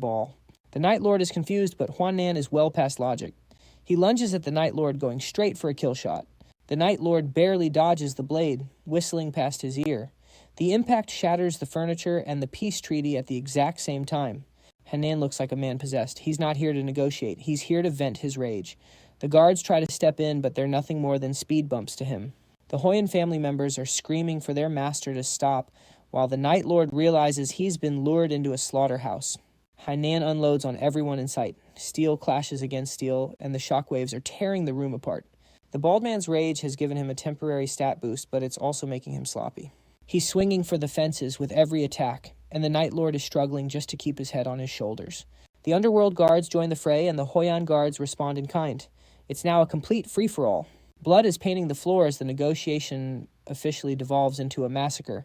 ball. The Night Lord is confused, but Hunen is well past logic. He lunges at the Night Lord, going straight for a kill shot. The Night Lord barely dodges the blade, whistling past his ear. The impact shatters the furniture and the peace treaty at the exact same time. Hunen looks like a man possessed. He's not here to negotiate. He's here to vent his rage. The guards try to step in, but they're nothing more than speed bumps to him. The Huyen family members are screaming for their master to stop, while the Night Lord realizes he's been lured into a slaughterhouse. Hunen unloads on everyone in sight. Steel clashes against steel, and the shockwaves are tearing the room apart. The bald man's rage has given him a temporary stat boost, but it's also making him sloppy. He's swinging for the fences with every attack, and the Night Lord is struggling just to keep his head on his shoulders. The underworld guards join the fray, and the Huyan guards respond in kind. It's now a complete free-for-all. Blood is painting the floor as the negotiation officially devolves into a massacre.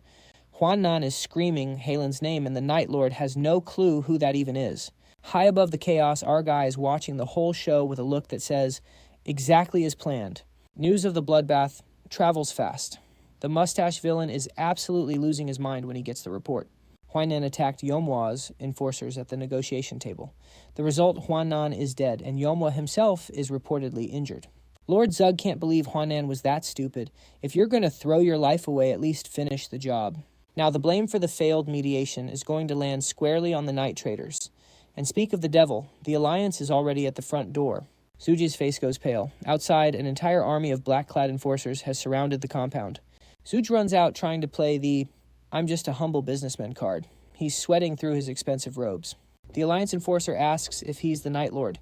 Hunan is screaming Helen's name, and the Night Lord has no clue who that even is. High above the chaos, our guy is watching the whole show with a look that says, exactly as planned. News of the bloodbath travels fast. The mustache villain is absolutely losing his mind when he gets the report. Huinen attacked Yomwa's enforcers at the negotiation table. The result, Huanan is dead, and Yomwa himself is reportedly injured. Lord Zug can't believe Huanan was that stupid. If you're going to throw your life away, at least finish the job. Now, the blame for the failed mediation is going to land squarely on the Night Traders. And speak of the devil, the Alliance is already at the front door. Zuji's face goes pale. Outside, an entire army of black-clad enforcers has surrounded the compound. Zuj runs out trying to play the "I'm just a humble businessman" card. He's sweating through his expensive robes. The Alliance enforcer asks if he's the Night Lord.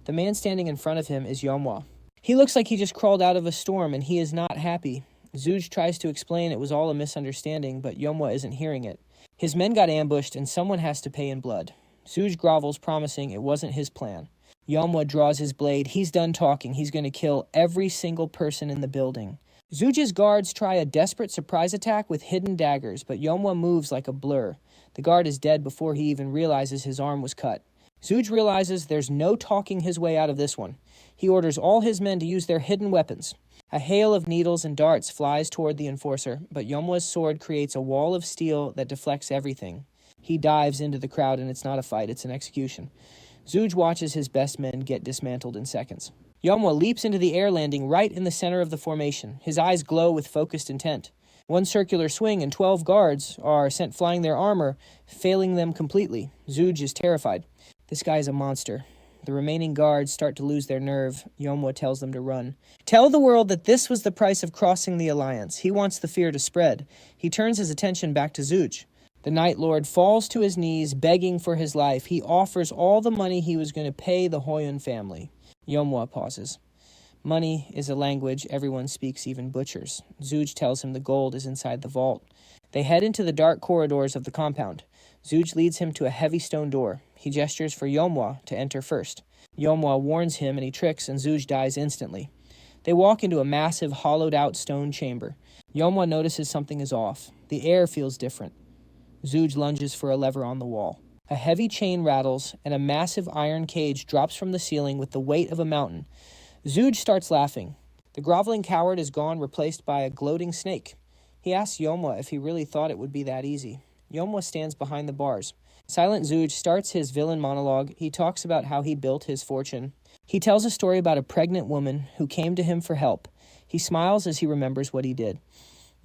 The man standing in front of him is Yomwa. He looks like he just crawled out of a storm, and he is not happy. Zuj tries to explain it was all a misunderstanding, but Yomwa isn't hearing it. His men got ambushed, and someone has to pay in blood. Zuj grovels, promising it wasn't his plan. Yomwa draws his blade. He's done talking. He's going to kill every single person in the building. Zuj's guards try a desperate surprise attack with hidden daggers, but Yomwa moves like a blur. The guard is dead before he even realizes his arm was cut. Zuj realizes there's no talking his way out of this one. He orders all his men to use their hidden weapons. A hail of needles and darts flies toward the enforcer, but Yomwa's sword creates a wall of steel that deflects everything. He dives into the crowd, and it's not a fight, it's an execution. Zuj watches his best men get dismantled in seconds. Yomwa leaps into the air, landing right in the center of the formation. His eyes glow with focused intent. One circular swing and 12 guards are sent flying their armor, failing them completely. Zuj is terrified. This guy is a monster. The remaining guards start to lose their nerve. Yomwa tells them to run. Tell the world that this was the price of crossing the Alliance. He wants the fear to spread. He turns his attention back to Zuj. The Night Lord falls to his knees, begging for his life. He offers all the money he was going to pay the Huyen family. Yomwa pauses. Money is a language everyone speaks, even butchers. Zuj tells him the gold is inside the vault. They head into the dark corridors of the compound. Zuj leads him to a heavy stone door. He gestures for Yomwa to enter first. Yomwa warns him and he tricks, and Zuj dies instantly. They walk into a massive, hollowed-out stone chamber. Yomwa notices something is off. The air feels different. Zuj lunges for a lever on the wall. A heavy chain rattles, and a massive iron cage drops from the ceiling with the weight of a mountain. Zuj starts laughing. The groveling coward is gone, replaced by a gloating snake. He asks Yomwa if he really thought it would be that easy. Yomwa stands behind the bars. Silent Zuj starts his villain monologue. He talks about how he built his fortune. He tells a story about a pregnant woman who came to him for help. He smiles as he remembers what he did.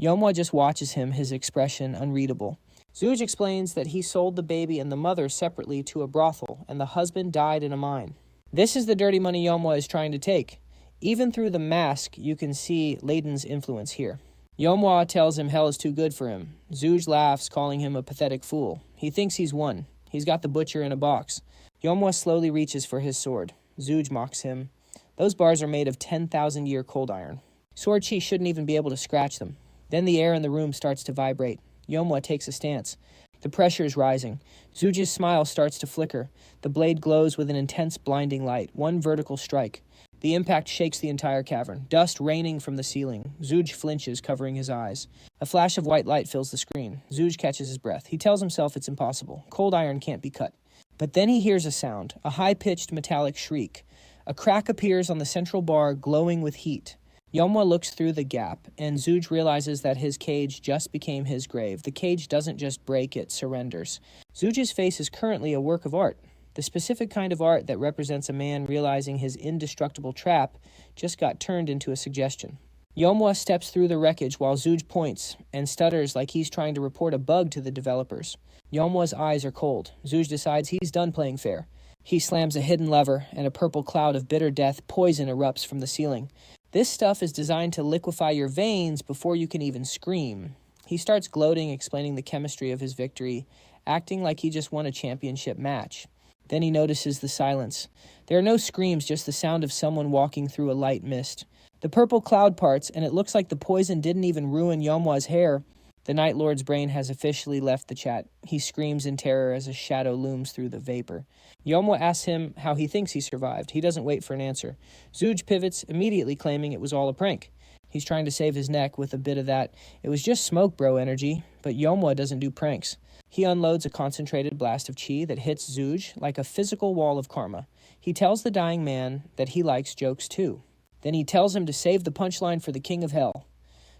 Yomwa just watches him, his expression unreadable. Zuj explains that he sold the baby and the mother separately to a brothel, and the husband died in a mine. This is the dirty money Yomwa is trying to take. Even through the mask, you can see Leiddon's influence here. Yomwa tells him hell is too good for him. Zuj laughs, calling him a pathetic fool. He thinks he's won. He's got the butcher in a box. Yomwa slowly reaches for his sword. Zuj mocks him. Those bars are made of 10,000-year cold iron. Sword Chi shouldn't even be able to scratch them. Then the air in the room starts to vibrate. Yomwa takes a stance. The pressure is rising. Zuj's smile starts to flicker. The blade glows with an intense, blinding light. One vertical strike. The impact shakes the entire cavern. Dust raining from the ceiling. Zuj flinches, covering his eyes. A flash of white light fills the screen. Zuj catches his breath. He tells himself it's impossible. Cold iron can't be cut. But then he hears a sound, a high-pitched metallic shriek. A crack appears on the central bar, glowing with heat. Yomwa looks through the gap, and Zuj realizes that his cage just became his grave. The cage doesn't just break, it surrenders. Zuj's face is currently a work of art. The specific kind of art that represents a man realizing his indestructible trap just got turned into a suggestion. Yomwa steps through the wreckage while Zuj points and stutters like he's trying to report a bug to the developers. Yomwa's eyes are cold. Zuj decides he's done playing fair. He slams a hidden lever, and a purple cloud of bitter death poison erupts from the ceiling. This stuff is designed to liquefy your veins before you can even scream. He starts gloating, explaining the chemistry of his victory, acting like he just won a championship match. Then he notices the silence. There are no screams, just the sound of someone walking through a light mist. The purple cloud parts, and it looks like the poison didn't even ruin Yomwa's hair. The Night Lord's brain has officially left the chat. He screams in terror as a shadow looms through the vapor. Yomwa asks him how he thinks he survived. He doesn't wait for an answer. Zuj pivots, immediately claiming it was all a prank. He's trying to save his neck with a bit of that "it was just smoke, bro" energy, but Yomwa doesn't do pranks. He unloads a concentrated blast of chi that hits Zuj like a physical wall of karma. He tells the dying man that he likes jokes too. Then he tells him to save the punchline for the king of hell.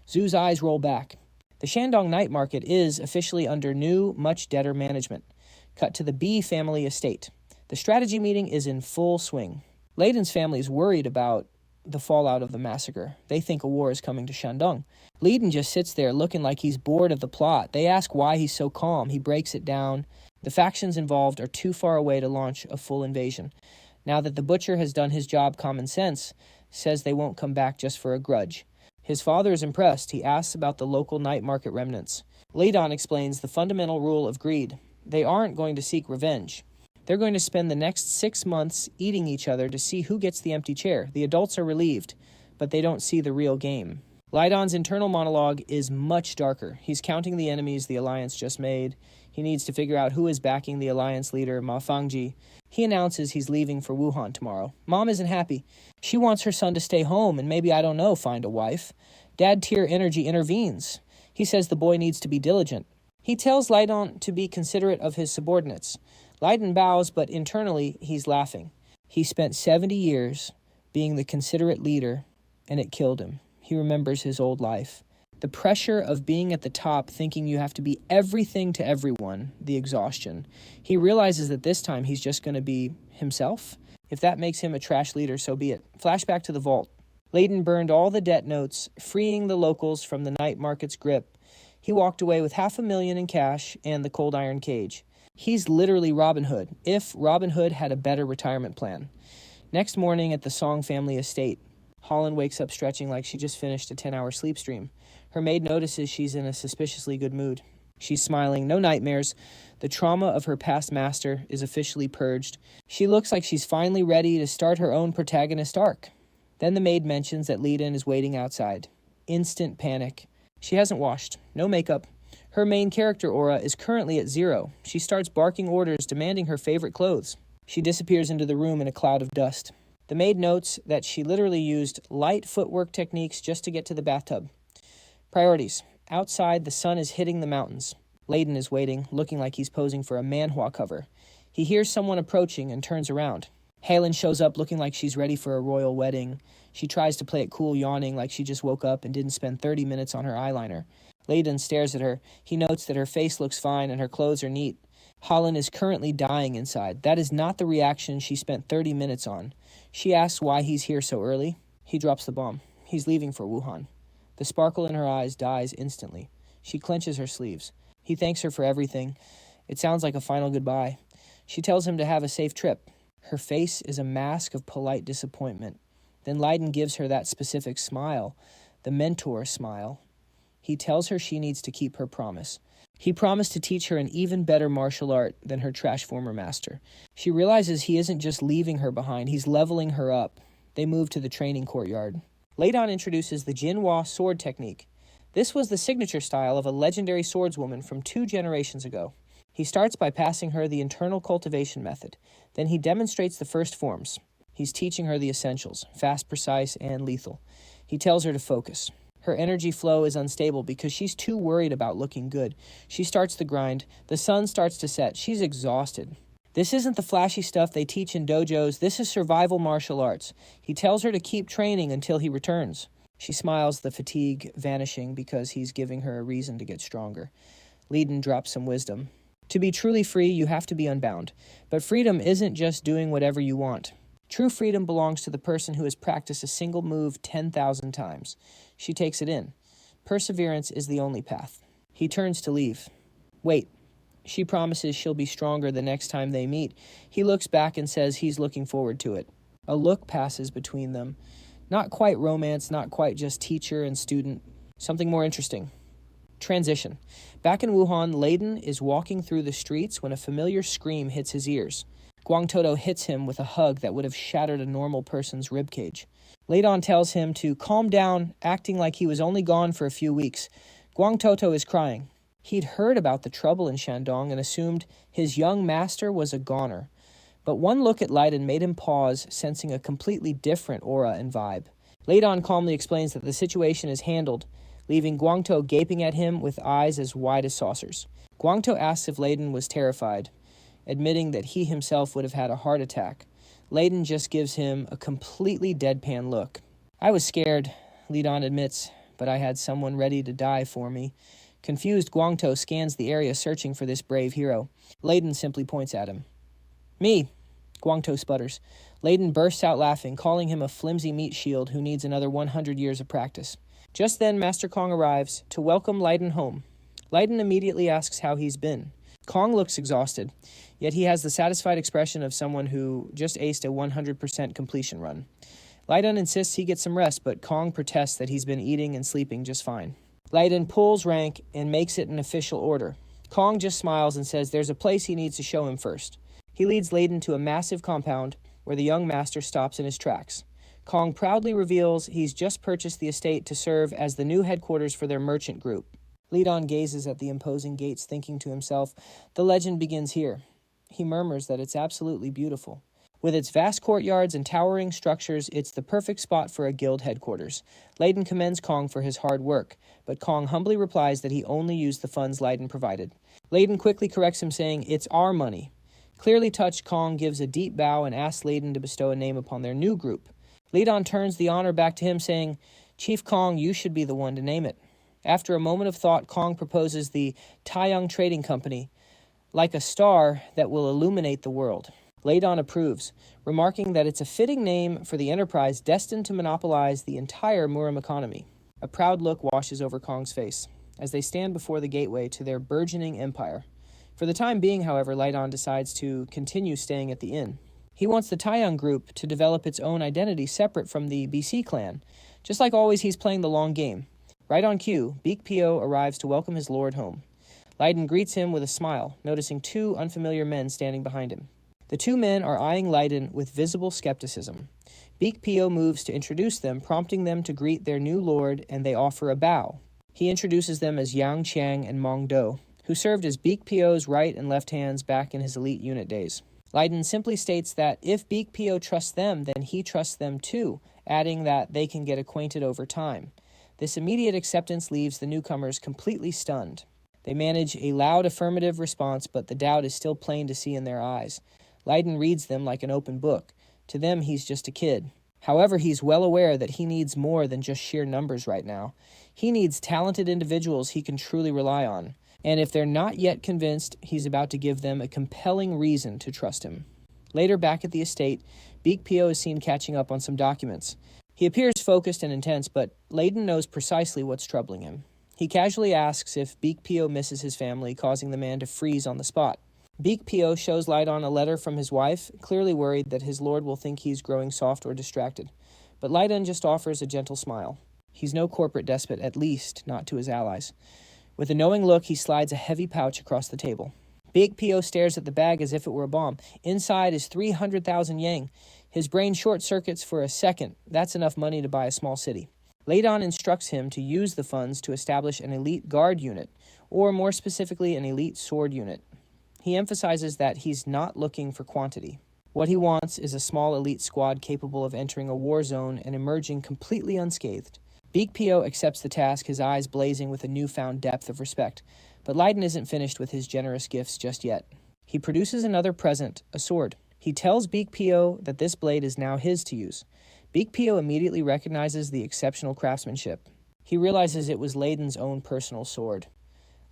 Zuj's eyes roll back. The Shandong night market is officially under new, much deader management. Cut to the B family estate. The strategy meeting is in full swing. Leiddon's family is worried about the fallout of the massacre. They think a war is coming to Shandong. Leiddon just sits there looking like he's bored of the plot. They ask why he's so calm. He breaks it down. The factions involved are too far away to launch a full invasion. Now that the butcher has done his job, common sense says they won't come back just for a grudge. His father is impressed. He asks about the local night market remnants. Leiddon explains the fundamental rule of greed. They aren't going to seek revenge. They're going to spend the next 6 months eating each other to see who gets the empty chair. The adults are relieved, but they don't see the real game. Leiddon's internal monologue is much darker. He's counting the enemies the Alliance just made. He needs to figure out who is backing the Alliance leader, Ma Fangji. He announces he's leaving for Wuhan tomorrow. Mom isn't happy. She wants her son to stay home and maybe, I don't know, find a wife. Dad tier energy intervenes. He says the boy needs to be diligent. He tells Leiddon to be considerate of his subordinates. Leiddon bows, but internally he's laughing. He spent 70 years being the considerate leader, and it killed him. He remembers his old life. The pressure of being at the top, thinking you have to be everything to everyone, the exhaustion. He realizes that this time he's just going to be himself. If that makes him a trash leader, so be it. Flashback to the vault. Leiddon burned all the debt notes, freeing the locals from the night market's grip. He walked away with $500,000 in cash and the cold iron cage. He's literally Robin Hood, if Robin Hood had a better retirement plan. Next morning at the Song family estate, Holland wakes up stretching like she just finished a 10-hour sleep stream. Her maid notices she's in a suspiciously good mood. She's smiling, no nightmares. The trauma of her past master is officially purged. She looks like she's finally ready to start her own protagonist arc. Then the maid mentions that Leiddon is waiting outside. Instant panic. She hasn't washed, no makeup. Her main character aura is currently at 0. She starts barking orders, demanding her favorite clothes. She disappears into the room in a cloud of dust. The maid notes that she literally used light footwork techniques just to get to the bathtub. Priorities. Outside, the sun is hitting the mountains. Leiddon is waiting, looking like he's posing for a Manhwa cover. He hears someone approaching and turns around. Halen shows up looking like she's ready for a royal wedding. She tries to play it cool, yawning like she just woke up and didn't spend 30 minutes on her eyeliner. Leiddon stares at her. He notes that her face looks fine and her clothes are neat. Holland is currently dying inside. That is not the reaction she spent 30 minutes on. She asks why he's here so early. He drops the bomb. He's leaving for Wuhan. The sparkle in her eyes dies instantly. She clenches her sleeves. He thanks her for everything. It sounds like a final goodbye. She tells him to have a safe trip. Her face is a mask of polite disappointment. Then Leiddon gives her that specific smile, the mentor smile. He tells her she needs to keep her promise. He promised to teach her an even better martial art than her trash former master. She realizes he isn't just leaving her behind, he's leveling her up. They move to the training courtyard. Leiddon introduces the Jinhua sword technique. This was the signature style of a legendary swordswoman from 2 generations ago. He starts by passing her the internal cultivation method. Then he demonstrates the first forms. He's teaching her the essentials, fast, precise, and lethal. He tells her to focus. Her energy flow is unstable because she's too worried about looking good. She starts the grind. The sun starts to set. She's exhausted. This isn't the flashy stuff they teach in dojos. This is survival martial arts. He tells her to keep training until he returns. She smiles, the fatigue vanishing because he's giving her a reason to get stronger. Leiddon drops some wisdom. To be truly free, you have to be unbound. But freedom isn't just doing whatever you want. True freedom belongs to the person who has practiced a single move 10,000 times. She takes it in. Perseverance is the only path. He turns to leave. Wait. She promises she'll be stronger the next time they meet. He looks back and says he's looking forward to it. A look passes between them. Not quite romance, not quite just teacher and student. Something more interesting. Transition. Back in Wuhan, Leiddon is walking through the streets when a familiar scream hits his ears. Guangtoto hits him with a hug that would have shattered a normal person's ribcage. Leiddon tells him to calm down, acting like he was only gone for a few weeks. Guangtoto is crying. He'd heard about the trouble in Shandong and assumed his young master was a goner. But one look at Leiddon made him pause, sensing a completely different aura and vibe. Leiddon calmly explains that the situation is handled, leaving Guangto gaping at him with eyes as wide as saucers. Guangto asks if Leiddon was terrified, admitting that he himself would have had a heart attack. Leiddon just gives him a completely deadpan look. I was scared, Leiddon admits, but I had someone ready to die for me. Confused, Guangto scans the area searching for this brave hero. Leiddon simply points at him. Me, Guangto sputters. Leiddon bursts out laughing, calling him a flimsy meat shield who needs another 100 years of practice. Just then, Master Kong arrives to welcome Leiddon home. Leiddon immediately asks how he's been. Kong looks exhausted, yet he has the satisfied expression of someone who just aced a 100% completion run. Leiddon insists he get some rest, but Kong protests that he's been eating and sleeping just fine. Leiddon pulls rank and makes it an official order. Kong just smiles and says there's a place he needs to show him first. He leads Leiddon to a massive compound where the young master stops in his tracks. Kong proudly reveals he's just purchased the estate to serve as the new headquarters for their merchant group. Leiddon gazes at the imposing gates, thinking to himself, the legend begins here. He murmurs that it's absolutely beautiful. With its vast courtyards and towering structures, it's the perfect spot for a guild headquarters. Leiddon commends Kong for his hard work, but Kong humbly replies that he only used the funds Leiddon provided. Leiddon quickly corrects him, saying, it's our money. Clearly touched, Kong gives a deep bow and asks Leiddon to bestow a name upon their new group. Leiddon turns the honor back to him, saying, Chief Kong, you should be the one to name it. After a moment of thought, Kong proposes the Taiyang Trading Company, like a star that will illuminate the world. Leiddon approves, remarking that it's a fitting name for the enterprise destined to monopolize the entire Murim economy. A proud look washes over Kong's face as they stand before the gateway to their burgeoning empire. For the time being, however, Leiddon decides to continue staying at the inn. He wants the Taiyang group to develop its own identity separate from the BC clan. Just like always, he's playing the long game. Right on cue, Beak Pio arrives to welcome his lord home. Leiddon greets him with a smile, noticing two unfamiliar men standing behind him. The two men are eyeing Leiddon with visible skepticism. Beak Pio moves to introduce them, prompting them to greet their new lord, and they offer a bow. He introduces them as Yang Qiang and Mong Do, who served as Beak Pio's right and left hands back in his elite unit days. Leiddon simply states that if Beak Pio trusts them, then he trusts them too, adding that they can get acquainted over time. This immediate acceptance leaves the newcomers completely stunned. They manage a loud affirmative response, but the doubt is still plain to see in their eyes. Leiddon reads them like an open book. To them, he's just a kid. However, he's well aware that he needs more than just sheer numbers right now. He needs talented individuals he can truly rely on. And if they're not yet convinced, he's about to give them a compelling reason to trust him. Later, back at the estate, Beak Pio is seen catching up on some documents. He appears focused and intense, but Leiddon knows precisely what's troubling him. He casually asks if Beak Pio misses his family, causing the man to freeze on the spot. Beak Pio shows Leiddon a letter from his wife, clearly worried that his lord will think he's growing soft or distracted. But Leiddon just offers a gentle smile. He's no corporate despot, at least not to his allies. With a knowing look, he slides a heavy pouch across the table. Beak Pio stares at the bag as if it were a bomb. Inside is 300,000 yang. His brain short-circuits for a second. That's enough money to buy a small city. Leiddon instructs him to use the funds to establish an elite guard unit, or more specifically, an elite sword unit. He emphasizes that he's not looking for quantity. What he wants is a small elite squad capable of entering a war zone and emerging completely unscathed. Beak Pio accepts the task, his eyes blazing with a newfound depth of respect. But Leiddon isn't finished with his generous gifts just yet. He produces another present, a sword. He tells Beak Pio that this blade is now his to use. Beak Pio immediately recognizes the exceptional craftsmanship. He realizes it was Leiddon's own personal sword.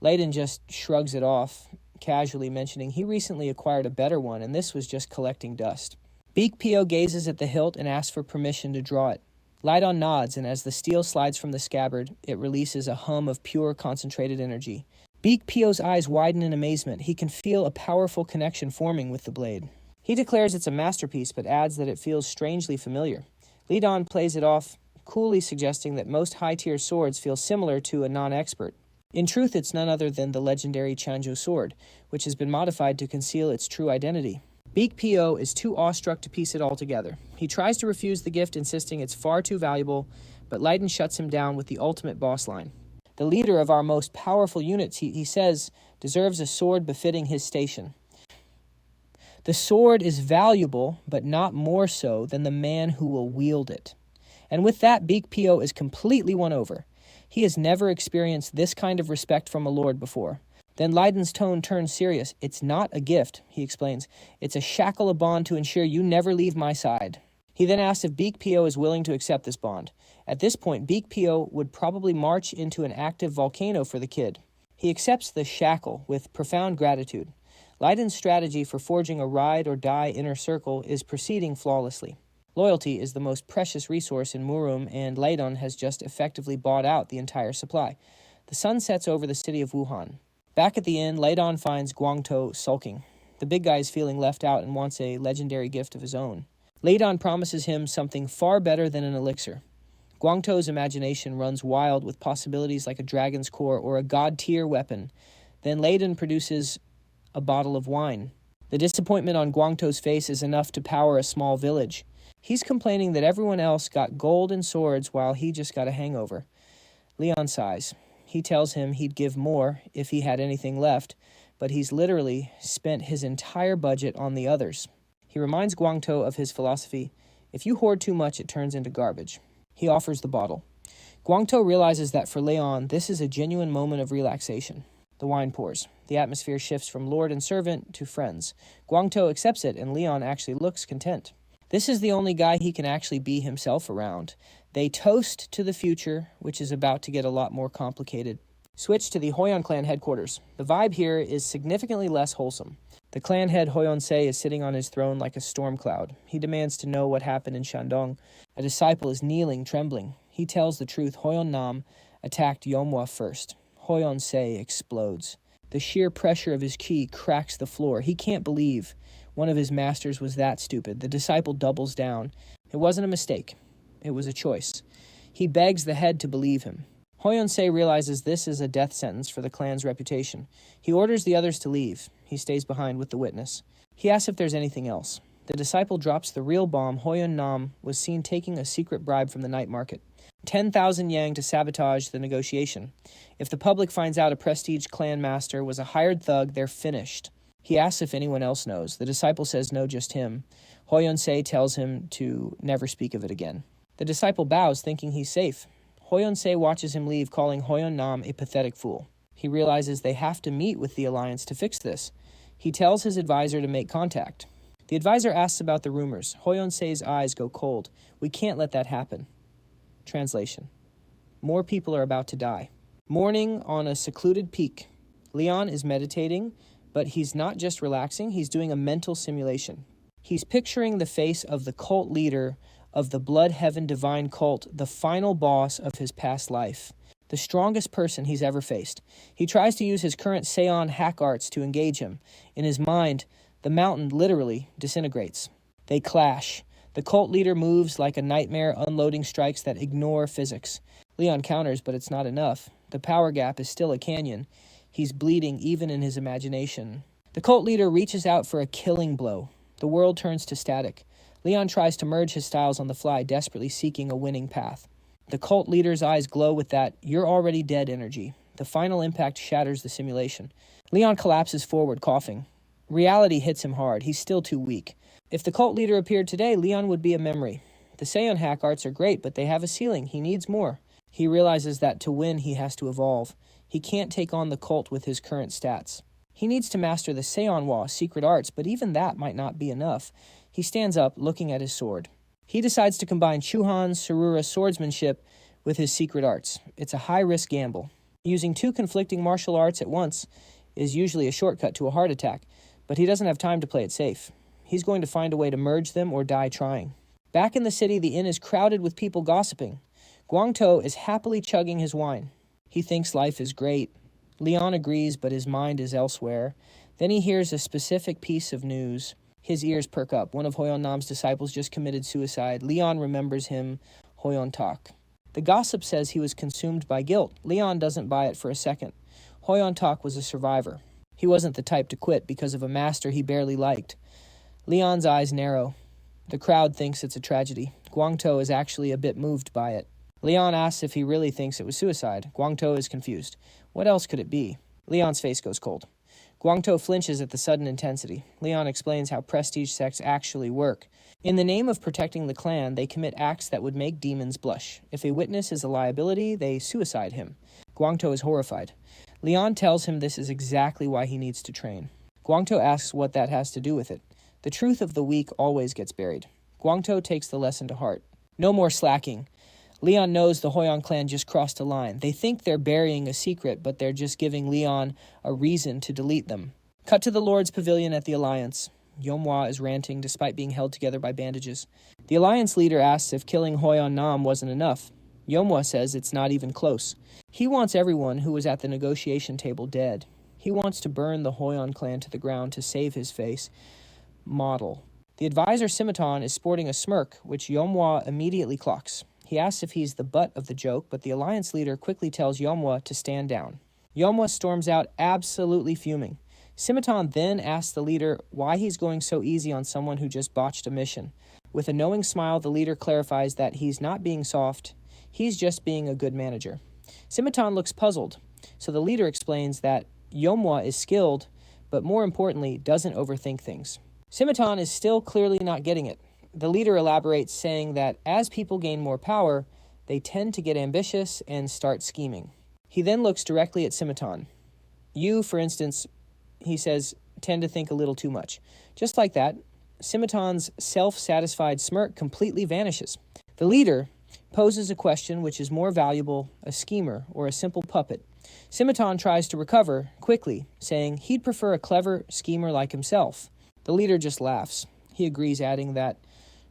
Leiddon just shrugs it off, casually, mentioning he recently acquired a better one and this was just collecting dust. Beak Pio gazes at the hilt and asks for permission to draw it. Leiddon nods, and as the steel slides from the scabbard, it releases a hum of pure, concentrated energy. Beak Pio's eyes widen in amazement. He can feel a powerful connection forming with the blade. He declares it's a masterpiece, but adds that it feels strangely familiar. Leiddon plays it off, coolly suggesting that most high-tier swords feel similar to a non-expert. In truth, it's none other than the legendary jianghu sword, which has been modified to conceal its true identity. Beak Pio is too awestruck to piece it all together. He tries to refuse the gift, insisting it's far too valuable, but Leiddon shuts him down with the ultimate boss line. The leader of our most powerful units, he says, deserves a sword befitting his station. The sword is valuable, but not more so than the man who will wield it. And with that, Beak Pio is completely won over. He has never experienced this kind of respect from a lord before. Then Leiddon's tone turns serious. It's not a gift, he explains. It's a shackle, a bond to ensure you never leave my side. He then asks if Beak Pio is willing to accept this bond. At this point, Beak Pio would probably march into an active volcano for the kid. He accepts the shackle with profound gratitude. Leiddon's strategy for forging a ride-or-die inner circle is proceeding flawlessly. Loyalty is the most precious resource in Murum, and Leiddon has just effectively bought out the entire supply. The sun sets over the city of Wuhan. Back at the inn, Leiddon finds Guangtou sulking. The big guy is feeling left out and wants a legendary gift of his own. Leiddon promises him something far better than an elixir. Guangtou's imagination runs wild with possibilities like a dragon's core or a god-tier weapon. Then Leiddon produces a bottle of wine. The disappointment on Guangtou's face is enough to power a small village. He's complaining that everyone else got gold and swords while he just got a hangover. Leon sighs. He tells him he'd give more if he had anything left, but he's literally spent his entire budget on the others. He reminds Guangtou of his philosophy: if you hoard too much, it turns into garbage. He offers the bottle. Guangtou realizes that for Leon, this is a genuine moment of relaxation. The wine pours. The atmosphere shifts from lord and servant to friends. Guangtou accepts it, and Leon actually looks content. This is the only guy he can actually be himself around. They toast to the future, which is about to get a lot more complicated. Switch to the Hoyon clan headquarters. The vibe here is significantly less wholesome. The clan head Fiancé is sitting on his throne like a storm cloud. He demands to know what happened in Shandong. A disciple is kneeling, trembling. He tells the truth. Hoyon Nam attacked Yomhwa first. Fiancé explodes. The sheer pressure of his ki cracks the floor. He can't believe one of his masters was that stupid. The disciple doubles down. It wasn't a mistake. It was a choice. He begs the head to believe him. Fiancé realizes this is a death sentence for the clan's reputation. He orders the others to leave. He stays behind with the witness. He asks if there's anything else. The disciple drops the real bomb. Hoyon Nam was seen taking a secret bribe from the night market. 10,000 yang to sabotage the negotiation. If the public finds out a prestige clan master was a hired thug, they're finished. He asks if anyone else knows. The disciple says no, just him. Fiancé tells him to never speak of it again. The disciple bows, thinking he's safe. Fiancé watches him leave, calling Hoyon Nam a pathetic fool. He realizes they have to meet with the Alliance to fix this. He tells his advisor to make contact. The advisor asks about the rumors. Fiancé's eyes go cold. We can't let that happen. Translation. More people are about to die. Morning on a secluded peak. Leon is meditating, but he's not just relaxing, he's doing a mental simulation. He's picturing the face of the cult leader of the Blood Heaven Divine cult, the final boss of his past life, the strongest person he's ever faced. He tries to use his current Seon hack arts to engage him. In his mind, the mountain literally disintegrates. They clash. The cult leader moves like a nightmare, unloading strikes that ignore physics. Leon counters, but it's not enough. The power gap is still a canyon. He's bleeding even in his imagination. The cult leader reaches out for a killing blow. The world turns to static. Leon tries to merge his styles on the fly, desperately seeking a winning path. The cult leader's eyes glow with that "you're already dead" energy. The final impact shatters the simulation. Leon collapses forward, coughing. Reality hits him hard. He's still too weak. If the cult leader appeared today, Leon would be a memory. The Seon hack arts are great, but they have a ceiling. He needs more. He realizes that to win, he has to evolve. He can't take on the cult with his current stats. He needs to master the Seonhwa secret arts, but even that might not be enough. He stands up, looking at his sword. He decides to combine Chuhan Sarura swordsmanship with his secret arts. It's a high-risk gamble. Using two conflicting martial arts at once, is usually a shortcut to a heart attack, but he doesn't have time to play it safe. He's going to find a way to merge them or die trying. Back in the city, the inn is crowded with people gossiping. Guangtou is happily chugging his wine. He thinks life is great. Leon agrees, but his mind is elsewhere. Then he hears a specific piece of news. His ears perk up. One of Hoyon Nam's disciples just committed suicide. Leon remembers him, Hoyon Tak. The gossip says he was consumed by guilt. Leon doesn't buy it for a second. Hoyon Tak was a survivor. He wasn't the type to quit because of a master he barely liked. Leon's eyes narrow. The crowd thinks it's a tragedy. Guangtou is actually a bit moved by it. Leon asks if he really thinks it was suicide. Guangtou is confused. What else could it be? Leon's face goes cold. Guangtou flinches at the sudden intensity. Leon explains how prestige sects actually work. In the name of protecting the clan, they commit acts that would make demons blush. If a witness is a liability, they suicide him. Guangtou is horrified. Leon tells him this is exactly why he needs to train. Guangtou asks what that has to do with it. The truth of the weak always gets buried. Guangtou takes the lesson to heart. No more slacking. Leon knows the Hoyon clan just crossed a line. They think they're burying a secret, but they're just giving Leon a reason to delete them. Cut to the Lord's pavilion at the Alliance. Yomhwa is ranting despite being held together by bandages. The Alliance leader asks if killing Hoyon Nam wasn't enough. Yomhwa says it's not even close. He wants everyone who was at the negotiation table dead. He wants to burn the Hoyon clan to the ground to save his face. Model. The advisor Simiton is sporting a smirk, which Yomhwa immediately clocks. He asks if he's the butt of the joke, but the Alliance leader quickly tells Yomhwa to stand down. Yomhwa storms out, absolutely fuming. Simiton then asks the leader why he's going so easy on someone who just botched a mission. With a knowing smile, the leader clarifies that he's not being soft, he's just being a good manager. Simiton looks puzzled, so the leader explains that Yomhwa is skilled, but more importantly, doesn't overthink things. Simiton is still clearly not getting it. The leader elaborates, saying that as people gain more power, they tend to get ambitious and start scheming. He then looks directly at Simiton. You, for instance, he says, tend to think a little too much. Just like that, Simiton's self-satisfied smirk completely vanishes. The leader poses a question which is more valuable, a schemer or a simple puppet. Simiton tries to recover quickly, saying he'd prefer a clever schemer like himself. The leader just laughs. He agrees, adding that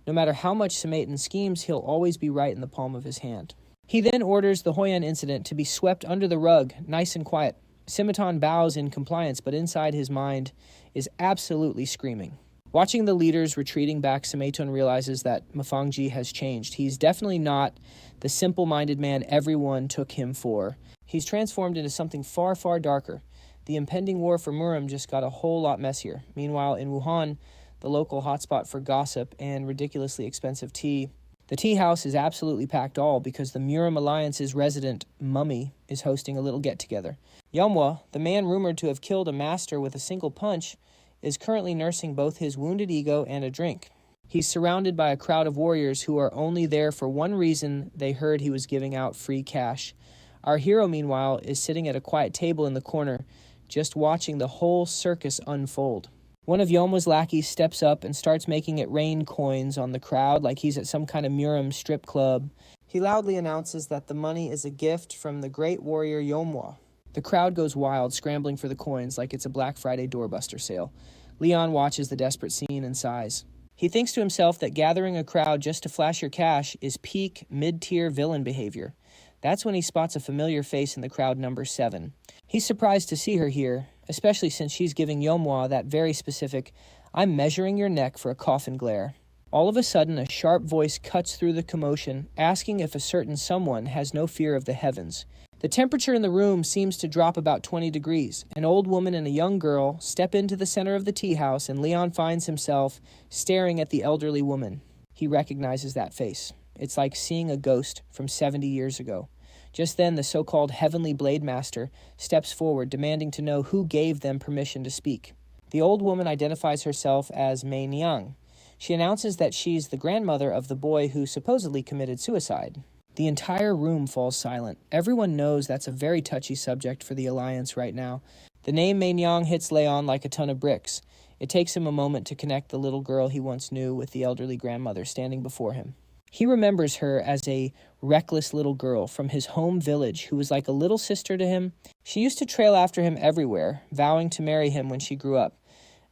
no matter how much Simiton schemes, he'll always be right in the palm of his hand. He then orders the Hoyon incident to be swept under the rug, nice and quiet. Simiton bows in compliance, but inside his mind is absolutely screaming. Watching the leaders retreating back, Simiton realizes that Mafangji has changed. He's definitely not the simple-minded man everyone took him for. He's transformed into something far, far darker. The impending war for Murim just got a whole lot messier. Meanwhile, in Wuhan, the local hotspot for gossip and ridiculously expensive tea, the tea house is absolutely packed all because the Murim Alliance's resident mummy is hosting a little get-together. Yomhwa, the man rumored to have killed a master with a single punch, is currently nursing both his wounded ego and a drink. He's surrounded by a crowd of warriors who are only there for one reason: they heard he was giving out free cash. Our hero, meanwhile, is sitting at a quiet table in the corner, just watching the whole circus unfold. One of Yomhwa's lackeys steps up and starts making it rain coins on the crowd like he's at some kind of Murim strip club. He loudly announces that the money is a gift from the great warrior Yomhwa. The crowd goes wild, scrambling for the coins like it's a Black Friday doorbuster sale. Leon watches the desperate scene and sighs. He thinks to himself that gathering a crowd just to flash your cash is peak mid-tier villain behavior. That's when he spots a familiar face in the crowd number 7. He's surprised to see her here, especially since she's giving Yomhwa that very specific, "I'm measuring your neck" for a coffin glare. All of a sudden, a sharp voice cuts through the commotion, asking if a certain someone has no fear of the heavens. The temperature in the room seems to drop about 20 degrees. An old woman and a young girl step into the center of the tea house, and Leon finds himself staring at the elderly woman. He recognizes that face. It's like seeing a ghost from 70 years ago. Just then, the so-called Heavenly Blade Master steps forward, demanding to know who gave them permission to speak. The old woman identifies herself as Mei Niang. She announces that she's the grandmother of the boy who supposedly committed suicide. The entire room falls silent. Everyone knows that's a very touchy subject for the Alliance right now. The name Mei Niang hits Leiddon like a ton of bricks. It takes him a moment to connect the little girl he once knew with the elderly grandmother standing before him. He remembers her as a reckless little girl from his home village who was like a little sister to him. She used to trail after him everywhere, vowing to marry him when she grew up.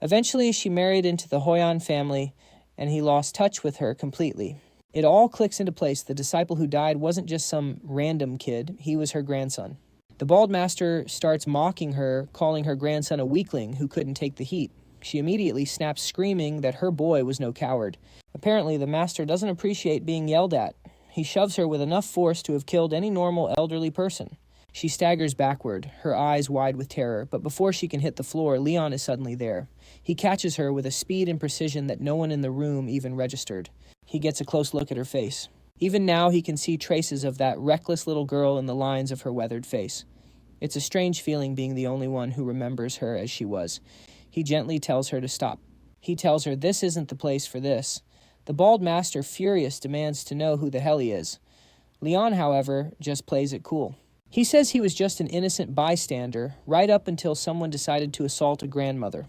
Eventually, she married into the Hoyan family, and he lost touch with her completely. It all clicks into place. The disciple who died wasn't just some random kid, he was her grandson. The bald master starts mocking her, calling her grandson a weakling who couldn't take the heat. She immediately snaps, screaming that her boy was no coward. Apparently, the master doesn't appreciate being yelled at. He shoves her with enough force to have killed any normal elderly person. She staggers backward, her eyes wide with terror, but before she can hit the floor, Leiddon is suddenly there. He catches her with a speed and precision that no one in the room even registered. He gets a close look at her face. Even now, he can see traces of that reckless little girl in the lines of her weathered face. It's a strange feeling being the only one who remembers her as she was. He gently tells her to stop. He tells her this isn't the place for this. The bald master, furious, demands to know who the hell he is. Leiddon, however, just plays it cool. He says he was just an innocent bystander, right up until someone decided to assault a grandmother.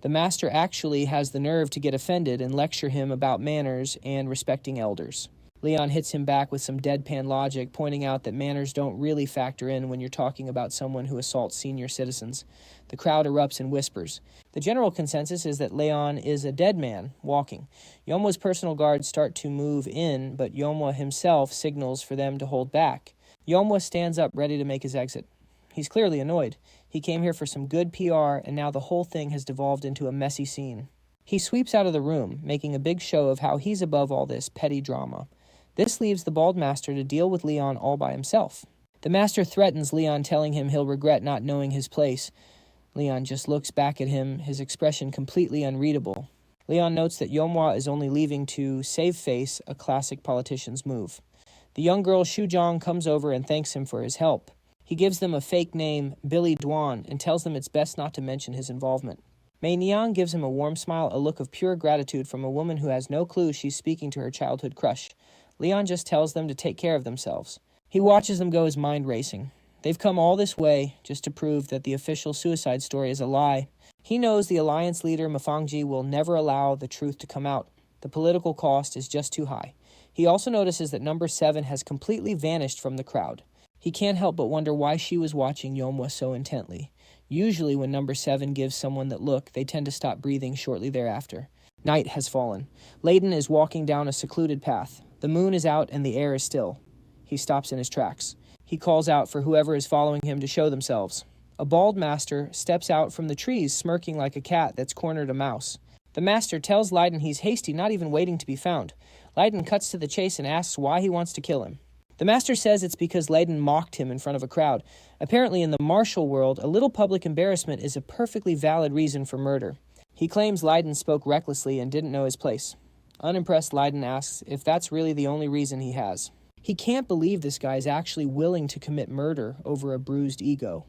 The master actually has the nerve to get offended and lecture him about manners and respecting elders. Leiddon hits him back with some deadpan logic, pointing out that manners don't really factor in when you're talking about someone who assaults senior citizens. The crowd erupts in whispers. The general consensus is that Leiddon is a dead man, walking. Yeonhwa's personal guards start to move in, but Yeonhwa himself signals for them to hold back. Yeonhwa stands up ready to make his exit. He's clearly annoyed. He came here for some good PR, and now the whole thing has devolved into a messy scene. He sweeps out of the room, making a big show of how he's above all this petty drama. This leaves the bald master to deal with Leiddon all by himself. The master threatens Leiddon, telling him he'll regret not knowing his place. Leiddon just looks back at him, his expression completely unreadable. Leiddon notes that Yeonhwa is only leaving to save face, a classic politician's move. The young girl Shujong comes over and thanks him for his help. He gives them a fake name, Billy Dwan, and tells them it's best not to mention his involvement. Mei Niang gives him a warm smile, a look of pure gratitude from a woman who has no clue she's speaking to her childhood crush. Leiddon just tells them to take care of themselves. He watches them go, his mind racing. They've come all this way just to prove that the official suicide story is a lie. He knows the alliance leader, Mafangji, will never allow the truth to come out. The political cost is just too high. He also notices that number 7 has completely vanished from the crowd. He can't help but wonder why she was watching Yeonhwa so intently. Usually when number 7 gives someone that look, they tend to stop breathing shortly thereafter. Night has fallen. Leiddon is walking down a secluded path. The moon is out and the air is still. He stops in his tracks. He calls out for whoever is following him to show themselves. A bald master steps out from the trees, smirking like a cat that's cornered a mouse. The master tells Leiddon he's hasty, not even waiting to be found. Leiddon cuts to the chase and asks why he wants to kill him. The master says it's because Leiddon mocked him in front of a crowd. Apparently in the martial world, a little public embarrassment is a perfectly valid reason for murder. He claims Leiddon spoke recklessly and didn't know his place. Unimpressed, Leiddon asks if that's really the only reason he has. He can't believe this guy is actually willing to commit murder over a bruised ego.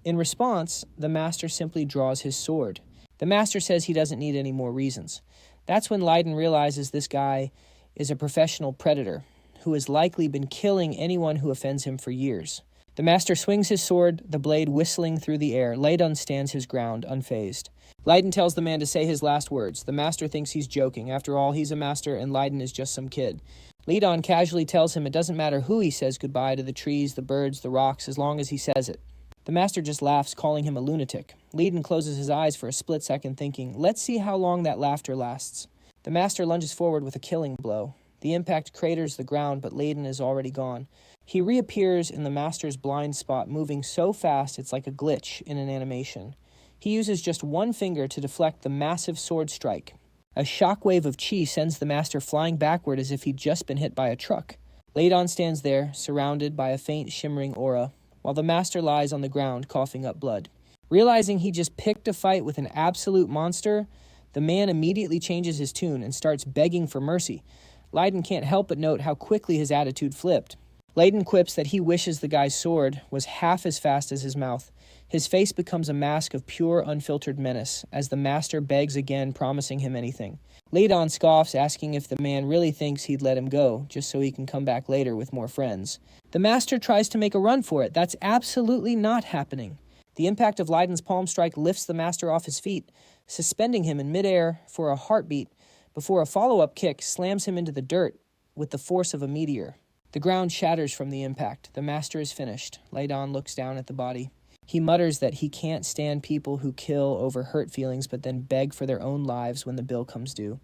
In response, the master simply draws his sword. The master says he doesn't need any more reasons. That's when Leiddon realizes this guy is a professional predator who has likely been killing anyone who offends him for years. The master swings his sword, the blade whistling through the air. Leiddon stands his ground, unfazed. Leiddon tells the man to say his last words. The master thinks he's joking. After all, he's a master and Leiddon is just some kid. Leiddon casually tells him it doesn't matter who he says goodbye to, the trees, the birds, the rocks, as long as he says it. The master just laughs, calling him a lunatic. Leiddon closes his eyes for a split second, thinking, let's see how long that laughter lasts. The master lunges forward with a killing blow. The impact craters the ground, but Leiddon is already gone. He reappears in the master's blind spot, moving so fast it's like a glitch in an animation. He uses just one finger to deflect the massive sword strike. A shockwave of chi sends the master flying backward as if he'd just been hit by a truck. Leiddon stands there, surrounded by a faint shimmering aura, while the master lies on the ground, coughing up blood. Realizing he just picked a fight with an absolute monster, the man immediately changes his tune and starts begging for mercy. Leiddon can't help but note how quickly his attitude flipped. Leiddon quips that he wishes the guy's sword was half as fast as his mouth. His face becomes a mask of pure, unfiltered menace, as the master begs again, promising him anything. Leiddon scoffs, asking if the man really thinks he'd let him go, just so he can come back later with more friends. The master tries to make a run for it. That's absolutely not happening. The impact of Leiddon's palm strike lifts the master off his feet, suspending him in midair for a heartbeat, before a follow-up kick slams him into the dirt. with the force of a meteor. The ground shatters from the impact. The master is finished. Leiddon looks down at the body. He mutters that he can't stand people who kill over hurt feelings but then beg for their own lives when the bill comes due.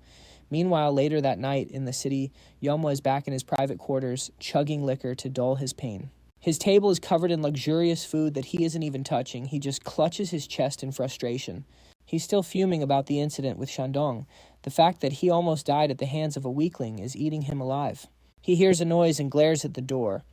Meanwhile, later that night in the city, Yeonhwa is back in his private quarters, chugging liquor to dull his pain. His table is covered in luxurious food that he isn't even touching. He just clutches his chest in frustration. He's still fuming about the incident with Shandong. The fact that he almost died at the hands of a weakling is eating him alive. He hears a noise and glares at the door.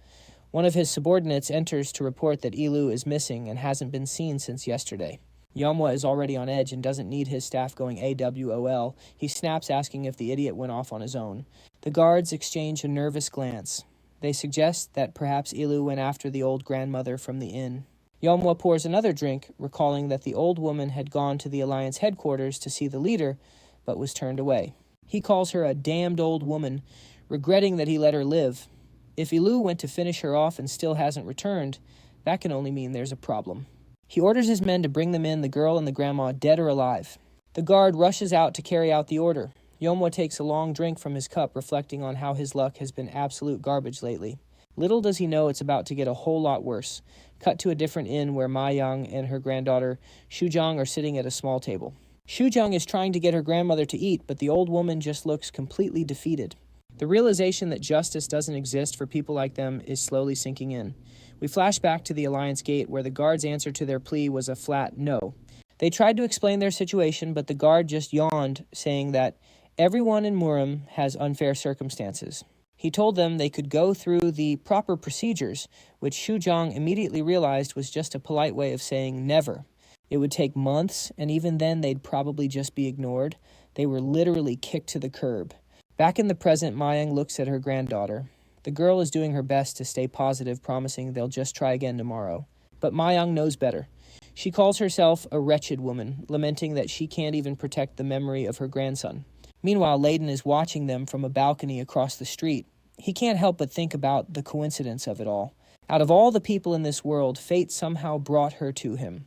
One of his subordinates enters to report that Ilu is missing and hasn't been seen since yesterday. Yeonhwa is already on edge and doesn't need his staff going AWOL. He snaps, asking if the idiot went off on his own. The guards exchange a nervous glance. They suggest that perhaps Ilu went after the old grandmother from the inn. Yeonhwa pours another drink, recalling that the old woman had gone to the Alliance headquarters to see the leader, but was turned away. He calls her a damned old woman, regretting that he let her live. If Ilu went to finish her off and still hasn't returned, that can only mean there's a problem. He orders his men to bring them in, the girl and the grandma, dead or alive. The guard rushes out to carry out the order. Yeonhwa takes a long drink from his cup, reflecting on how his luck has been absolute garbage lately. Little does he know it's about to get a whole lot worse. Cut to a different inn where Ma Yang and her granddaughter Shujang are sitting at a small table. Shujang is trying to get her grandmother to eat, but the old woman just looks completely defeated. The realization that justice doesn't exist for people like them is slowly sinking in. We flash back to the Alliance Gate, where the guard's answer to their plea was a flat no. They tried to explain their situation, but the guard just yawned, saying that everyone in Murim has unfair circumstances. He told them they could go through the proper procedures, which Shujang immediately realized was just a polite way of saying never. It would take months, and even then they'd probably just be ignored. They were literally kicked to the curb. Back in the present, Mayang looks at her granddaughter. The girl is doing her best to stay positive, promising they'll just try again tomorrow. But Mayang knows better. She calls herself a wretched woman, lamenting that she can't even protect the memory of her grandson. Meanwhile, Leiddon is watching them from a balcony across the street. He can't help but think about the coincidence of it all. Out of all the people in this world, fate somehow brought her to him.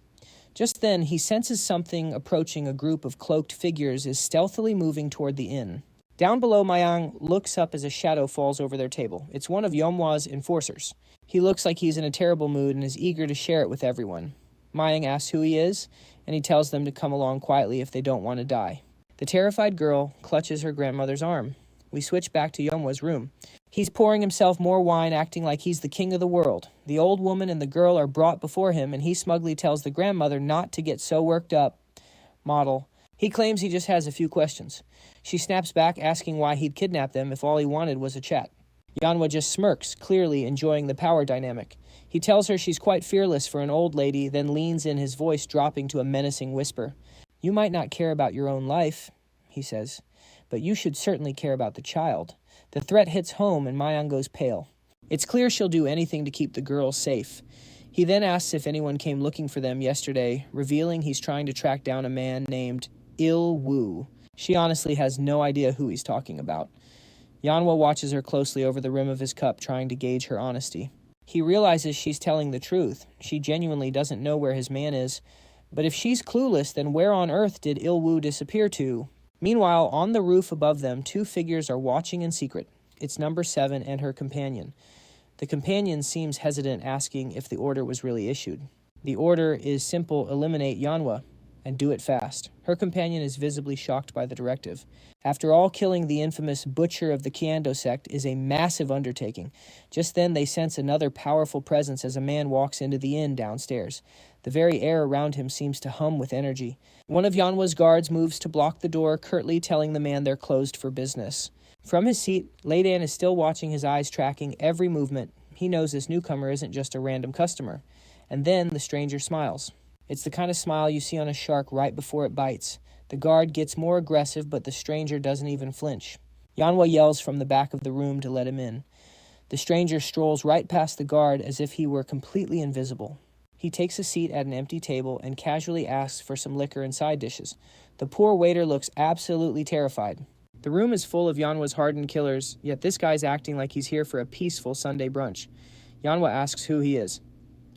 Just then, he senses something approaching. A group of cloaked figures is stealthily moving toward the inn. Down below, Mayang looks up as a shadow falls over their table. It's one of Yeonhwa's enforcers. He looks like he's in a terrible mood and is eager to share it with everyone. Mayang asks who he is, and he tells them to come along quietly if they don't want to die. The terrified girl clutches her grandmother's arm. We switch back to Yeonhwa's room. He's pouring himself more wine, acting like he's the king of the world. The old woman and the girl are brought before him, and he smugly tells the grandmother not to get so worked up. Model. He claims he just has a few questions. She snaps back, asking why he'd kidnap them if all he wanted was a chat. Yeonhwa just smirks, clearly enjoying the power dynamic. He tells her she's quite fearless for an old lady, then leans in, his voice dropping to a menacing whisper. "You might not care about your own life," he says, "but you should certainly care about the child." The threat hits home and Mayang goes pale. It's clear she'll do anything to keep the girls safe. He then asks if anyone came looking for them yesterday, revealing he's trying to track down a man named Il-woo. She honestly has no idea who he's talking about. Yeonhwa watches her closely over the rim of his cup, trying to gauge her honesty. He realizes she's telling the truth. She genuinely doesn't know where his man is. But if she's clueless, then where on earth did Il-woo disappear to? Meanwhile, on the roof above them, two figures are watching in secret. It's number 7 and her companion. The companion seems hesitant, asking if the order was really issued. The order is simple: eliminate Yeonhwa, and do it fast. Her companion is visibly shocked by the directive. After all, killing the infamous butcher of the Kiando sect is a massive undertaking. Just then, they sense another powerful presence as a man walks into the inn downstairs. The very air around him seems to hum with energy. One of Yeonhwa's guards moves to block the door, curtly telling the man they're closed for business. From his seat, Leiddon is still watching, his eyes tracking every movement. He knows this newcomer isn't just a random customer. And then the stranger smiles. It's the kind of smile you see on a shark right before it bites. The guard gets more aggressive, but the stranger doesn't even flinch. Yeonhwa yells from the back of the room to let him in. The stranger strolls right past the guard as if he were completely invisible. He takes a seat at an empty table and casually asks for some liquor and side dishes. The poor waiter looks absolutely terrified. The room is full of Yeonhwa's hardened killers, yet this guy's acting like he's here for a peaceful Sunday brunch. Yeonhwa asks who he is.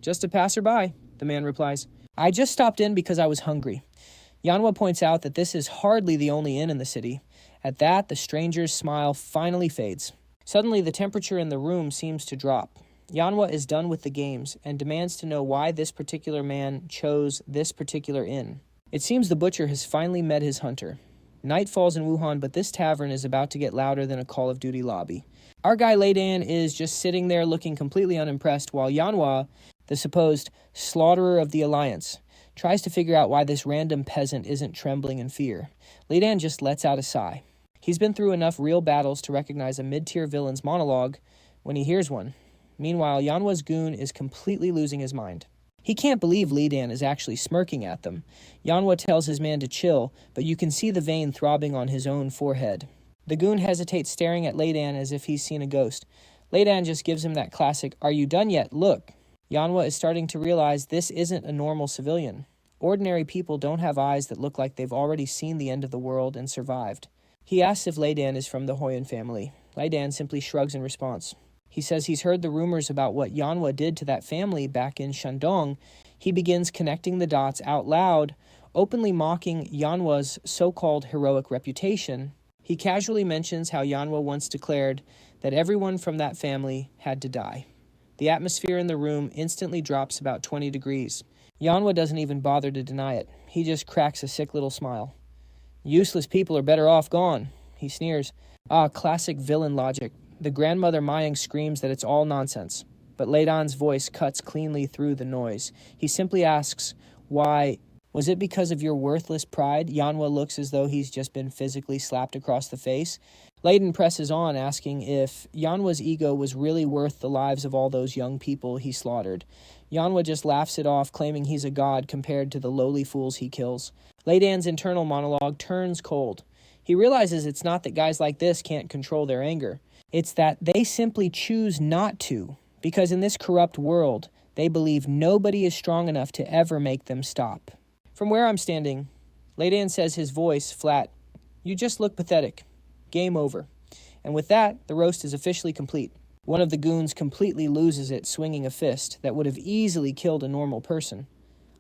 "Just a passerby," the man replies. "I just stopped in because I was hungry." Yeonhwa points out that this is hardly the only inn in the city. At that, the stranger's smile finally fades. Suddenly, the temperature in the room seems to drop. Yanhwa is done with the games and demands to know why this particular man chose this particular inn. It seems the butcher has finally met his hunter. Night falls in Wuhan, but this tavern is about to get louder than a Call of Duty lobby. Our guy Leiddon is just sitting there looking completely unimpressed, while Yanhwa, the supposed slaughterer of the Alliance, tries to figure out why this random peasant isn't trembling in fear. Leiddon just lets out a sigh. He's been through enough real battles to recognize a mid-tier villain's monologue when he hears one. Meanwhile, Yanhwa's goon is completely losing his mind. He can't believe Leiddon is actually smirking at them. Yanhwa tells his man to chill, but you can see the vein throbbing on his own forehead. The goon hesitates, staring at Leiddon as if he's seen a ghost. Leiddon just gives him that classic, "Are you done yet? Look." Yanhwa is starting to realize this isn't a normal civilian. Ordinary people don't have eyes that look like they've already seen the end of the world and survived. He asks if Leiddon is from the Hunen family. Leiddon simply shrugs in response. He says he's heard the rumors about what Yanhwa did to that family back in Shandong. He begins connecting the dots out loud, openly mocking Yanhwa's so-called heroic reputation. He casually mentions how Yanhwa once declared that everyone from that family had to die. The atmosphere in the room instantly drops about 20 degrees. Yanhwa doesn't even bother to deny it. He just cracks a sick little smile. "Useless people are better off gone," he sneers. Classic villain logic. The grandmother Mayang screams that it's all nonsense, but Leiddon's voice cuts cleanly through the noise. He simply asks, "Why? Was it because of your worthless pride?" Yanhwa looks as though he's just been physically slapped across the face. Leiddon presses on, asking if Yanhwa's ego was really worth the lives of all those young people he slaughtered. Yanhwa just laughs it off, claiming he's a god compared to the lowly fools he kills. Leiddon's internal monologue turns cold. He realizes it's not that guys like this can't control their anger. It's that they simply choose not to, because in this corrupt world, they believe nobody is strong enough to ever make them stop. From where I'm standing, Leiddon says, his voice flat, "You just look pathetic. Game over." And with that, the roast is officially complete. One of the goons completely loses it, swinging a fist that would have easily killed a normal person.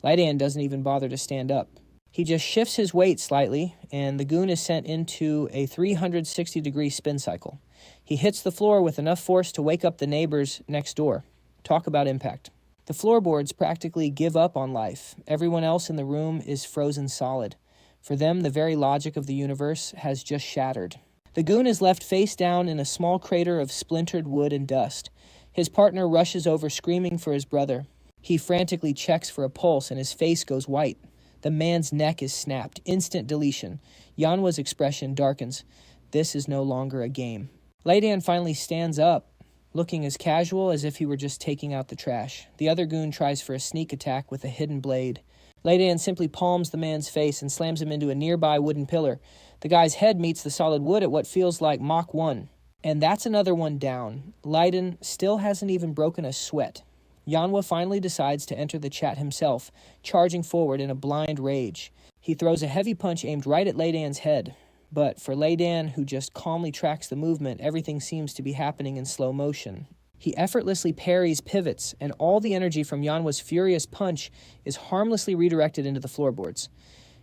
Leiddon doesn't even bother to stand up. He just shifts his weight slightly, and the goon is sent into a 360-degree spin cycle. He hits the floor with enough force to wake up the neighbors next door. Talk about impact. The floorboards practically give up on life. Everyone else in the room is frozen solid. For them, the very logic of the universe has just shattered. The goon is left face down in a small crater of splintered wood and dust. His partner rushes over, screaming for his brother. He frantically checks for a pulse, and his face goes white. The man's neck is snapped. Instant deletion. Yanhwa's expression darkens. This is no longer a game. Leiddon finally stands up, looking as casual as if he were just taking out the trash. The other goon tries for a sneak attack with a hidden blade. Leiddon simply palms the man's face and slams him into a nearby wooden pillar. The guy's head meets the solid wood at what feels like Mach 1. And that's another one down. Leiddon still hasn't even broken a sweat. Yanhwa finally decides to enter the chat himself, charging forward in a blind rage. He throws a heavy punch aimed right at Leiddon's head. But for Leiddon, who just calmly tracks the movement, everything seems to be happening in slow motion. He effortlessly parries, pivots, and all the energy from Yanhwa's furious punch is harmlessly redirected into the floorboards.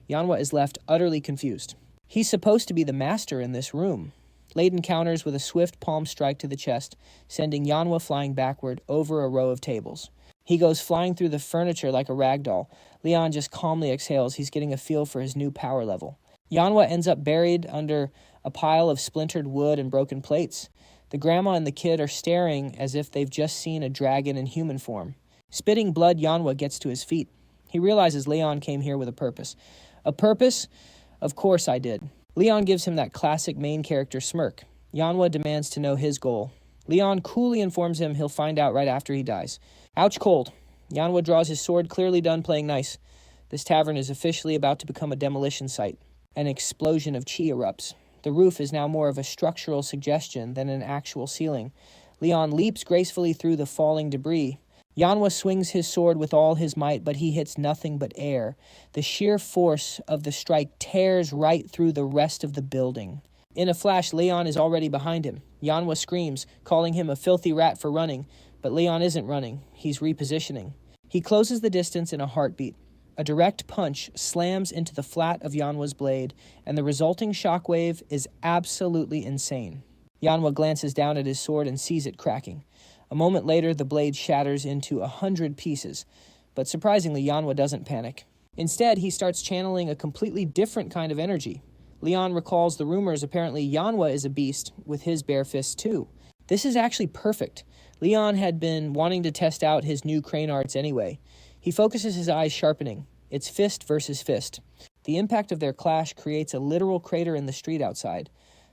Yanhwa is left utterly confused. He's supposed to be the master in this room. Leiddon counters with a swift palm strike to the chest, sending Yanhwa flying backward over a row of tables. He goes flying through the furniture like a rag doll. Leon just calmly exhales. He's getting a feel for his new power level. Yanhwa ends up buried under a pile of splintered wood and broken plates. The grandma and the kid are staring as if they've just seen a dragon in human form. Spitting blood, Yanhwa gets to his feet. He realizes Leon came here with a purpose. A purpose? Of course I did. Leon gives him that classic main character smirk. Yanhwa demands to know his goal. Leon coolly informs him he'll find out right after he dies. Ouch cold. Yanhwa draws his sword, clearly done playing nice. This tavern is officially about to become a demolition site. An explosion of chi erupts. The roof is now more of a structural suggestion than an actual ceiling. Leon leaps gracefully through the falling debris. Yanhwa swings his sword with all his might, but he hits nothing but air. The sheer force of the strike tears right through the rest of the building. In a flash, Leon is already behind him. Yanhwa screams, calling him a filthy rat for running, but Leon isn't running. He's repositioning. He closes the distance in a heartbeat. A direct punch slams into the flat of Yanhwa's blade, and the resulting shockwave is absolutely insane. Yanhwa glances down at his sword and sees it cracking. A moment later, the blade shatters into 100 pieces, but surprisingly, Yanhwa doesn't panic. Instead, he starts channeling a completely different kind of energy. Leon recalls the rumors apparently Yanhwa is a beast with his bare fists too. This is actually perfect. Leon had been wanting to test out his new crane arts anyway. He focuses his eyes sharpening. It's fist versus fist. The impact of their clash creates a literal crater in the street outside.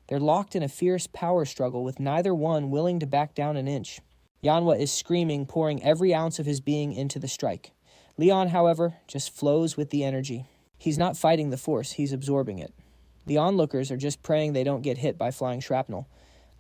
They're locked in a fierce power struggle with neither one willing to back down an inch. Yanhwa is screaming, pouring every ounce of his being into the strike. Leon, however, just flows with the energy. He's not fighting the force, he's absorbing it. The onlookers are just praying they don't get hit by flying shrapnel.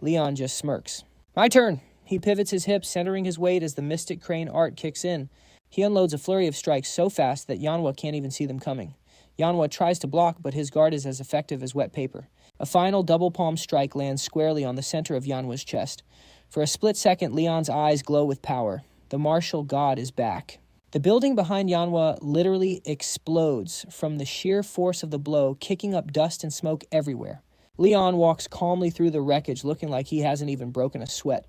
Leon just smirks. My turn! He pivots his hips, centering his weight as the mystic crane art kicks in. He unloads a flurry of strikes so fast that Yanhwa can't even see them coming. Yanhwa tries to block, but his guard is as effective as wet paper. A final double palm strike lands squarely on the center of Yanhwa's chest. For a split second, Leon's eyes glow with power. The martial god is back. The building behind Yanhwa literally explodes from the sheer force of the blow, kicking up dust and smoke everywhere. Leon walks calmly through the wreckage, looking like he hasn't even broken a sweat.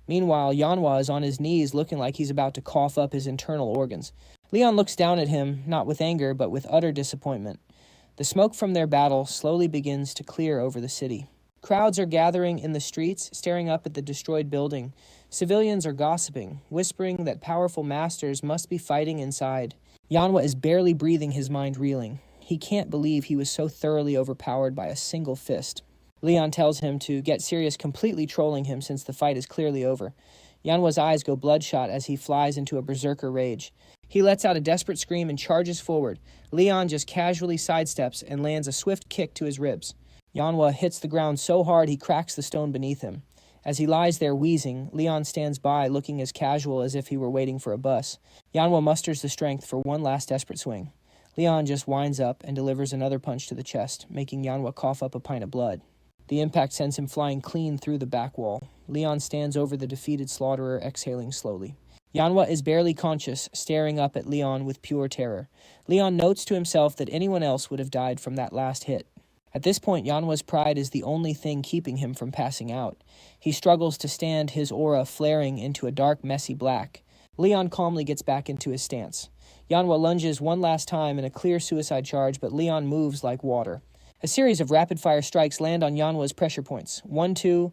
Meanwhile, Yanhwa is on his knees, looking like he's about to cough up his internal organs. Leon looks down at him, not with anger, but with utter disappointment. The smoke from their battle slowly begins to clear over the city. Crowds are gathering in the streets, staring up at the destroyed building. Civilians are gossiping, whispering that powerful masters must be fighting inside. Yanhwa is barely breathing, his mind reeling. He can't believe he was so thoroughly overpowered by a single fist. Leon tells him to get serious, completely trolling him since the fight is clearly over. Yanhwa's eyes go bloodshot as he flies into a berserker rage. He lets out a desperate scream and charges forward. Leon just casually sidesteps and lands a swift kick to his ribs. Yanhwa hits the ground so hard he cracks the stone beneath him. As he lies there wheezing, Leon stands by, looking as casual as if he were waiting for a bus. Yanhwa musters the strength for one last desperate swing. Leon just winds up and delivers another punch to the chest, making Yanhwa cough up a pint of blood. The impact sends him flying clean through the back wall. Leon stands over the defeated slaughterer, exhaling slowly. Yanhwa is barely conscious, staring up at Leon with pure terror. Leon notes to himself that anyone else would have died from that last hit. At this point, Yanhwa's pride is the only thing keeping him from passing out. He struggles to stand, his aura flaring into a dark, messy black. Leon calmly gets back into his stance. Yanhwa lunges one last time in a clear suicide charge, but Leon moves like water. A series of rapid-fire strikes land on Yanhwa's pressure points. 1, 2,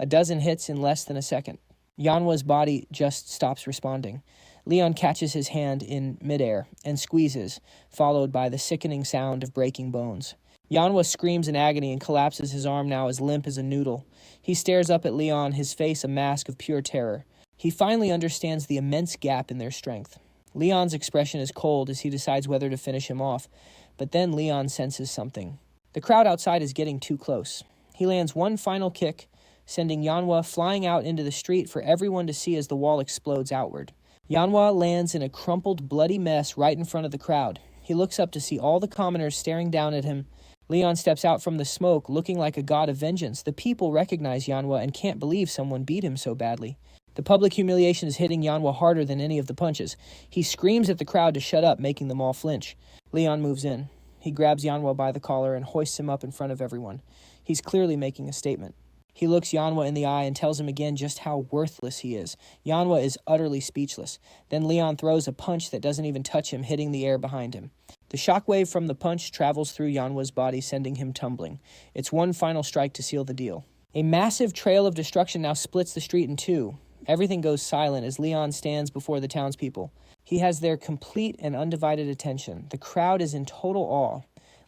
a dozen hits in less than a second. Yanhwa's body just stops responding. Leon catches his hand in midair and squeezes, followed by the sickening sound of breaking bones. Yanhwa screams in agony and collapses, his arm now as limp as a noodle. He stares up at Leon, his face a mask of pure terror. He finally understands the immense gap in their strength. Leon's expression is cold as he decides whether to finish him off, but then Leon senses something. The crowd outside is getting too close. He lands one final kick, sending Yanhwa flying out into the street for everyone to see as the wall explodes outward. Yanhwa lands in a crumpled, bloody mess right in front of the crowd. He looks up to see all the commoners staring down at him. Leon steps out from the smoke, looking like a god of vengeance. The people recognize Yanhwa and can't believe someone beat him so badly. The public humiliation is hitting Yanhwa harder than any of the punches. He screams at the crowd to shut up, making them all flinch. Leon moves in. He grabs Yanhwa by the collar and hoists him up in front of everyone. He's clearly making a statement. He looks Yanhwa in the eye and tells him again just how worthless he is. Yanhwa is utterly speechless. Then Leon throws a punch that doesn't even touch him, hitting the air behind him. The shockwave from the punch travels through Yanhwa's body, sending him tumbling. It's one final strike to seal the deal. A massive trail of destruction now splits the street in two. Everything goes silent as Leon stands before the townspeople. He has their complete and undivided attention. The crowd is in total awe.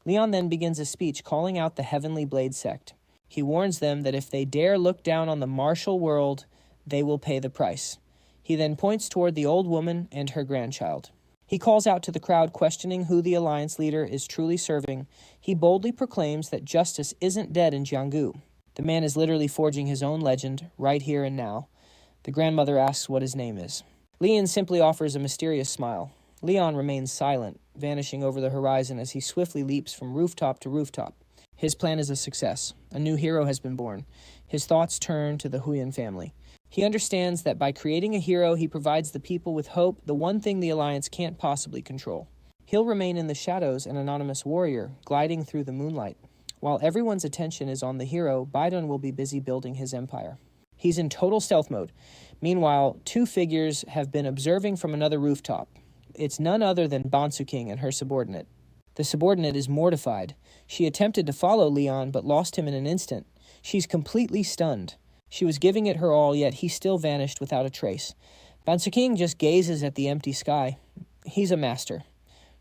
Leon then begins a speech calling out the Heavenly Blade sect. He warns them that if they dare look down on the martial world, they will pay the price. He then points toward the old woman and her grandchild. He calls out to the crowd, questioning who the alliance leader is truly serving. He boldly proclaims that justice isn't dead in Jianghu. The man is literally forging his own legend, right here and now. The grandmother asks what his name is. Leon simply offers a mysterious smile. Leon remains silent, vanishing over the horizon as he swiftly leaps from rooftop to rooftop. His plan is a success. A new hero has been born. His thoughts turn to the Hunen family. He understands that by creating a hero, he provides the people with hope, the one thing the Alliance can't possibly control. He'll remain in the shadows, an anonymous warrior, gliding through the moonlight. While everyone's attention is on the hero, Leiddon will be busy building his empire. He's in total stealth mode. Meanwhile, two figures have been observing from another rooftop. It's none other than King and her subordinate. The subordinate is mortified. She attempted to follow Leiddon, but lost him in an instant. She's completely stunned. She was giving it her all, yet he still vanished without a trace. King just gazes at the empty sky. He's a master.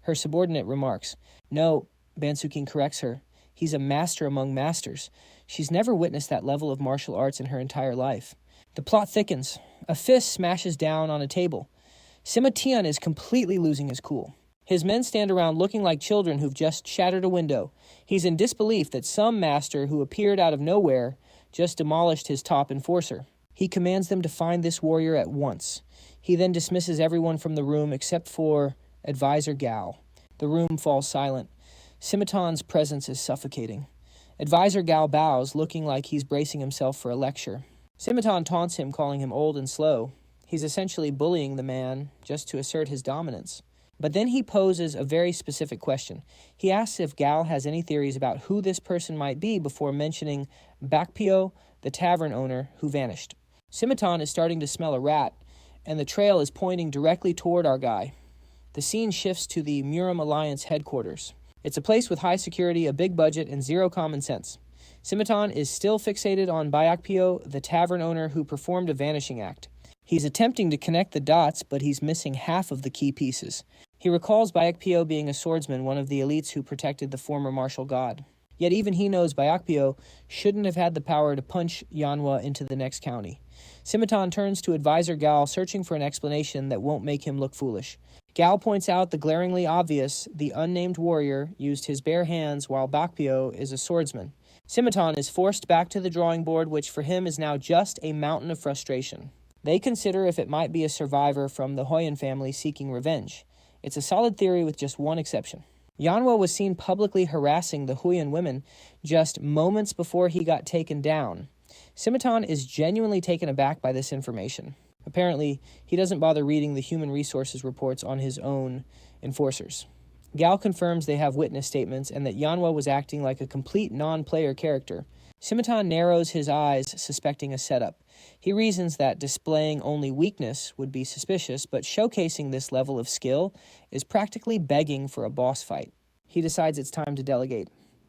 Her subordinate remarks. No, King corrects her. He's a master among masters. She's never witnessed that level of martial arts in her entire life. The plot thickens. A fist smashes down on a table. Sima Tian is completely losing his cool. His men stand around looking like children who've just shattered a window. He's in disbelief that some master who appeared out of nowhere just demolished his top enforcer. He commands them to find this warrior at once. He then dismisses everyone from the room except for Advisor Gao. The room falls silent. Sima Tian's presence is suffocating. Advisor Gao bows, looking like he's bracing himself for a lecture. Sima Tian taunts him, calling him old and slow. He's essentially bullying the man just to assert his dominance. But then he poses a very specific question. He asks if Gao has any theories about who this person might be before mentioning Bakpio, the tavern owner, who vanished. Sima Tian is starting to smell a rat, and the trail is pointing directly toward our guy. The scene shifts to the Murim Alliance headquarters. It's a place with high security, a big budget, and zero common sense. Sima Tian is still fixated on Bakpio, the tavern owner who performed a vanishing act. He's attempting to connect the dots, but he's missing half of the key pieces. He recalls Bakpio being a swordsman, one of the elites who protected the former martial god. Yet even he knows Bakpio shouldn't have had the power to punch Manhwa into the next county. Sima Tian turns to Advisor Gao, searching for an explanation that won't make him look foolish. Gao points out the glaringly obvious: the unnamed warrior used his bare hands while Bakpio is a swordsman. Sima Tian is forced back to the drawing board, which for him is now just a mountain of frustration. They consider if it might be a survivor from the Huyen family seeking revenge. It's a solid theory with just one exception. Manhwa was seen publicly harassing the Huyen women just moments before he got taken down. Sima Tian is genuinely taken aback by this information. Apparently, he doesn't bother reading the human resources reports on his own enforcers. Gao confirms they have witness statements and that Manhwa was acting like a complete non-player character. Sima Tian narrows his eyes, suspecting a setup. He reasons that displaying only weakness would be suspicious, but showcasing this level of skill is practically begging for a boss fight. He decides it's time to delegate.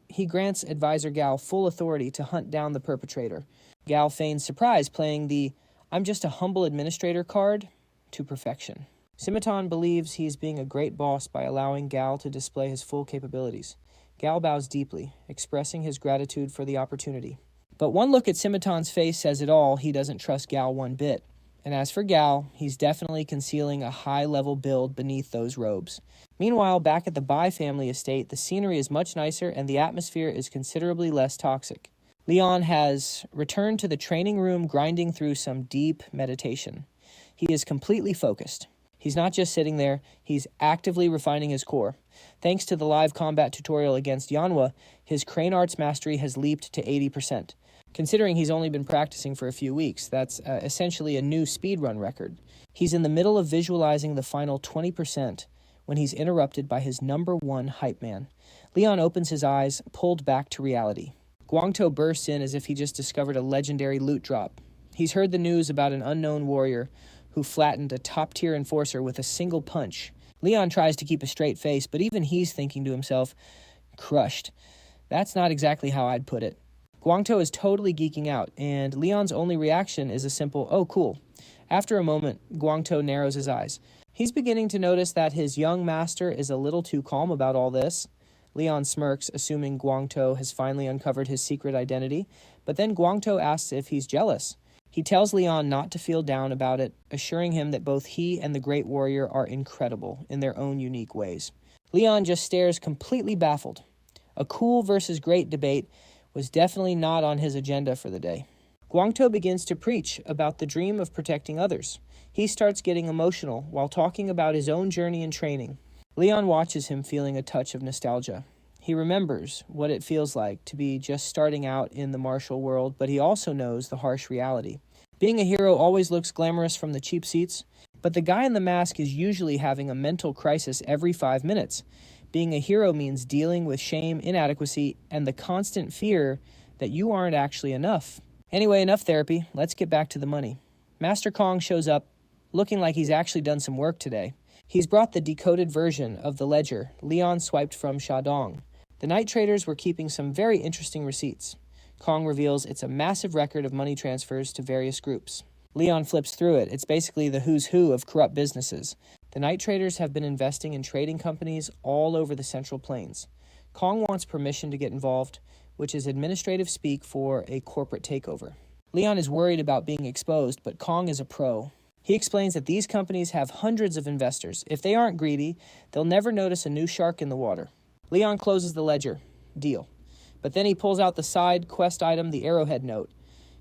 He grants Advisor Gao full authority to hunt down the perpetrator. Gao feigns surprise, playing the "I'm just a humble administrator" card to perfection. Sima Tian believes he's being a great boss by allowing Gao to display his full capabilities. Gao bows deeply, expressing his gratitude for the opportunity. But one look at Sima Tian's face says it all. He doesn't trust Gao one bit. And as for Gao, he's definitely concealing a high-level build beneath those robes. Meanwhile, back at the Bai family estate, the scenery is much nicer and the atmosphere is considerably less toxic. Leiddon has returned to the training room, grinding through some deep meditation. He is completely focused. He's not just sitting there, he's actively refining his core. Thanks to the live combat tutorial against Manhwa, his crane arts mastery has leaped to 80%. Considering he's only been practicing for a few weeks, that's essentially a new speedrun record. He's in the middle of visualizing the final 20% when he's interrupted by his number one hype man. Leiddon opens his eyes, pulled back to reality. Guangtou bursts in as if he just discovered a legendary loot drop. He's heard the news about an unknown warrior who flattened a top-tier enforcer with a single punch. Leiddon tries to keep a straight face, but even he's thinking to himself, crushed. That's not exactly how I'd put it. Guangtou is totally geeking out, and Leiddon's only reaction is a simple, "Oh, cool." After a moment, Guangtou narrows his eyes. He's beginning to notice that his young master is a little too calm about all this. Leiddon smirks, assuming Guangtou has finally uncovered his secret identity, but then Guangtou asks if he's jealous. He tells Leiddon not to feel down about it, assuring him that both he and the great warrior are incredible in their own unique ways. Leiddon just stares, completely baffled. A cool versus great debate was definitely not on his agenda for the day. Guangtou begins to preach about the dream of protecting others. He starts getting emotional while talking about his own journey and training. Leiddon watches him, feeling a touch of nostalgia. He remembers what it feels like to be just starting out in the martial world, but he also knows the harsh reality. Being a hero always looks glamorous from the cheap seats, but the guy in the mask is usually having a mental crisis every 5 minutes. Being a hero means dealing with shame, inadequacy, and the constant fear that you aren't actually enough. Anyway, enough therapy. Let's get back to the money. Master Kong shows up, looking like he's actually done some work today. He's brought the decoded version of the ledger Leon swiped from Shandong. The night traders were keeping some very interesting receipts. Kong reveals it's a massive record of money transfers to various groups. Leon flips through it. It's basically the who's who of corrupt businesses. The night traders have been investing in trading companies all over the Central Plains. Kong wants permission to get involved, which is administrative speak for a corporate takeover. Leon is worried about being exposed, but Kong is a pro. He explains that these companies have hundreds of investors. If they aren't greedy, they'll never notice a new shark in the water. Leon closes the ledger. Deal. But then he pulls out the side quest item, the arrowhead note.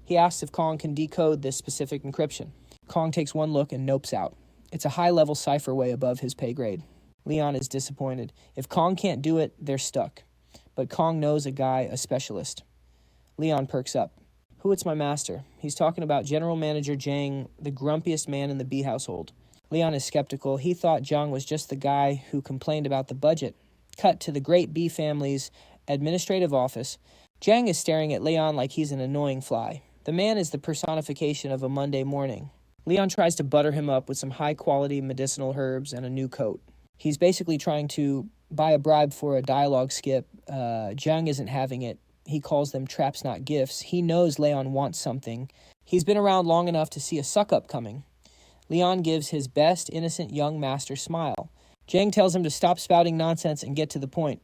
He asks if Kong can decode this specific encryption. Kong takes one look and nopes out. It's a high-level cipher way above his pay grade. Leon is disappointed. If Kong can't do it, they're stuck. But Kong knows a guy, a specialist. Leon perks up. Who? It's my master. He's talking about General Manager Jiang, the grumpiest man in the Bee household. Leon is skeptical. He thought Jiang was just the guy who complained about the budget. Cut to the great Bee family's administrative office. Jiang is staring at Leon like he's an annoying fly. The man is the personification of a Monday morning. Leon tries to butter him up with some high-quality medicinal herbs and a new coat. He's basically trying to buy a bribe for a dialogue skip. Jiang isn't having it. He calls them traps, not gifts. He knows Leon wants something. He's been around long enough to see a suck-up coming. Leon gives his best innocent young master smile. Jiang tells him to stop spouting nonsense and get to the point.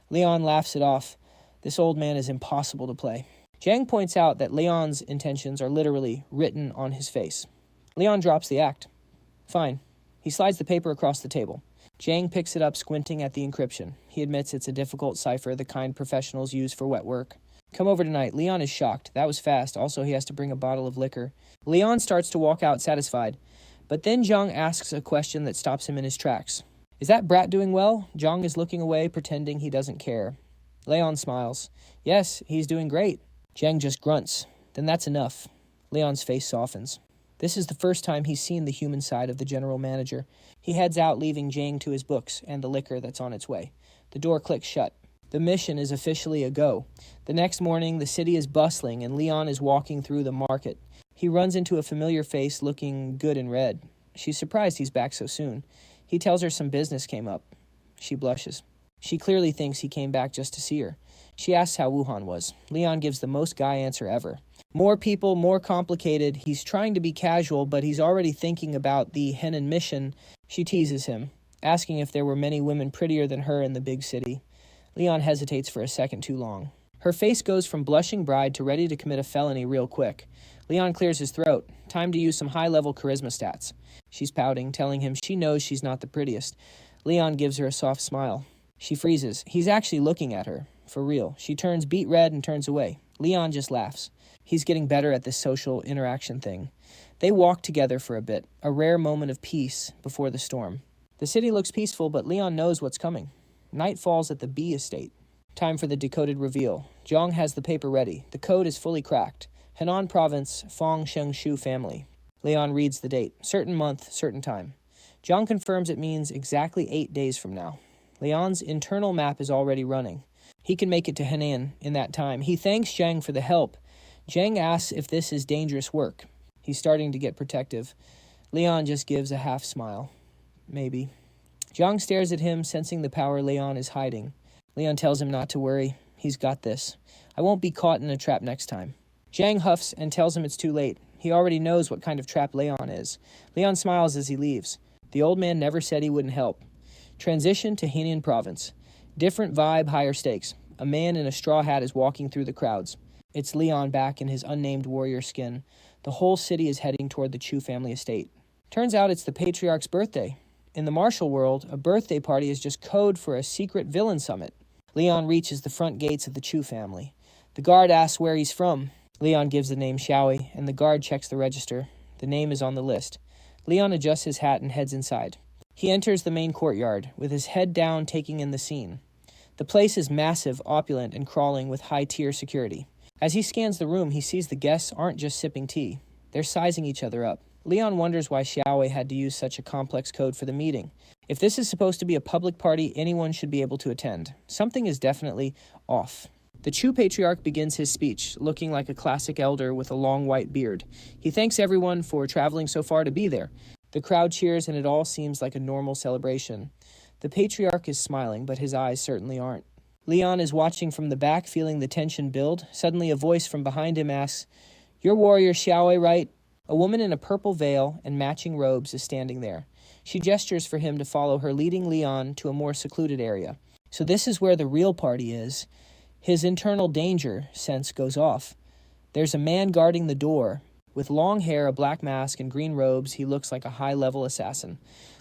Leon laughs it off. This old man is impossible to play. Jiang points out that Leon's intentions are literally written on his face. Leon drops the act. Fine. He slides the paper across the table. Jiang picks it up, squinting at the encryption. He admits it's a difficult cipher, the kind professionals use for wet work. Come over tonight. Leon is shocked. That was fast. Also, he has to bring a bottle of liquor. Leon starts to walk out satisfied. But then Jiang asks a question that stops him in his tracks. Is that brat doing well? Jiang is looking away, pretending he doesn't care. Leon smiles. Yes, he's doing great. Jiang just grunts. Then that's enough. Leon's face softens. This is the first time he's seen the human side of the general manager. He heads out, leaving Jiang to his books and the liquor that's on its way. The door clicks shut. The mission is officially a go. The next morning, the city is bustling, and Leon is walking through the market. He runs into a familiar face looking good in red. She's surprised he's back so soon. He tells her some business came up. She blushes. She clearly thinks he came back just to see her. She asks how Wuhan was. Leon gives the most guy answer ever. More people, more complicated. He's trying to be casual, but he's already thinking about the Henan mission. She teases him, asking if there were many women prettier than her in the big city. Leon hesitates for a second too long. Her face goes from blushing bride to ready to commit a felony real quick. Leon clears his throat. Time to use some high-level charisma stats. She's pouting, telling him she knows she's not the prettiest. Leon gives her a soft smile. She freezes. He's actually looking at her. For real. She turns beet red and turns away. Leon just laughs. He's getting better at this social interaction thing. They walk together for a bit, a rare moment of peace before the storm. The city looks peaceful, but Leon knows what's coming. Night falls at the Bee estate. Time for the decoded reveal. Jiang has the paper ready. The code is fully cracked. Henan Province, Fang Shengshu family. Leon reads the date. Certain month, certain time. Jiang confirms it means exactly 8 days from now. Leon's internal map is already running. He can make it to Henan in that time. He thanks Jiang for the help. Jiang asks if this is dangerous work. He's starting to get protective. Leon just gives a half smile. Maybe. Jiang stares at him, sensing the power Leon is hiding. Leon tells him not to worry. He's got this. I won't be caught in a trap next time. Jiang huffs and tells him it's too late. He already knows what kind of trap Leon is. Leon smiles as he leaves. The old man never said he wouldn't help. Transition to Henan Province. Different vibe, higher stakes. A man in a straw hat is walking through the crowds. It's Leon back in his unnamed warrior skin. The whole city is heading toward the Chu family estate. Turns out it's the patriarch's birthday. In the martial world, a birthday party is just code for a secret villain summit. Leon reaches the front gates of the Chu family. The guard asks where he's from. Leon gives the name Xiaoi, and the guard checks the register. The name is on the list. Leon adjusts his hat and heads inside. He enters the main courtyard, with his head down taking in the scene. The place is massive, opulent, and crawling with high-tier security. As he scans the room, he sees the guests aren't just sipping tea. They're sizing each other up. Leon wonders why Xiaowei had to use such a complex code for the meeting. If this is supposed to be a public party, anyone should be able to attend. Something is definitely off. The Chu patriarch begins his speech, looking like a classic elder with a long white beard. He thanks everyone for traveling so far to be there. The crowd cheers and it all seems like a normal celebration. The patriarch is smiling, but his eyes certainly aren't. Leon is watching from the back, feeling the tension build. Suddenly a voice from behind him asks, "You're warrior Xiaowei, right?" A woman in a purple veil and matching robes is standing there. She gestures for him to follow her, leading Leon to a more secluded area. So this is where the real party is. His internal danger sense goes off. There's a man guarding the door. With long hair, a black mask, and green robes, he looks like a high-level assassin.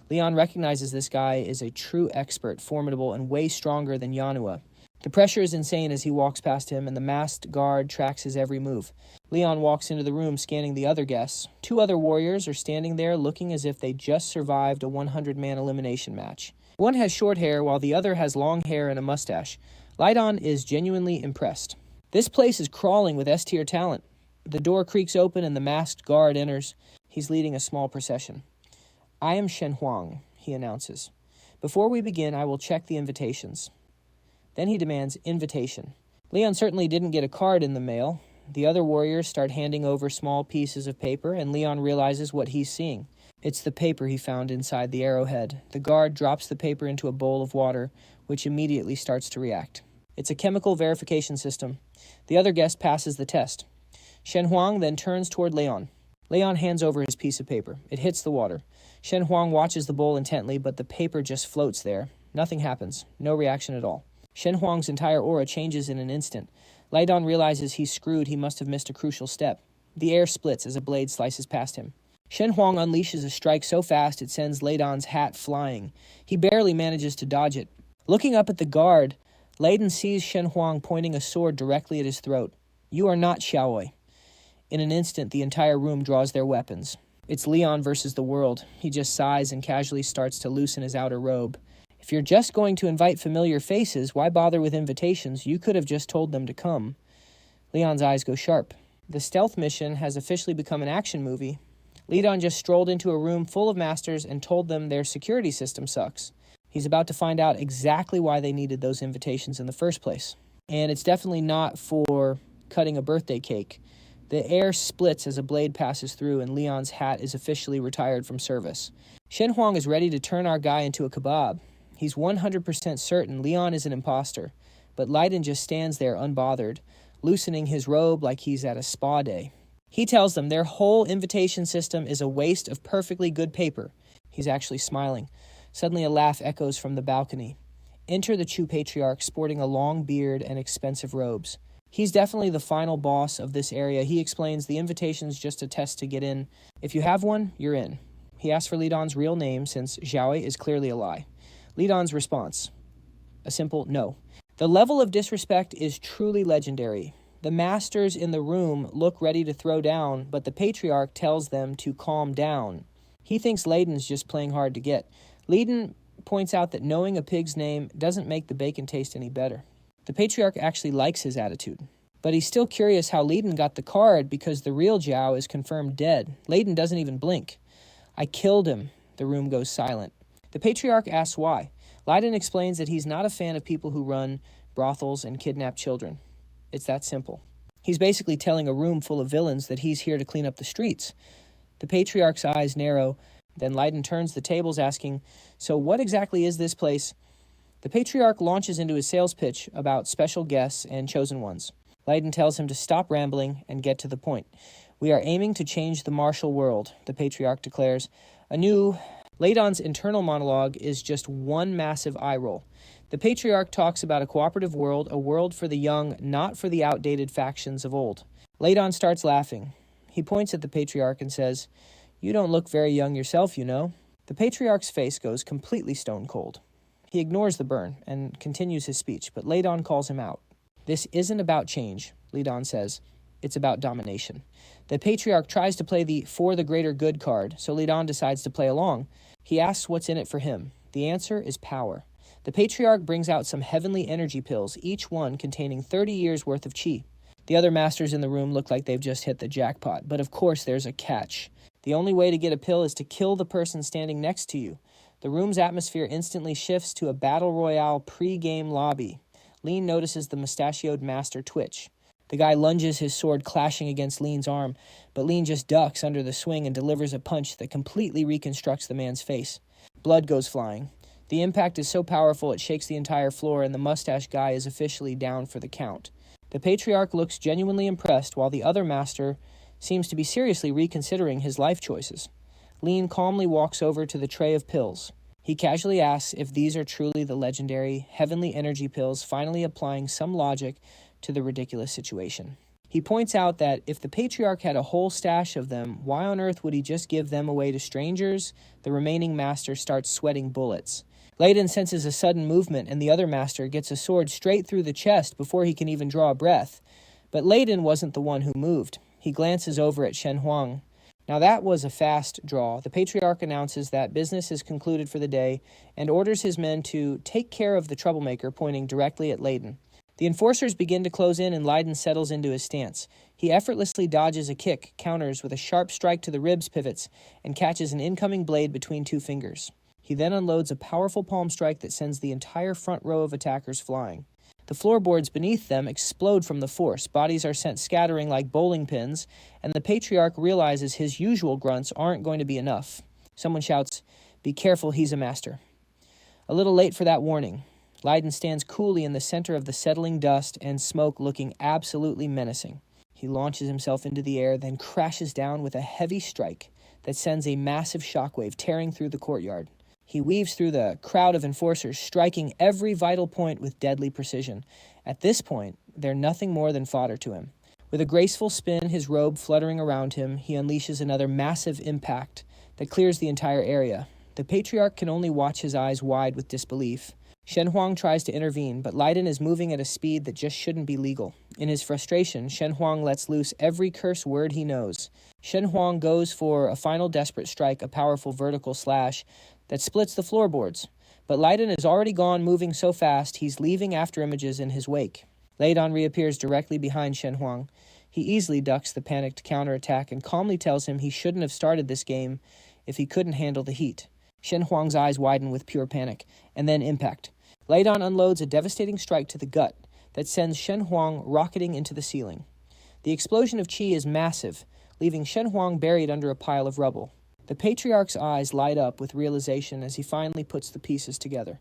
Leon recognizes this guy is a true expert, formidable, and way stronger than Yanhua. The pressure is insane as he walks past him, and the masked guard tracks his every move. Leon walks into the room, scanning the other guests. 2 other warriors are standing there, looking as if they just survived a 100-man elimination match. One has short hair, while the other has long hair and a mustache. Leiddon is genuinely impressed. This place is crawling with S-tier talent. The door creaks open and the masked guard enters. He's leading a small procession. "I am Shen Huang," he announces. "Before we begin, I will check the invitations." Then he demands invitation. Leon certainly didn't get a card in the mail. The other warriors start handing over small pieces of paper, and Leon realizes what he's seeing. It's the paper he found inside the arrowhead. The guard drops the paper into a bowl of water, which immediately starts to react. It's a chemical verification system. The other guest passes the test. Shen Huang then turns toward Leon. Leon hands over his piece of paper. It hits the water. Shen Huang watches the bowl intently, but the paper just floats there. Nothing happens. No reaction at all. Shen Huang's entire aura changes in an instant. Leiddon realizes he's screwed. He must have missed a crucial step. The air splits as a blade slices past him. Shen Huang unleashes a strike so fast it sends Leiddon's hat flying. He barely manages to dodge it. Looking up at the guard, Leiddon sees Shen Huang pointing a sword directly at his throat. "You are not Xiaowei." In an instant, the entire room draws their weapons. It's Leon versus the world. He just sighs and casually starts to loosen his outer robe. If you're just going to invite familiar faces, why bother with invitations? You could have just told them to come. Leon's eyes go sharp. The stealth mission has officially become an action movie. Leiddon just strolled into a room full of masters and told them their security system sucks. He's about to find out exactly why they needed those invitations in the first place. And it's definitely not for cutting a birthday cake. The air splits as a blade passes through, and Leon's hat is officially retired from service. Shen Huang is ready to turn our guy into a kebab. He's 100% certain Leon is an imposter, but Leiddon just stands there unbothered, loosening his robe like he's at a spa day. He tells them their whole invitation system is a waste of perfectly good paper. He's actually smiling. Suddenly a laugh echoes from the balcony. Enter the Chu patriarch, sporting a long beard and expensive robes. He's definitely the final boss of this area. He explains the invitation's just a test to get in. If you have one, you're in. He asks for Leiddon's real name, since Xiaowei is clearly a lie. Leiddon's response: a simple no. The level of disrespect is truly legendary. The masters in the room look ready to throw down, but the patriarch tells them to calm down. He thinks Leiddon's just playing hard to get. Leiddon points out that knowing a pig's name doesn't make the bacon taste any better. The patriarch actually likes his attitude. But he's still curious how Leiddon got the card, because the real Zhao is confirmed dead. Leiddon doesn't even blink. "I killed him." The room goes silent. The patriarch asks why. Leiddon explains that he's not a fan of people who run brothels and kidnap children. It's that simple. He's basically telling a room full of villains that he's here to clean up the streets. The patriarch's eyes narrow. Then Leiddon turns the tables, asking, "So what exactly is this place?" The patriarch launches into his sales pitch about special guests and chosen ones. Leiddon tells him to stop rambling and get to the point. "We are aiming to change the martial world," the patriarch declares. Leiddon's internal monologue is just one massive eye roll. The patriarch talks about a cooperative world, a world for the young, not for the outdated factions of old. Leiddon starts laughing. He points at the patriarch and says, "You don't look very young yourself, you know." The patriarch's face goes completely stone cold. He ignores the burn and continues his speech, but Leiddon calls him out. "This isn't about change," Leiddon says. "It's about domination." The patriarch tries to play the "for the greater good" card, so Leiddon decides to play along. He asks what's in it for him. The answer is power. The patriarch brings out some heavenly energy pills, each one containing 30 years' worth of chi. The other masters in the room look like they've just hit the jackpot, but of course there's a catch. The only way to get a pill is to kill the person standing next to you. The room's atmosphere instantly shifts to a battle royale pre-game lobby. Lean notices the mustachioed master twitch. The guy lunges, his sword clashing against Lean's arm, but Lean just ducks under the swing and delivers a punch that completely reconstructs the man's face. Blood goes flying. The impact is so powerful it shakes the entire floor, and the mustache guy is officially down for the count. The patriarch looks genuinely impressed, while the other master seems to be seriously reconsidering his life choices. Lean calmly walks over to the tray of pills. He casually asks if these are truly the legendary heavenly energy pills, finally applying some logic to the ridiculous situation. He points out that if the patriarch had a whole stash of them, why on earth would he just give them away to strangers? The remaining master starts sweating bullets. Leiddon senses a sudden movement, and the other master gets a sword straight through the chest before he can even draw a breath. But Leiddon wasn't the one who moved. He glances over at Shen Huang. Now that was a fast draw. The patriarch announces that business is concluded for the day and orders his men to take care of the troublemaker, pointing directly at Leiddon. The enforcers begin to close in, and Leiddon settles into his stance. He effortlessly dodges a kick, counters with a sharp strike to the ribs pivots, and catches an incoming blade between two fingers. He then unloads a powerful palm strike that sends the entire front row of attackers flying. The floorboards beneath them explode from the force. Bodies are sent scattering like bowling pins, and the patriarch realizes his usual grunts aren't going to be enough. Someone shouts, "Be careful, he's a master." A little late for that warning. Leiddon stands coolly in the center of the settling dust and smoke, looking absolutely menacing. He launches himself into the air, then crashes down with a heavy strike that sends a massive shockwave tearing through the courtyard. He weaves through the crowd of enforcers, striking every vital point with deadly precision. At this point, they're nothing more than fodder to him. With a graceful spin, his robe fluttering around him, he unleashes another massive impact that clears the entire area. The patriarch can only watch his eyes wide with disbelief. Shen Huang tries to intervene, but Leiddon is moving at a speed that just shouldn't be legal. In his frustration, Shen Huang lets loose every curse word he knows. Shen Huang goes for a final desperate strike, a powerful vertical slash that splits the floorboards. But Leiddon is already gone, moving so fast, he's leaving after images in his wake. Leiddon reappears directly behind Shen Huang. He easily ducks the panicked counterattack and calmly tells him he shouldn't have started this game if he couldn't handle the heat. Shen Huang's eyes widen with pure panic, and then impact. Leiddon unloads a devastating strike to the gut that sends Shen Huang rocketing into the ceiling. The explosion of qi is massive, leaving Shen Huang buried under a pile of rubble. The patriarch's eyes light up with realization as he finally puts the pieces together.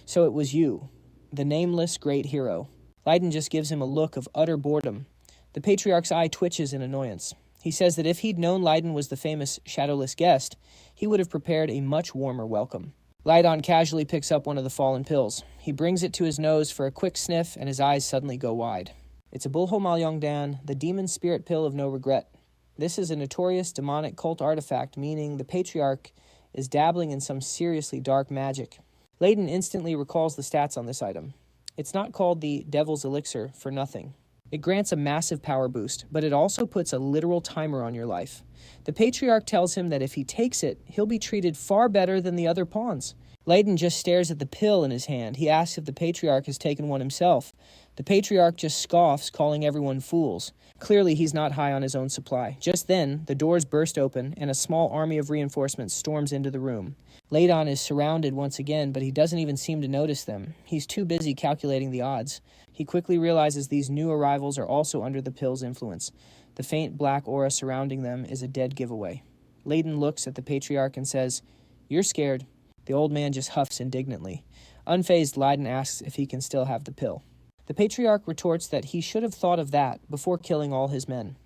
So it was you, the nameless great hero. Leiddon just gives him a look of utter boredom. The patriarch's eye twitches in annoyance. He says that if he'd known Leiddon was the famous shadowless guest, he would have prepared a much warmer welcome. Leiddon casually picks up one of the fallen pills. He brings it to his nose for a quick sniff, and his eyes suddenly go wide. It's a Bulho Malyongdan, the demon spirit pill of no regret. This is a notorious demonic cult artifact, meaning the patriarch is dabbling in some seriously dark magic. Leiddon instantly recalls the stats on this item. It's not called the Devil's Elixir for nothing. It grants a massive power boost, but it also puts a literal timer on your life. The patriarch tells him that if he takes it, he'll be treated far better than the other pawns. Leiddon just stares at the pill in his hand. He asks if the patriarch has taken one himself. The patriarch just scoffs, calling everyone fools. Clearly, he's not high on his own supply. Just then, the doors burst open, and a small army of reinforcements storms into the room. Leiddon is surrounded once again, but he doesn't even seem to notice them. He's too busy calculating the odds. He quickly realizes these new arrivals are also under the pill's influence. The faint black aura surrounding them is a dead giveaway. Leiddon looks at the patriarch and says, "You're scared." The old man just huffs indignantly. Unfazed, Leiddon asks if he can still have the pill. The patriarch retorts that he should have thought of that before killing all his men.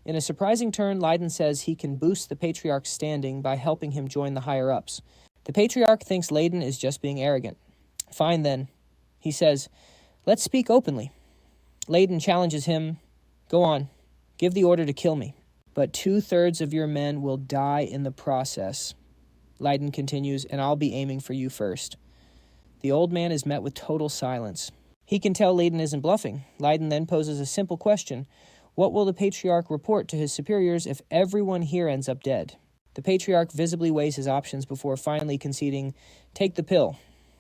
In a surprising turn, Leiddon says he can boost the patriarch's standing by helping him join the higher-ups. The patriarch thinks Leiddon is just being arrogant. "Fine then," he says, "let's speak openly." Leiddon challenges him, "Go on, give the order to kill me. But 2/3 of your men will die in the process." Leiddon continues, "And I'll be aiming for you first." The old man is met with total silence. He can tell Leiddon isn't bluffing. Leiddon then poses a simple question. What will the patriarch report to his superiors if everyone here ends up dead? The patriarch visibly weighs his options before finally conceding, "Take the pill."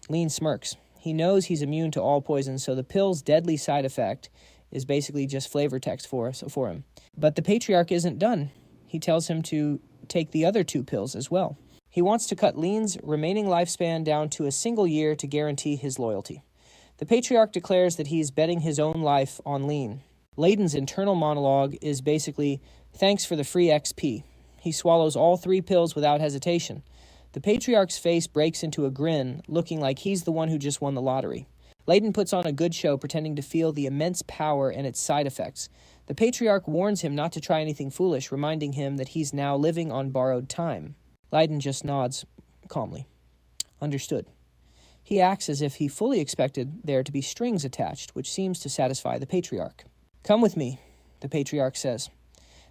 Lean smirks. He knows he's immune to all poisons, so the pill's deadly side effect is basically just flavor text for him. But the patriarch isn't done. He tells him to take the other 2 pills as well. He wants to cut Lein's remaining lifespan down to a single year to guarantee his loyalty. The patriarch declares that he's betting his own life on Lein. Leiddon's internal monologue is basically, "Thanks for the free XP." He swallows all 3 pills without hesitation. The patriarch's face breaks into a grin, looking like he's the one who just won the lottery. Leiddon puts on a good show, pretending to feel the immense power and its side effects. The patriarch warns him not to try anything foolish, reminding him that he's now living on borrowed time. Leiddon just nods calmly. Understood. He acts as if he fully expected there to be strings attached, which seems to satisfy the patriarch. "Come with me," the patriarch says.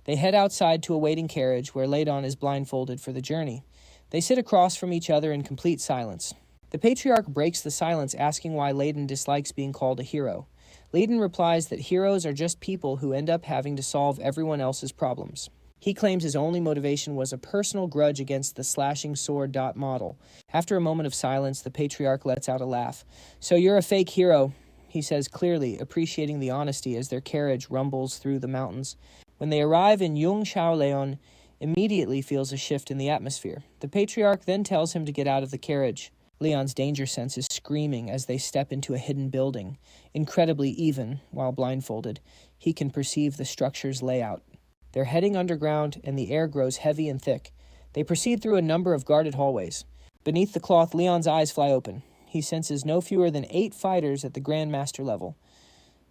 They head outside to a waiting carriage where Leiddon is blindfolded for the journey. They sit across from each other in complete silence. The patriarch breaks the silence, asking why Leiddon dislikes being called a hero. Leiddon replies that heroes are just people who end up having to solve everyone else's problems. He claims his only motivation was a personal grudge against the slashing sword model. After a moment of silence, the patriarch lets out a laugh. "So you're a fake hero," he says clearly, appreciating the honesty as their carriage rumbles through the mountains. When they arrive in Yongshao, Leiddon immediately feels a shift in the atmosphere. The patriarch then tells him to get out of the carriage. Leon's danger sense is screaming as they step into a hidden building. Incredibly even, while blindfolded, he can perceive the structure's layout. They're heading underground, and the air grows heavy and thick. They proceed through a number of guarded hallways. Beneath the cloth, Leon's eyes fly open. He senses no fewer than 8 fighters at the Grandmaster level.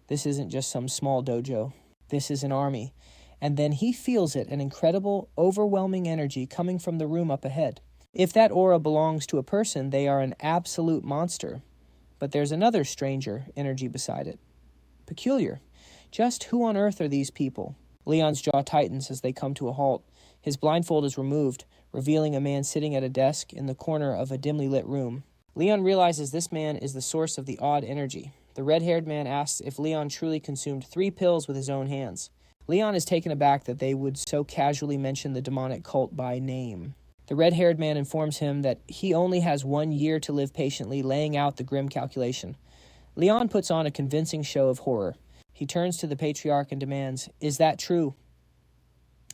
This isn't just some small dojo. This is an army. And then he feels it, an incredible, overwhelming energy coming from the room up ahead. If that aura belongs to a person, they are an absolute monster. But there's another stranger energy beside it. Peculiar. Just who on earth are these people? Leon's jaw tightens as they come to a halt. His blindfold is removed, revealing a man sitting at a desk in the corner of a dimly lit room. Leon realizes this man is the source of the odd energy. The red-haired man asks if Leon truly consumed 3 pills with his own hands. Leon is taken aback that they would so casually mention the demonic cult by name. The red-haired man informs him that he only has 1 year to live patiently, laying out the grim calculation. Leon puts on a convincing show of horror. He turns to the patriarch and demands, "Is that true?"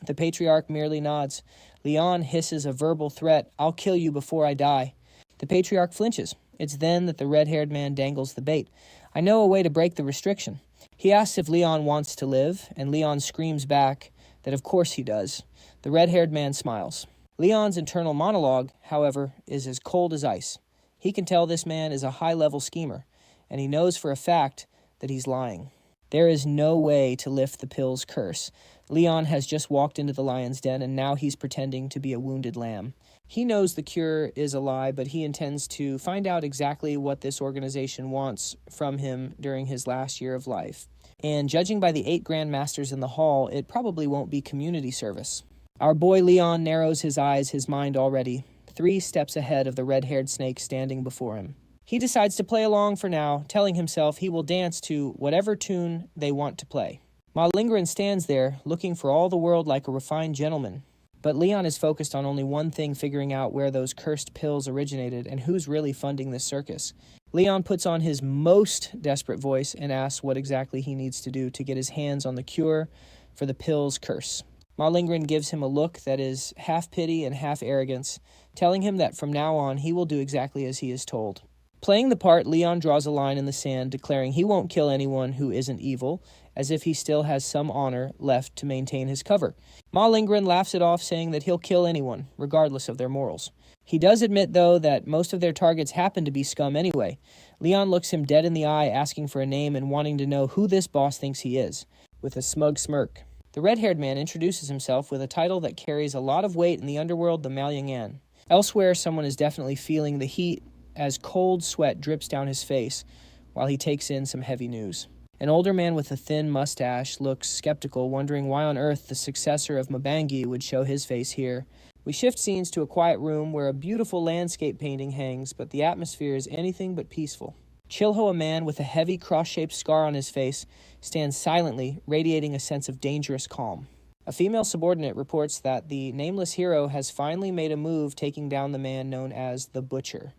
The patriarch merely nods. Leon hisses a verbal threat, "I'll kill you before I die." The patriarch flinches. It's then that the red-haired man dangles the bait. "I know a way to break the restriction." He asks if Leon wants to live, and Leon screams back that of course he does. The red-haired man smiles. Leon's internal monologue, however, is as cold as ice. He can tell this man is a high-level schemer, and he knows for a fact that he's lying. There is no way to lift the pill's curse. Leon has just walked into the lion's den, and now he's pretending to be a wounded lamb. He knows the cure is a lie, but he intends to find out exactly what this organization wants from him during his last year of life. And judging by the 8 grandmasters in the hall, it probably won't be community service. Our boy Leon narrows his eyes, his mind already 3 steps ahead of the red-haired snake standing before him. He decides to play along for now, telling himself he will dance to whatever tune they want to play. Ma Lingren stands there, looking for all the world like a refined gentleman. But Leon is focused on only one thing, figuring out where those cursed pills originated and who's really funding this circus. Leon puts on his most desperate voice and asks what exactly he needs to do to get his hands on the cure for the pill's curse. Ma Lingren gives him a look that is half pity and half arrogance, telling him that from now on he will do exactly as he is told. Playing the part, Leon draws a line in the sand, declaring he won't kill anyone who isn't evil, as if he still has some honor left to maintain his cover. Ma Lingren laughs it off, saying that he'll kill anyone, regardless of their morals. He does admit, though, that most of their targets happen to be scum anyway. Leon looks him dead in the eye, asking for a name and wanting to know who this boss thinks he is, with a smug smirk. The red-haired man introduces himself with a title that carries a lot of weight in the underworld, the Malyang'an. Elsewhere, someone is definitely feeling the heat as cold sweat drips down his face while he takes in some heavy news. An older man with a thin mustache looks skeptical, wondering why on earth the successor of Mabangi would show his face here. We shift scenes to a quiet room where a beautiful landscape painting hangs, but the atmosphere is anything but peaceful. Chilho, a man with a heavy cross-shaped scar on his face, stands silently, radiating a sense of dangerous calm. A female subordinate reports that the nameless hero has finally made a move, taking down the man known as the Butcher.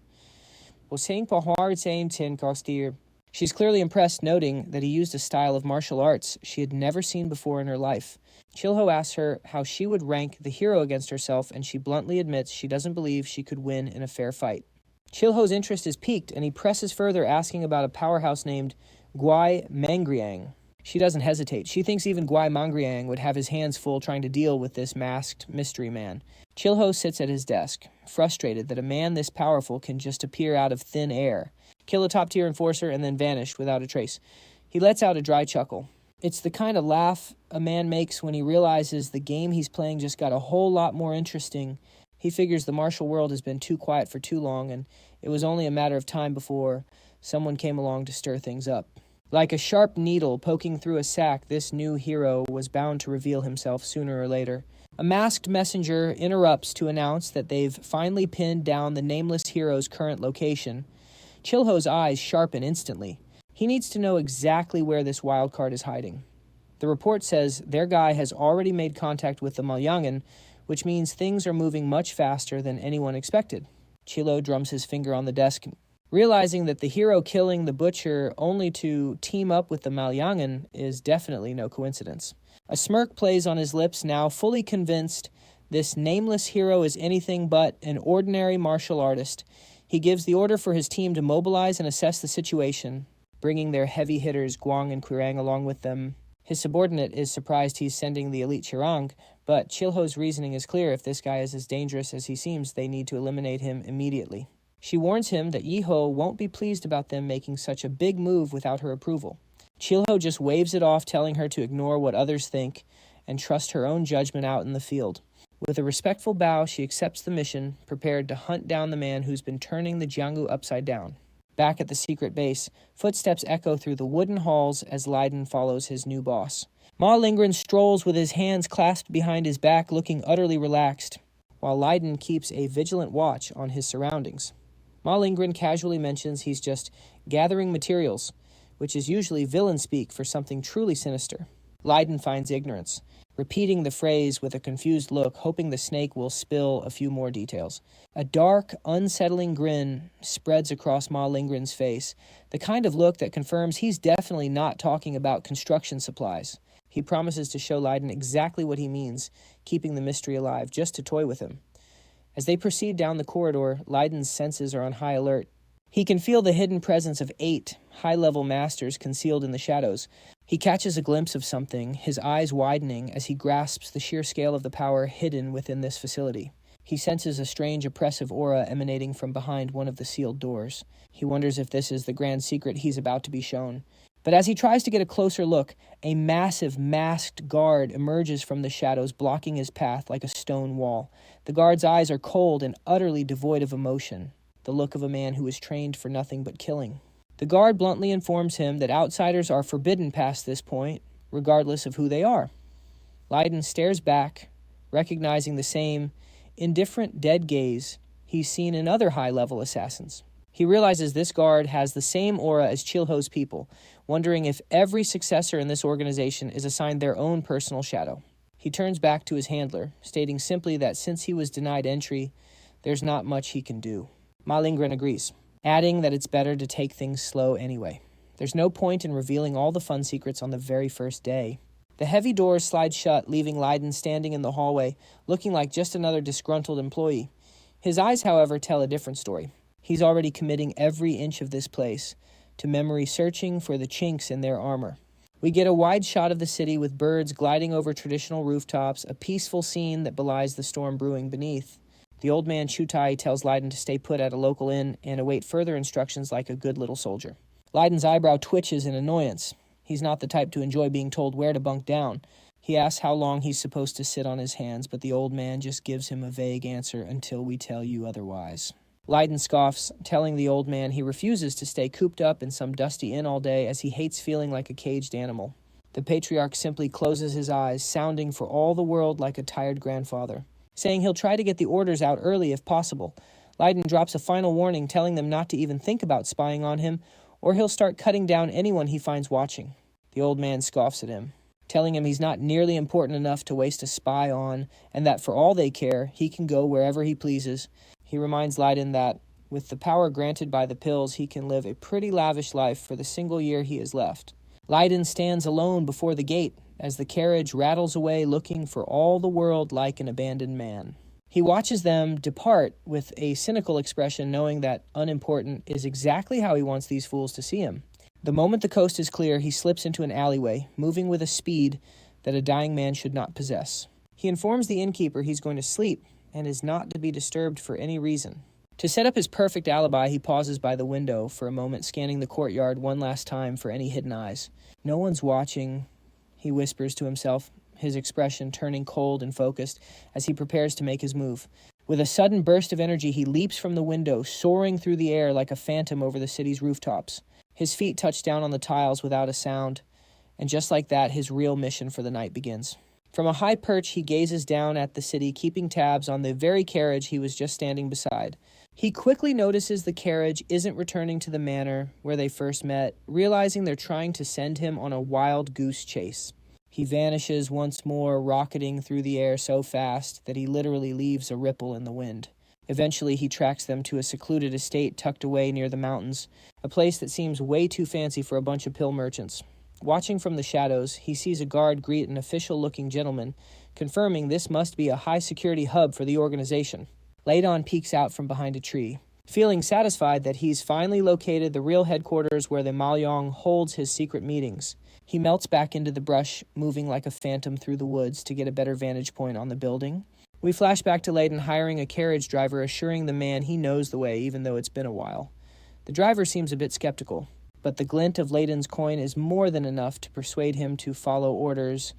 She's clearly impressed, noting that he used a style of martial arts she had never seen before in her life. Chilho asks her how she would rank the hero against herself, and she bluntly admits she doesn't believe she could win in a fair fight. Chilho's interest is piqued, and he presses further, asking about a powerhouse named Guai Mangriang. She doesn't hesitate. She thinks even Guai Mangriang would have his hands full trying to deal with this masked mystery man. Chilho sits at his desk, frustrated that a man this powerful can just appear out of thin air, kill a top-tier enforcer, and then vanish without a trace. He lets out a dry chuckle. It's the kind of laugh a man makes when he realizes the game he's playing just got a whole lot more interesting. He figures the martial world has been too quiet for too long, and it was only a matter of time before someone came along to stir things up. Like a sharp needle poking through a sack, this new hero was bound to reveal himself sooner or later. A masked messenger interrupts to announce that they've finally pinned down the nameless hero's current location. Chilho's eyes sharpen instantly. He needs to know exactly where this wild card is hiding. The report says their guy has already made contact with the Malyangan, which means things are moving much faster than anyone expected. Chilo drums his finger on the desk, realizing that the hero killing the butcher only to team up with the Malyangan is definitely no coincidence. A smirk plays on his lips, now fully convinced this nameless hero is anything but an ordinary martial artist. He gives the order for his team to mobilize and assess the situation, bringing their heavy hitters Guang and Quirang along with them. His subordinate is surprised he's sending the elite Chirang, but Chilho's reasoning is clear. If this guy is as dangerous as he seems, they need to eliminate him immediately. She warns him that Yiho won't be pleased about them making such a big move without her approval. Chilho just waves it off, telling her to ignore what others think and trust her own judgment out in the field. With a respectful bow, she accepts the mission, prepared to hunt down the man who's been turning the jianghu upside down. Back at the secret base, footsteps echo through the wooden halls as Leiddon follows his new boss. Ma Lingren strolls with his hands clasped behind his back, looking utterly relaxed, while Leiddon keeps a vigilant watch on his surroundings. Ma Lingren casually mentions he's just gathering materials, which is usually villain speak for something truly sinister. Leiddon finds ignorance, repeating the phrase with a confused look, hoping the snake will spill a few more details. A dark, unsettling grin spreads across Ma Lingren's face, the kind of look that confirms he's definitely not talking about construction supplies. He promises to show Leiddon exactly what he means, keeping the mystery alive, just to toy with him. As they proceed down the corridor, Leiddon's senses are on high alert. He can feel the hidden presence of 8 high-level masters concealed in the shadows. He catches a glimpse of something, his eyes widening as he grasps the sheer scale of the power hidden within this facility. He senses a strange oppressive aura emanating from behind one of the sealed doors. He wonders if this is the grand secret he's about to be shown. But as he tries to get a closer look, a massive masked guard emerges from the shadows, blocking his path like a stone wall. The guard's eyes are cold and utterly devoid of emotion, the look of a man who is trained for nothing but killing. The guard bluntly informs him that outsiders are forbidden past this point, regardless of who they are. Leiddon stares back, recognizing the same indifferent dead gaze he's seen in other high-level assassins. He realizes this guard has the same aura as Chilho's people, wondering if every successor in this organization is assigned their own personal shadow. He turns back to his handler, stating simply that since he was denied entry, there's not much he can do. Ma Lingren agrees, adding that it's better to take things slow anyway. There's no point in revealing all the fun secrets on the very first day. The heavy doors slide shut, leaving Leiddon standing in the hallway, looking like just another disgruntled employee. His eyes, however, tell a different story. He's already committing every inch of this place to memory searching for the chinks in their armor. We get a wide shot of the city with birds gliding over traditional rooftops, a peaceful scene that belies the storm brewing beneath. The old man Chutai tells Leiddon to stay put at a local inn and await further instructions like a good little soldier. Leiddon's eyebrow twitches in annoyance. He's not the type to enjoy being told where to bunk down. He asks how long he's supposed to sit on his hands, but the old man just gives him a vague answer, until we tell you otherwise. Leiddon scoffs, telling the old man he refuses to stay cooped up in some dusty inn all day, as he hates feeling like a caged animal. The patriarch simply closes his eyes, sounding for all the world like a tired grandfather, saying he'll try to get the orders out early if possible. Leiddon drops a final warning, telling them not to even think about spying on him, or he'll start cutting down anyone he finds watching. The old man scoffs at him, telling him he's not nearly important enough to waste a spy on, and that for all they care, he can go wherever he pleases. He reminds Leiddon that, with the power granted by the pills, he can live a pretty lavish life for the single year he has left. Leiddon stands alone before the gate, as the carriage rattles away looking for all the world like an abandoned man. He watches them depart with a cynical expression, knowing that unimportant is exactly how he wants these fools to see him. The moment the coast is clear, he slips into an alleyway, moving with a speed that a dying man should not possess. He informs the innkeeper he's going to sleep and is not to be disturbed for any reason. To set up his perfect alibi, he pauses by the window for a moment, scanning the courtyard one last time for any hidden eyes. No one's watching, he whispers to himself, his expression turning cold and focused as he prepares to make his move. With a sudden burst of energy, he leaps from the window, soaring through the air like a phantom over the city's rooftops. His feet touch down on the tiles without a sound, and just like that, his real mission for the night begins. From a high perch, he gazes down at the city, keeping tabs on the very carriage he was just standing beside. He quickly notices the carriage isn't returning to the manor where they first met, realizing they're trying to send him on a wild goose chase. He vanishes once more, rocketing through the air so fast that he literally leaves a ripple in the wind. Eventually, he tracks them to a secluded estate tucked away near the mountains, a place that seems way too fancy for a bunch of pill merchants. Watching from the shadows, he sees a guard greet an official-looking gentleman, confirming this must be a high-security hub for the organization. Leiddon peeks out from behind a tree, feeling satisfied that he's finally located the real headquarters where the Malyong holds his secret meetings. He melts back into the brush, moving like a phantom through the woods to get a better vantage point on the building. We flash back to Leiddon hiring a carriage driver, assuring the man he knows the way, even though it's been a while. The driver seems a bit skeptical, but the glint of Leiddon's coin is more than enough to persuade him to follow orders,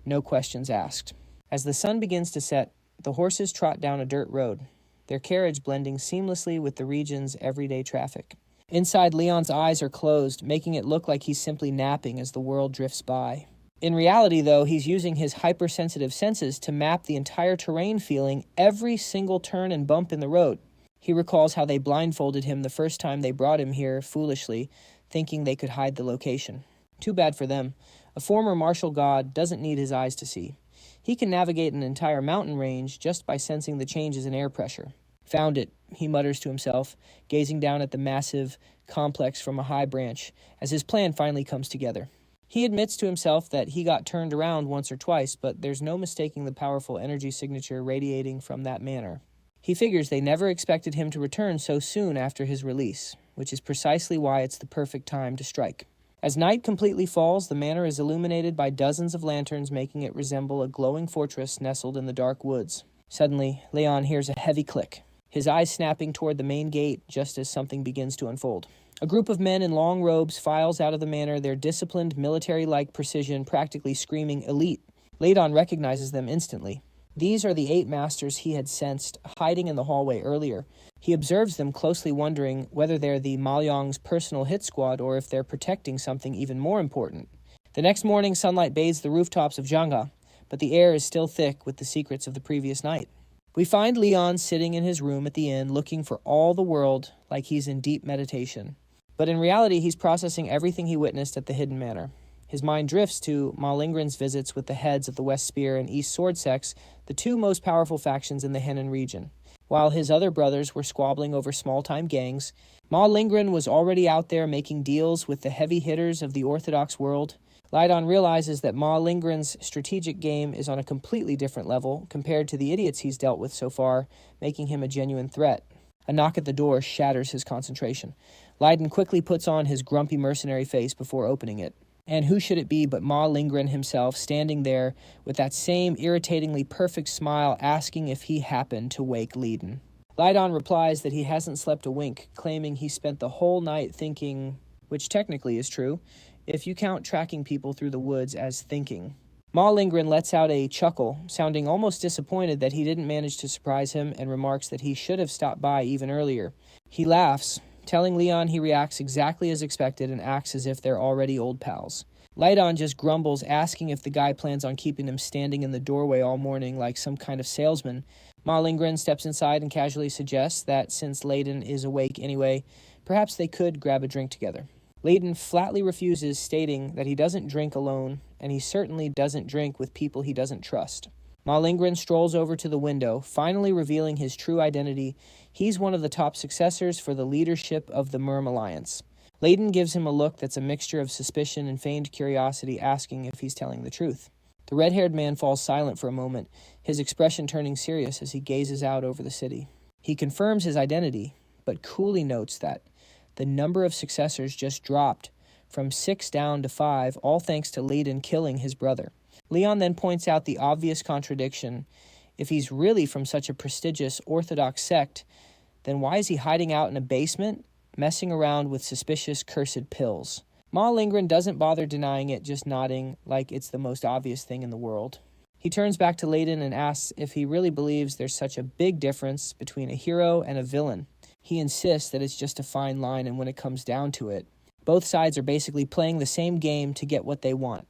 no questions asked. As the sun begins to set, the horses trot down a dirt road, their carriage blending seamlessly with the region's everyday traffic. Inside, Leon's eyes are closed, making it look like he's simply napping as the world drifts by. In reality, though, he's using his hypersensitive senses to map the entire terrain, feeling every single turn and bump in the road. He recalls how they blindfolded him the first time they brought him here, foolishly, thinking they could hide the location. Too bad for them. A former martial god doesn't need his eyes to see. He can navigate an entire mountain range just by sensing the changes in air pressure. Found it, he mutters to himself, gazing down at the massive complex from a high branch, as his plan finally comes together. He admits to himself that he got turned around once or twice, but there's no mistaking the powerful energy signature radiating from that manor. He figures they never expected him to return so soon after his release, which is precisely why it's the perfect time to strike. As night completely falls, the manor is illuminated by dozens of lanterns, making it resemble a glowing fortress nestled in the dark woods. Suddenly, Leon hears a heavy click, his eyes snapping toward the main gate just as something begins to unfold. A group of men in long robes files out of the manor, their disciplined, military-like precision practically screaming elite. Leiddon recognizes them instantly. These are the 8 masters he had sensed hiding in the hallway earlier. He observes them closely, wondering whether they're the Malyong's personal hit squad or if they're protecting something even more important. The next morning, sunlight bathes the rooftops of jianghu, but the air is still thick with the secrets of the previous night. We find Leon sitting in his room at the inn, looking for all the world like he's in deep meditation. But in reality, he's processing everything he witnessed at the Hidden Manor. His mind drifts to Ma Lingren's visits with the heads of the West Spear and East Sword sects, the 2 most powerful factions in the Henan region. While his other brothers were squabbling over small-time gangs, Ma Lingren was already out there making deals with the heavy hitters of the Orthodox world. Leiddon realizes that Ma Lingren's strategic game is on a completely different level compared to the idiots he's dealt with so far, making him a genuine threat. A knock at the door shatters his concentration. Leiddon quickly puts on his grumpy mercenary face before opening it. And who should it be but Ma Lingren himself, standing there with that same irritatingly perfect smile, asking if he happened to wake Leiddon. Leiddon replies that he hasn't slept a wink, claiming he spent the whole night thinking, which technically is true, if you count tracking people through the woods as thinking. Ma Lingren lets out a chuckle, sounding almost disappointed that he didn't manage to surprise him, and remarks that he should have stopped by even earlier. He laughs, telling Leon he reacts exactly as expected and acts as if they're already old pals. Leiddon just grumbles, asking if the guy plans on keeping him standing in the doorway all morning like some kind of salesman. Ma Lingren steps inside and casually suggests that since Leiddon is awake anyway, perhaps they could grab a drink together. Leiddon flatly refuses, stating that he doesn't drink alone, and he certainly doesn't drink with people he doesn't trust. Ma Lingren strolls over to the window, finally revealing his true identity. He's one of the top successors for the leadership of the Myrm Alliance. Leiddon gives him a look that's a mixture of suspicion and feigned curiosity, asking if he's telling the truth. The red-haired man falls silent for a moment, his expression turning serious as he gazes out over the city. He confirms his identity, but coolly notes that the number of successors just dropped from 6 down to 5, all thanks to Leiddon killing his brother. Leon then points out the obvious contradiction. If he's really from such a prestigious Orthodox sect, then why is he hiding out in a basement, messing around with suspicious cursed pills? Ma Lingren doesn't bother denying it, just nodding like it's the most obvious thing in the world. He turns back to Leiddon and asks if he really believes there's such a big difference between a hero and a villain. He insists that it's just a fine line, and when it comes down to it, both sides are basically playing the same game to get what they want.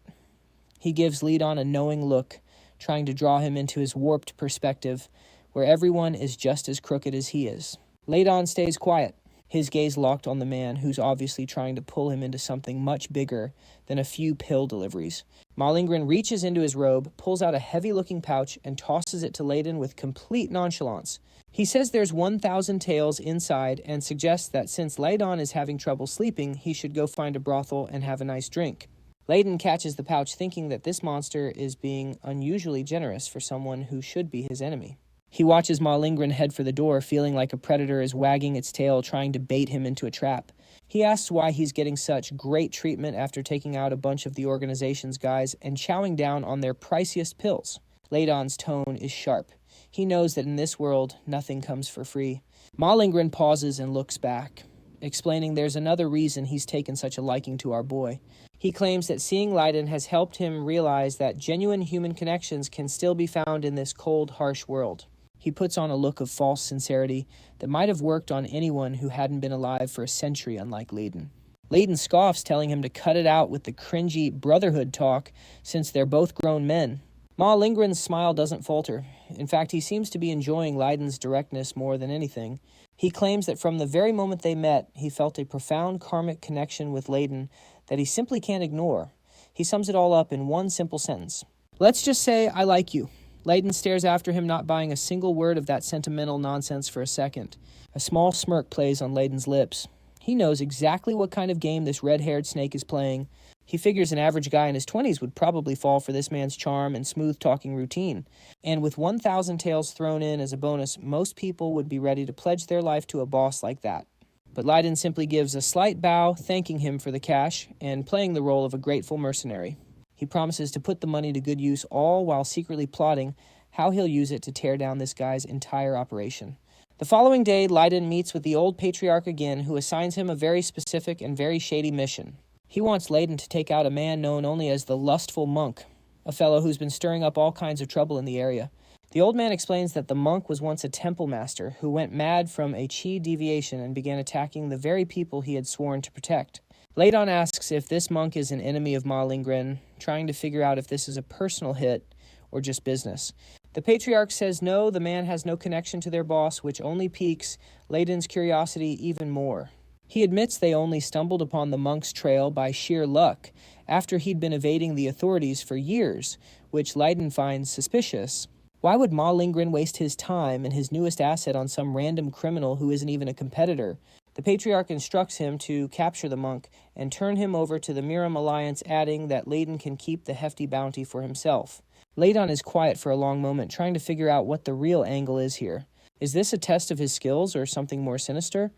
He gives Leiddon a knowing look, trying to draw him into his warped perspective, where everyone is just as crooked as he is. Leiddon stays quiet, his gaze locked on the man who's obviously trying to pull him into something much bigger than a few pill deliveries. Ma Lingren reaches into his robe, pulls out a heavy-looking pouch, and tosses it to Leiddon with complete nonchalance. He says there's 1,000 taels inside and suggests that since Leiddon is having trouble sleeping, he should go find a brothel and have a nice drink. Leiddon catches the pouch, thinking that this monster is being unusually generous for someone who should be his enemy. He watches Ma Lingren head for the door, feeling like a predator is wagging its tail, trying to bait him into a trap. He asks why he's getting such great treatment after taking out a bunch of the organization's guys and chowing down on their priciest pills. Leiddon's tone is sharp. He knows that in this world, nothing comes for free. Ma Lingren pauses and looks back, explaining there's another reason he's taken such a liking to our boy. He claims that seeing Leiddon has helped him realize that genuine human connections can still be found in this cold, harsh world. He puts on a look of false sincerity that might have worked on anyone who hadn't been alive for a century, unlike Leiddon. Leiddon scoffs, telling him to cut it out with the cringy brotherhood talk, since they're both grown men. Ma Lingren's smile doesn't falter. In fact, he seems to be enjoying Leiddon's directness more than anything. He claims that from the very moment they met, he felt a profound karmic connection with Leiddon that he simply can't ignore. He sums it all up in one simple sentence. "Let's just say I like you." Leiddon stares after him, not buying a single word of that sentimental nonsense for a second. A small smirk plays on Leiddon's lips. He knows exactly what kind of game this red-haired snake is playing. He figures an average guy in his 20s would probably fall for this man's charm and smooth-talking routine. And with 1,000 taels thrown in as a bonus, most people would be ready to pledge their life to a boss like that. But Leiddon simply gives a slight bow, thanking him for the cash, and playing the role of a grateful mercenary. He promises to put the money to good use, all while secretly plotting how he'll use it to tear down this guy's entire operation. The following day, Leiddon meets with the old patriarch again, who assigns him a very specific and very shady mission. He wants Leiddon to take out a man known only as the Lustful Monk, a fellow who's been stirring up all kinds of trouble in the area. The old man explains that the monk was once a temple master who went mad from a chi deviation and began attacking the very people he had sworn to protect. Leiddon asks if this monk is an enemy of Ma Lingren, trying to figure out if this is a personal hit or just business. The patriarch says no, the man has no connection to their boss, which only piques Leiddon's curiosity even more. He admits they only stumbled upon the monk's trail by sheer luck, after he'd been evading the authorities for years, which Leiddon finds suspicious. Why would Ma Lingren waste his time and his newest asset on some random criminal who isn't even a competitor? The patriarch instructs him to capture the monk and turn him over to the Miram Alliance, adding that Leiddon can keep the hefty bounty for himself. Leiddon is quiet for a long moment, trying to figure out what the real angle is here. Is this a test of his skills or something more sinister?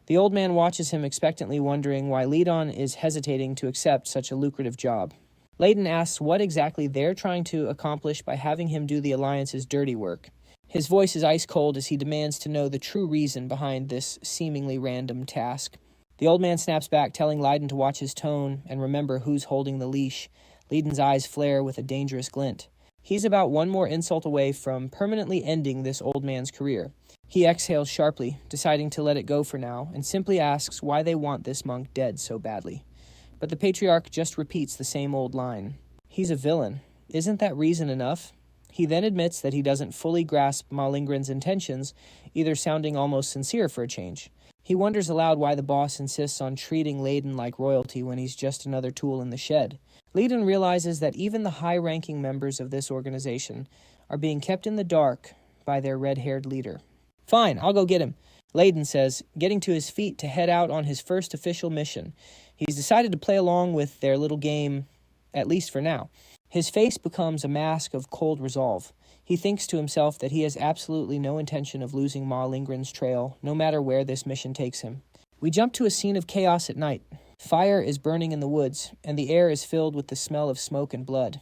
The old man watches him expectantly, wondering why Leiddon is hesitating to accept such a lucrative job. Leiddon asks what exactly they're trying to accomplish by having him do the Alliance's dirty work. His voice is ice cold as he demands to know the true reason behind this seemingly random task. The old man snaps back, telling Leiddon to watch his tone and remember who's holding the leash. Leiddon's eyes flare with a dangerous glint. He's about one more insult away from permanently ending this old man's career. He exhales sharply, deciding to let it go for now, and simply asks why they want this monk dead so badly. But the patriarch just repeats the same old line. He's a villain. Isn't that reason enough? He then admits that he doesn't fully grasp Ma Lingren's intentions, either sounding almost sincere for a change. He wonders aloud why the boss insists on treating Leiddon like royalty when he's just another tool in the shed. Leiddon realizes that even the high-ranking members of this organization are being kept in the dark by their red-haired leader. "Fine, I'll go get him," Leiddon says, getting to his feet to head out on his first official mission. He's decided to play along with their little game, at least for now. His face becomes a mask of cold resolve. He thinks to himself that he has absolutely no intention of losing Ma Lingren's trail, no matter where this mission takes him. We jump to a scene of chaos at night. Fire is burning in the woods, and the air is filled with the smell of smoke and blood.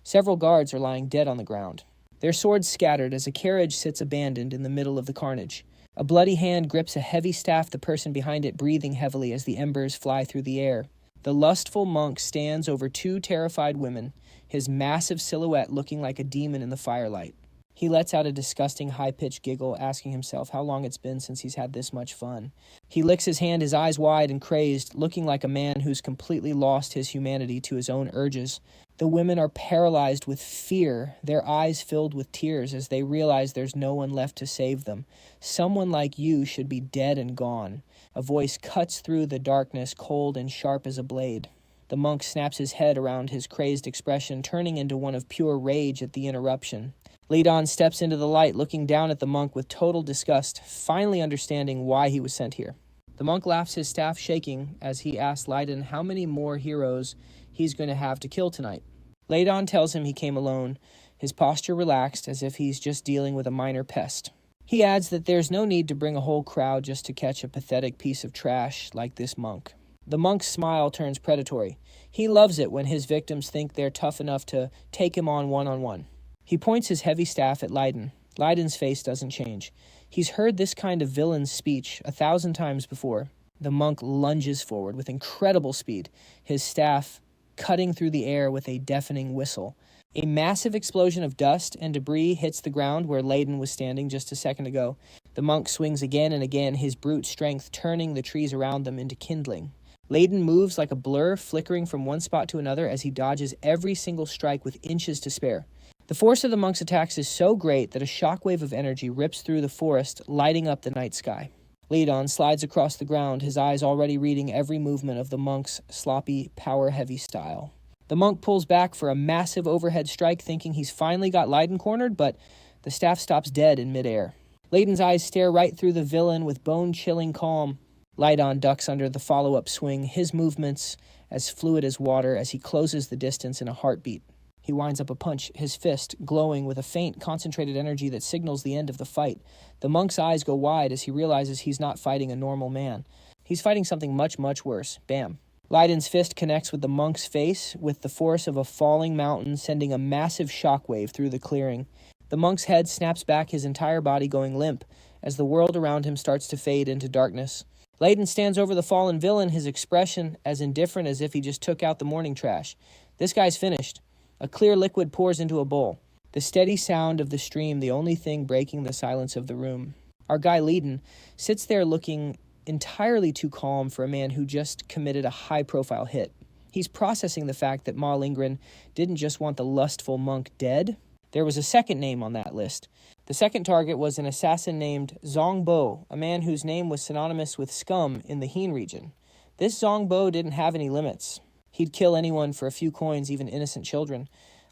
Several guards are lying dead on the ground, their swords scattered as a carriage sits abandoned in the middle of the carnage. A bloody hand grips a heavy staff, the person behind it breathing heavily as the embers fly through the air. The lustful monk stands over two terrified women, his massive silhouette looking like a demon in the firelight. He lets out a disgusting high-pitched giggle, asking himself how long it's been since he's had this much fun. He licks his hand, his eyes wide and crazed, looking like a man who's completely lost his humanity to his own urges. The women are paralyzed with fear, their eyes filled with tears as they realize there's no one left to save them. Someone like you should be dead and gone. A voice cuts through the darkness, cold and sharp as a blade. The monk snaps his head around his crazed expression, turning into one of pure rage at the interruption. Leiddon steps into the light, looking down at the monk with total disgust, finally understanding why he was sent here. The monk laughs, his staff shaking, as he asks Leiddon how many more heroes he's going to have to kill tonight. Leiddon tells him he came alone, his posture relaxed as if he's just dealing with a minor pest. He adds that there's no need to bring a whole crowd just to catch a pathetic piece of trash like this monk. The monk's smile turns predatory. He loves it when his victims think they're tough enough to take him on one-on-one. He points his heavy staff at Leiddon. Leiddon's face doesn't change. He's heard this kind of villain's speech 1,000 times before. The monk lunges forward with incredible speed, his staff cutting through the air with a deafening whistle. A massive explosion of dust and debris hits the ground where Leiddon was standing just a second ago. The monk swings again and again, his brute strength turning the trees around them into kindling. Leiddon moves like a blur, flickering from one spot to another as he dodges every single strike with inches to spare. The force of the monk's attacks is so great that a shockwave of energy rips through the forest, lighting up the night sky. Leiddon slides across the ground, his eyes already reading every movement of the monk's sloppy, power-heavy style. The monk pulls back for a massive overhead strike, thinking he's finally got Leiddon cornered, but the staff stops dead in midair. Leiddon's eyes stare right through the villain with bone-chilling calm. Leiddon ducks under the follow-up swing, his movements as fluid as water as he closes the distance in a heartbeat. He winds up a punch, his fist glowing with a faint, concentrated energy that signals the end of the fight. The monk's eyes go wide as he realizes he's not fighting a normal man. He's fighting something much, much worse. Bam. Leiddon's fist connects with the monk's face with the force of a falling mountain, sending a massive shockwave through the clearing. The monk's head snaps back, his entire body going limp, as the world around him starts to fade into darkness. Leiddon stands over the fallen villain, his expression as indifferent as if he just took out the morning trash. This guy's finished. A clear liquid pours into a bowl. The steady sound of the stream, the only thing breaking the silence of the room. Our guy Leiddon sits there looking entirely too calm for a man who just committed a high-profile hit. He's processing the fact that Ma Lingren didn't just want the lustful monk dead. There was a second name on that list. The second target was an assassin named Zong Bo, a man whose name was synonymous with scum in the Hien region. This Zong Bo didn't have any limits. He'd kill anyone for a few coins, even innocent children.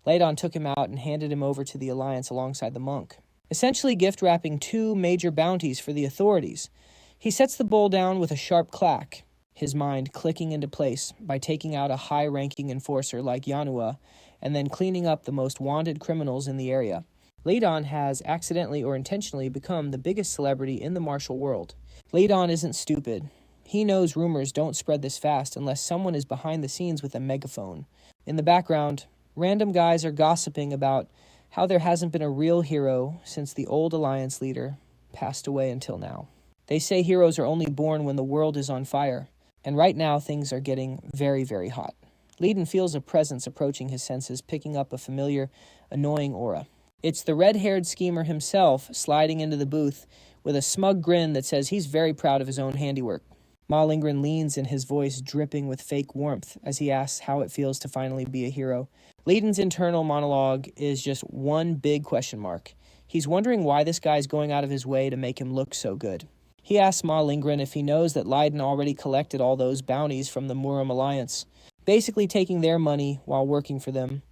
Leiddon took him out and handed him over to the Alliance alongside the monk, essentially gift-wrapping 2 major bounties for the authorities. He sets the bowl down with a sharp clack, his mind clicking into place by taking out a high-ranking enforcer like Yanhua and then cleaning up the most wanted criminals in the area. Leiddon has accidentally or intentionally become the biggest celebrity in the martial world. Leiddon isn't stupid. He knows rumors don't spread this fast unless someone is behind the scenes with a megaphone. In the background, random guys are gossiping about how there hasn't been a real hero since the old Alliance leader passed away until now. They say heroes are only born when the world is on fire, and right now things are getting very, very hot. Leiddon feels a presence approaching his senses, picking up a familiar, annoying aura. It's the red-haired schemer himself sliding into the booth with a smug grin that says he's very proud of his own handiwork. Ma Lingren leans in, his voice dripping with fake warmth as he asks how it feels to finally be a hero. Leiddon's internal monologue is just one big question mark. He's wondering why this guy's going out of his way to make him look so good. He asks Ma Lingren if he knows that Leiddon already collected all those bounties from the Murim Alliance, basically taking their money while working for them.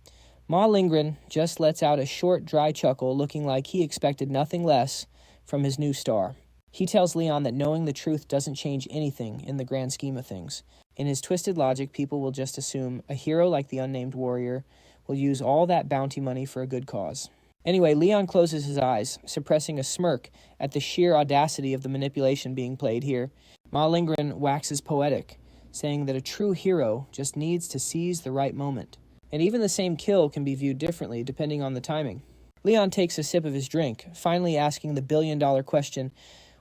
Ma Lingren just lets out a short, dry chuckle, looking like he expected nothing less from his new star. He tells Leon that knowing the truth doesn't change anything in the grand scheme of things. In his twisted logic, people will just assume a hero like the unnamed warrior We'll use all that bounty money for a good cause. Anyway, Leon closes his eyes, suppressing a smirk at the sheer audacity of the manipulation being played here. Ma Lingren waxes poetic, saying that a true hero just needs to seize the right moment. And even the same kill can be viewed differently depending on the timing. Leon takes a sip of his drink, finally asking the billion-dollar question,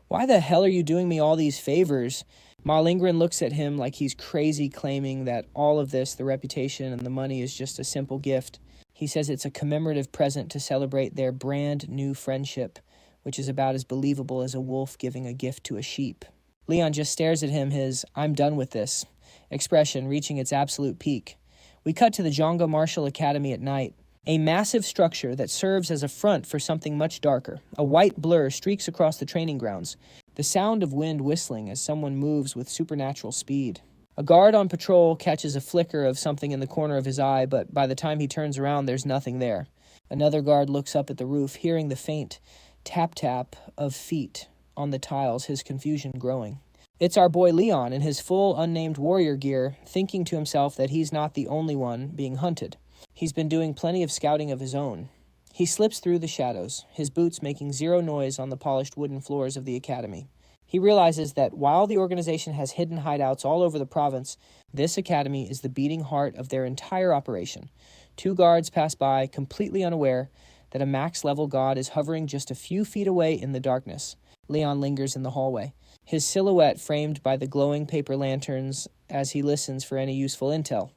"Why the hell are you doing me all these favors?" Ma Lingren looks at him like he's crazy, claiming that all of this, the reputation and the money, is just a simple gift. He says it's a commemorative present to celebrate their brand new friendship, which is about as believable as a wolf giving a gift to a sheep. Leon just stares at him, his "I'm done with this" expression reaching its absolute peak. We cut to the Jianghu Martial Academy at night, a massive structure that serves as a front for something much darker. A white blur streaks across the training grounds, the sound of wind whistling as someone moves with supernatural speed. A guard on patrol catches a flicker of something in the corner of his eye, but by the time he turns around, there's nothing there. Another guard looks up at the roof, hearing the faint tap-tap of feet on the tiles, his confusion growing. It's our boy Leon in his full unnamed warrior gear, thinking to himself that he's not the only one being hunted. He's been doing plenty of scouting of his own. He slips through the shadows, his boots making zero noise on the polished wooden floors of the academy. He realizes that while the organization has hidden hideouts all over the province, this academy is the beating heart of their entire operation. 2 guards pass by, completely unaware that a max-level god is hovering just a few feet away in the darkness. Leon lingers in the hallway, his silhouette framed by the glowing paper lanterns as he listens for any useful intel.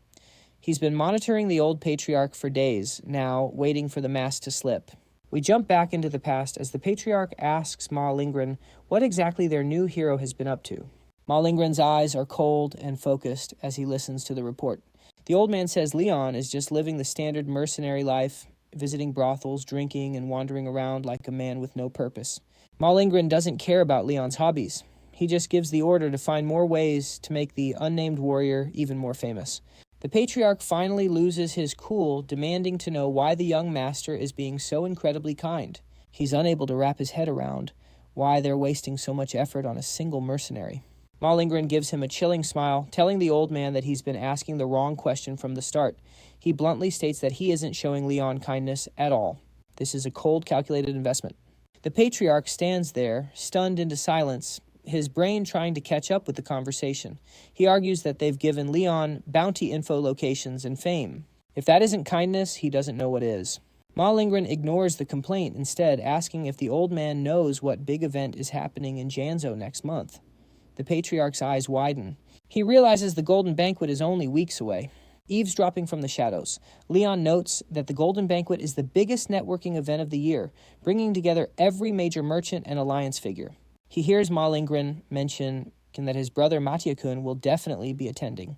He's been monitoring the old patriarch for days, now waiting for the mask to slip. We jump back into the past as the patriarch asks Ma Lingren what exactly their new hero has been up to. Ma Lingren's eyes are cold and focused as he listens to the report. The old man says Leon is just living the standard mercenary life, visiting brothels, drinking, and wandering around like a man with no purpose. Ma Lingren doesn't care about Leon's hobbies. He just gives the order to find more ways to make the unnamed warrior even more famous. The patriarch finally loses his cool, demanding to know why the young master is being so incredibly kind. He's unable to wrap his head around why they're wasting so much effort on a single mercenary. Ma Lingren gives him a chilling smile, telling the old man that he's been asking the wrong question from the start. He bluntly states that he isn't showing Leon kindness at all. This is a cold, calculated investment. The patriarch stands there, stunned into silence, his brain trying to catch up with the conversation. He argues that they've given Leon bounty info locations and fame. If that isn't kindness, he doesn't know what is. Ma Lingren ignores the complaint, instead asking if the old man knows what big event is happening in Jianghu next month. The patriarch's eyes widen. He realizes the Golden Banquet is only weeks away. Eavesdropping from the shadows, Leon notes that the Golden Banquet is the biggest networking event of the year, bringing together every major merchant and alliance figure. He hears Ma Lingren mention that his brother Matiakun will definitely be attending.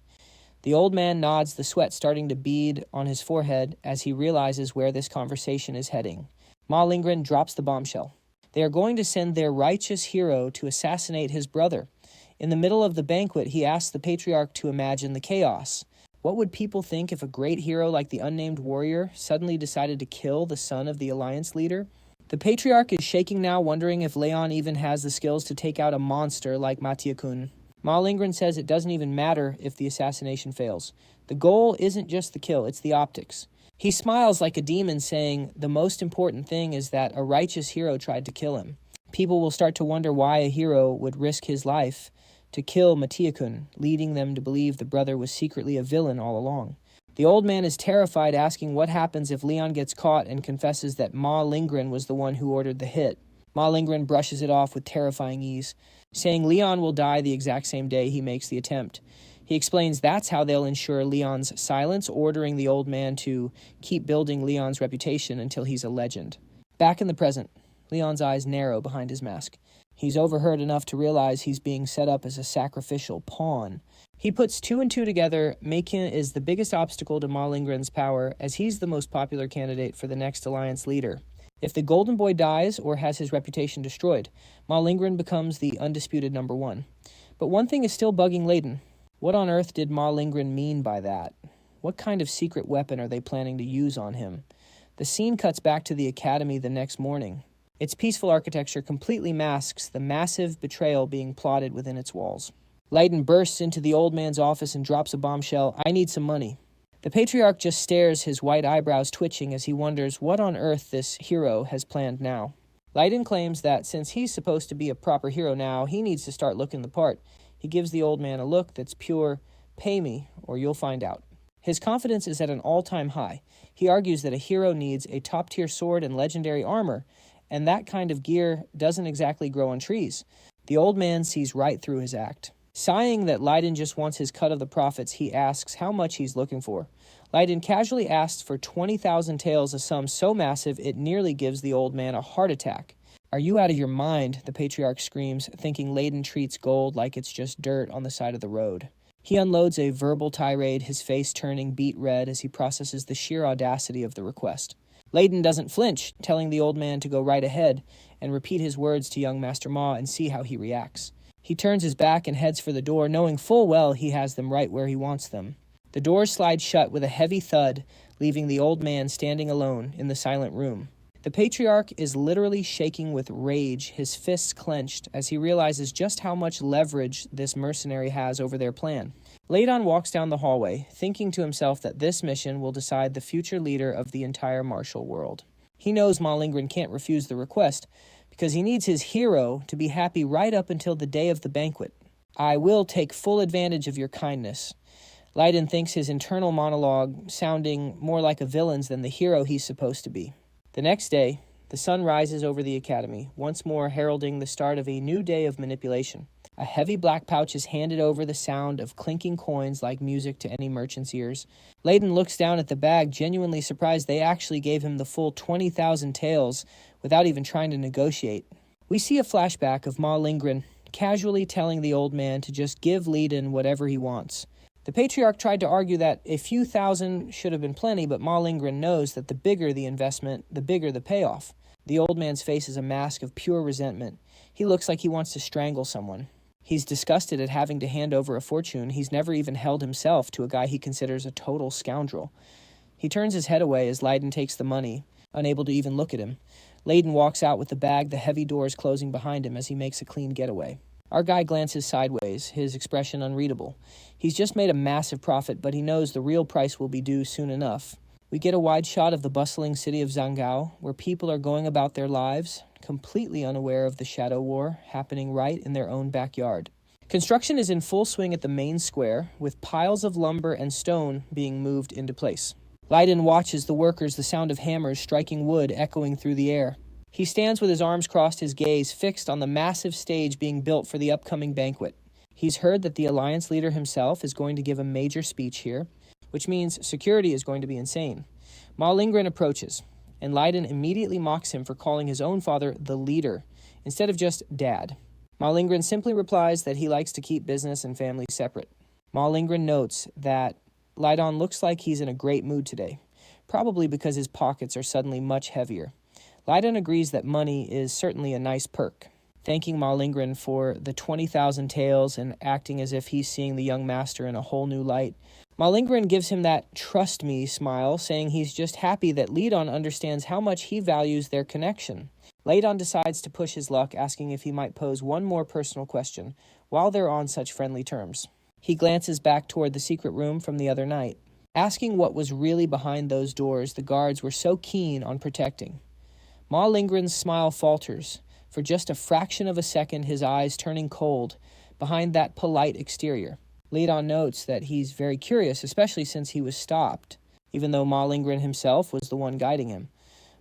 The old man nods, the sweat starting to bead on his forehead as he realizes where this conversation is heading. Ma Lingren drops the bombshell. They are going to send their righteous hero to assassinate his brother. In the middle of the banquet, he asks the patriarch to imagine the chaos. What would people think if a great hero like the unnamed warrior suddenly decided to kill the son of the alliance leader? The patriarch is shaking now, wondering if Leon even has the skills to take out a monster like Matiakun. Ma Lingren says it doesn't even matter if the assassination fails. The goal isn't just the kill, it's the optics. He smiles like a demon, saying the most important thing is that a righteous hero tried to kill him. People will start to wonder why a hero would risk his life to kill Matiakun, leading them to believe the brother was secretly a villain all along. The old man is terrified, asking what happens if Leon gets caught and confesses that Ma Lingren was the one who ordered the hit. Ma Lingren brushes it off with terrifying ease, saying Leon will die the exact same day he makes the attempt. He explains that's how they'll ensure Leon's silence, ordering the old man to keep building Leon's reputation until he's a legend. Back in the present, Leon's eyes narrow behind his mask. He's overheard enough to realize he's being set up as a sacrificial pawn. He puts 2 and 2 together. Macon is the biggest obstacle to Ma Lingren's power, as he's the most popular candidate for the next alliance leader. If the Golden Boy dies or has his reputation destroyed, Ma Lingren becomes the undisputed number 1. But one thing is still bugging Leiddon. What on earth did Ma Lingren mean by that? What kind of secret weapon are they planning to use on him? The scene cuts back to the academy the next morning. Its peaceful architecture completely masks the massive betrayal being plotted within its walls. Leiddon bursts into the old man's office and drops a bombshell. I need some money. The patriarch just stares, his white eyebrows twitching as he wonders what on earth this hero has planned now. Leiddon claims that since he's supposed to be a proper hero now, he needs to start looking the part. He gives the old man a look that's pure, "Pay me, or you'll find out." His confidence is at an all-time high. He argues that a hero needs a top-tier sword and legendary armor, and that kind of gear doesn't exactly grow on trees. The old man sees right through his act. Sighing that Leiddon just wants his cut of the profits, he asks how much he's looking for. Leiddon casually asks for 20,000 taels, a sum so massive it nearly gives the old man a heart attack. "Are you out of your mind?" the patriarch screams, thinking Leiddon treats gold like it's just dirt on the side of the road. He unloads a verbal tirade, his face turning beet red as he processes the sheer audacity of the request. Leiddon doesn't flinch, telling the old man to go right ahead and repeat his words to young Master Ma and see how he reacts. He turns his back and heads for the door, knowing full well he has them right where he wants them. The door slides shut with a heavy thud, leaving the old man standing alone in the silent room. The patriarch is literally shaking with rage, his fists clenched, as he realizes just how much leverage this mercenary has over their plan. Leiddon walks down the hallway, thinking to himself that this mission will decide the future leader of the entire martial world. He knows Ma Lingren can't refuse the request, because he needs his hero to be happy right up until the day of the banquet. "I will take full advantage of your kindness." Leiddon thinks his internal monologue sounding more like a villain's than the hero he's supposed to be. The next day, the sun rises over the academy, once more heralding the start of a new day of manipulation. A heavy black pouch is handed over, the sound of clinking coins like music to any merchant's ears. Leiddon looks down at the bag, genuinely surprised they actually gave him the full 20,000 taels without even trying to negotiate. We see a flashback of Ma Lingren casually telling the old man to just give Leiddon whatever he wants. The patriarch tried to argue that a few thousand should have been plenty, but Ma Lingren knows that the bigger the investment, the bigger the payoff. The old man's face is a mask of pure resentment. He looks like he wants to strangle someone. He's disgusted at having to hand over a fortune he's never even held himself to a guy he considers a total scoundrel. He turns his head away as Leiddon takes the money, unable to even look at him. Leiddon walks out with the bag, the heavy doors closing behind him as he makes a clean getaway. Our guy glances sideways, his expression unreadable. He's just made a massive profit, but he knows the real price will be due soon enough. We get a wide shot of the bustling city of Zhangao, where people are going about their lives, completely unaware of the shadow war happening right in their own backyard. Construction is in full swing at the main square, with piles of lumber and stone being moved into place. Leiddon watches the workers, the sound of hammers striking wood echoing through the air. He stands with his arms crossed, his gaze fixed on the massive stage being built for the upcoming banquet. He's heard that the alliance leader himself is going to give a major speech here, which means security is going to be insane. Ma Lingren approaches, and Leiddon immediately mocks him for calling his own father the leader, instead of just dad. Ma Lingren simply replies that he likes to keep business and family separate. Ma Lingren notes that Leiddon looks like he's in a great mood today, probably because his pockets are suddenly much heavier. Leiddon agrees that money is certainly a nice perk, thanking Ma Lingren for the 20,000 taels and acting as if he's seeing the young master in a whole new light. Ma Lingren gives him that "trust me" smile, saying he's just happy that Leiddon understands how much he values their connection. Leiddon decides to push his luck, asking if he might pose one more personal question while they're on such friendly terms. He glances back toward the secret room from the other night, asking what was really behind those doors the guards were so keen on protecting. Ma Lingren's smile falters, for just a fraction of a second his eyes turning cold behind that polite exterior. Leiddon notes that he's very curious, especially since he was stopped, even though Ma Lingren himself was the one guiding him.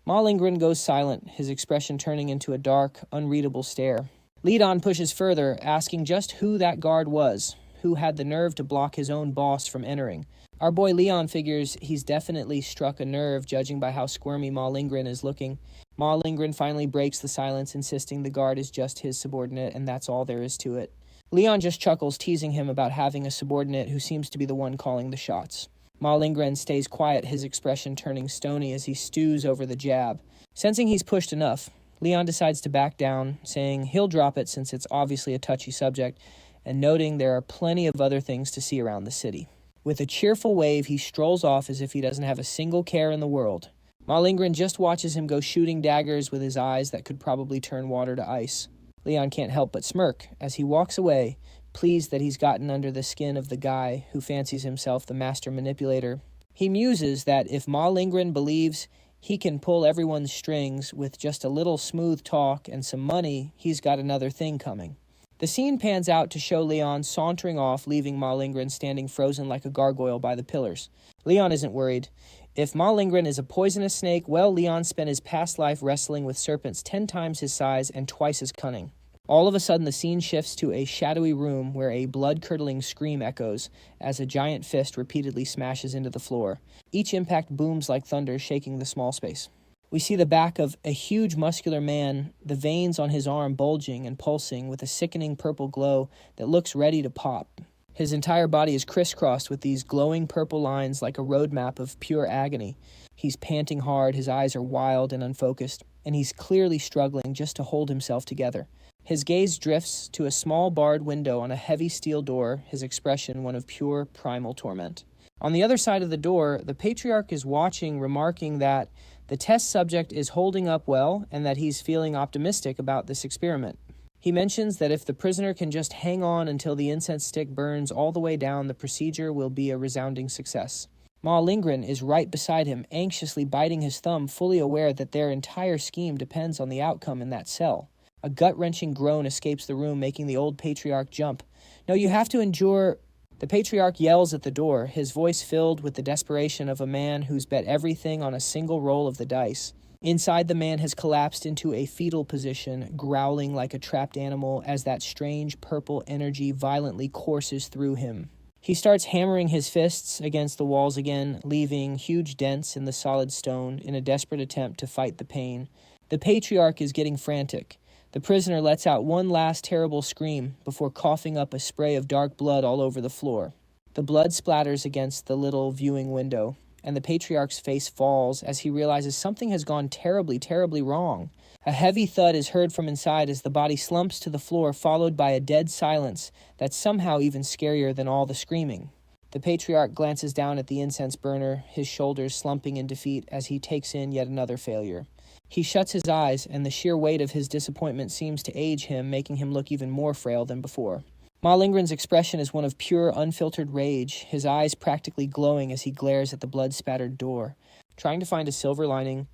Ma Lingren goes silent, his expression turning into a dark, unreadable stare. Leiddon pushes further, asking just who that guard was, who had the nerve to block his own boss from entering. Our boy Leon figures he's definitely struck a nerve, judging by how squirmy Ma Lingren is looking. Ma Lingren finally breaks the silence, insisting the guard is just his subordinate, and that's all there is to it. Leon just chuckles, teasing him about having a subordinate who seems to be the one calling the shots. Ma Lingren stays quiet, his expression turning stony as he stews over the jab. Sensing he's pushed enough, Leon decides to back down, saying he'll drop it since it's obviously a touchy subject, and noting there are plenty of other things to see around the city. With a cheerful wave, he strolls off as if he doesn't have a single care in the world. Ma Lingren just watches him go shooting daggers with his eyes that could probably turn water to ice. Leon can't help but smirk as he walks away, pleased that he's gotten under the skin of the guy who fancies himself the master manipulator He muses that if Ma Lingren believes he can pull everyone's strings with just a little smooth talk and some money, he's got another thing coming. The scene pans out to show Leon sauntering off, leaving Ma Lingren standing frozen like a gargoyle by the pillars. Leon isn't worried. If Ma Lingren is a poisonous snake, well, Leon spent his past life wrestling with serpents 10 times his size and twice as cunning. All of a sudden, the scene shifts to a shadowy room where a blood-curdling scream echoes as a giant fist repeatedly smashes into the floor. Each impact booms like thunder, shaking the small space. We see the back of a huge muscular man, the veins on his arm bulging and pulsing with a sickening purple glow that looks ready to pop. His entire body is crisscrossed with these glowing purple lines like a roadmap of pure agony. He's panting hard, his eyes are wild and unfocused, and he's clearly struggling just to hold himself together. His gaze drifts to a small barred window on a heavy steel door, his expression one of pure primal torment. On the other side of the door, the patriarch is watching, remarking that the test subject is holding up well and that he's feeling optimistic about this experiment. He mentions that if the prisoner can just hang on until the incense stick burns all the way down, the procedure will be a resounding success. Ma Lingren is right beside him, anxiously biting his thumb, fully aware that their entire scheme depends on the outcome in that cell. A gut-wrenching groan escapes the room, making the old patriarch jump. "No, you have to endure..." The patriarch yells at the door, his voice filled with the desperation of a man who's bet everything on a single roll of the dice. Inside, the man has collapsed into a fetal position, growling like a trapped animal as that strange purple energy violently courses through him. He starts hammering his fists against the walls again, leaving huge dents in the solid stone in a desperate attempt to fight the pain. The patriarch is getting frantic. The prisoner lets out one last terrible scream before coughing up a spray of dark blood all over the floor. The blood splatters against the little viewing window, and the patriarch's face falls as he realizes something has gone terribly, terribly wrong. A heavy thud is heard from inside as the body slumps to the floor, followed by a dead silence that's somehow even scarier than all the screaming. The patriarch glances down at the incense burner, his shoulders slumping in defeat as he takes in yet another failure. He shuts his eyes, and the sheer weight of his disappointment seems to age him, making him look even more frail than before. Ma Lingren's expression is one of pure, unfiltered rage, his eyes practically glowing as he glares at the blood-spattered door. Trying to find a silver lining,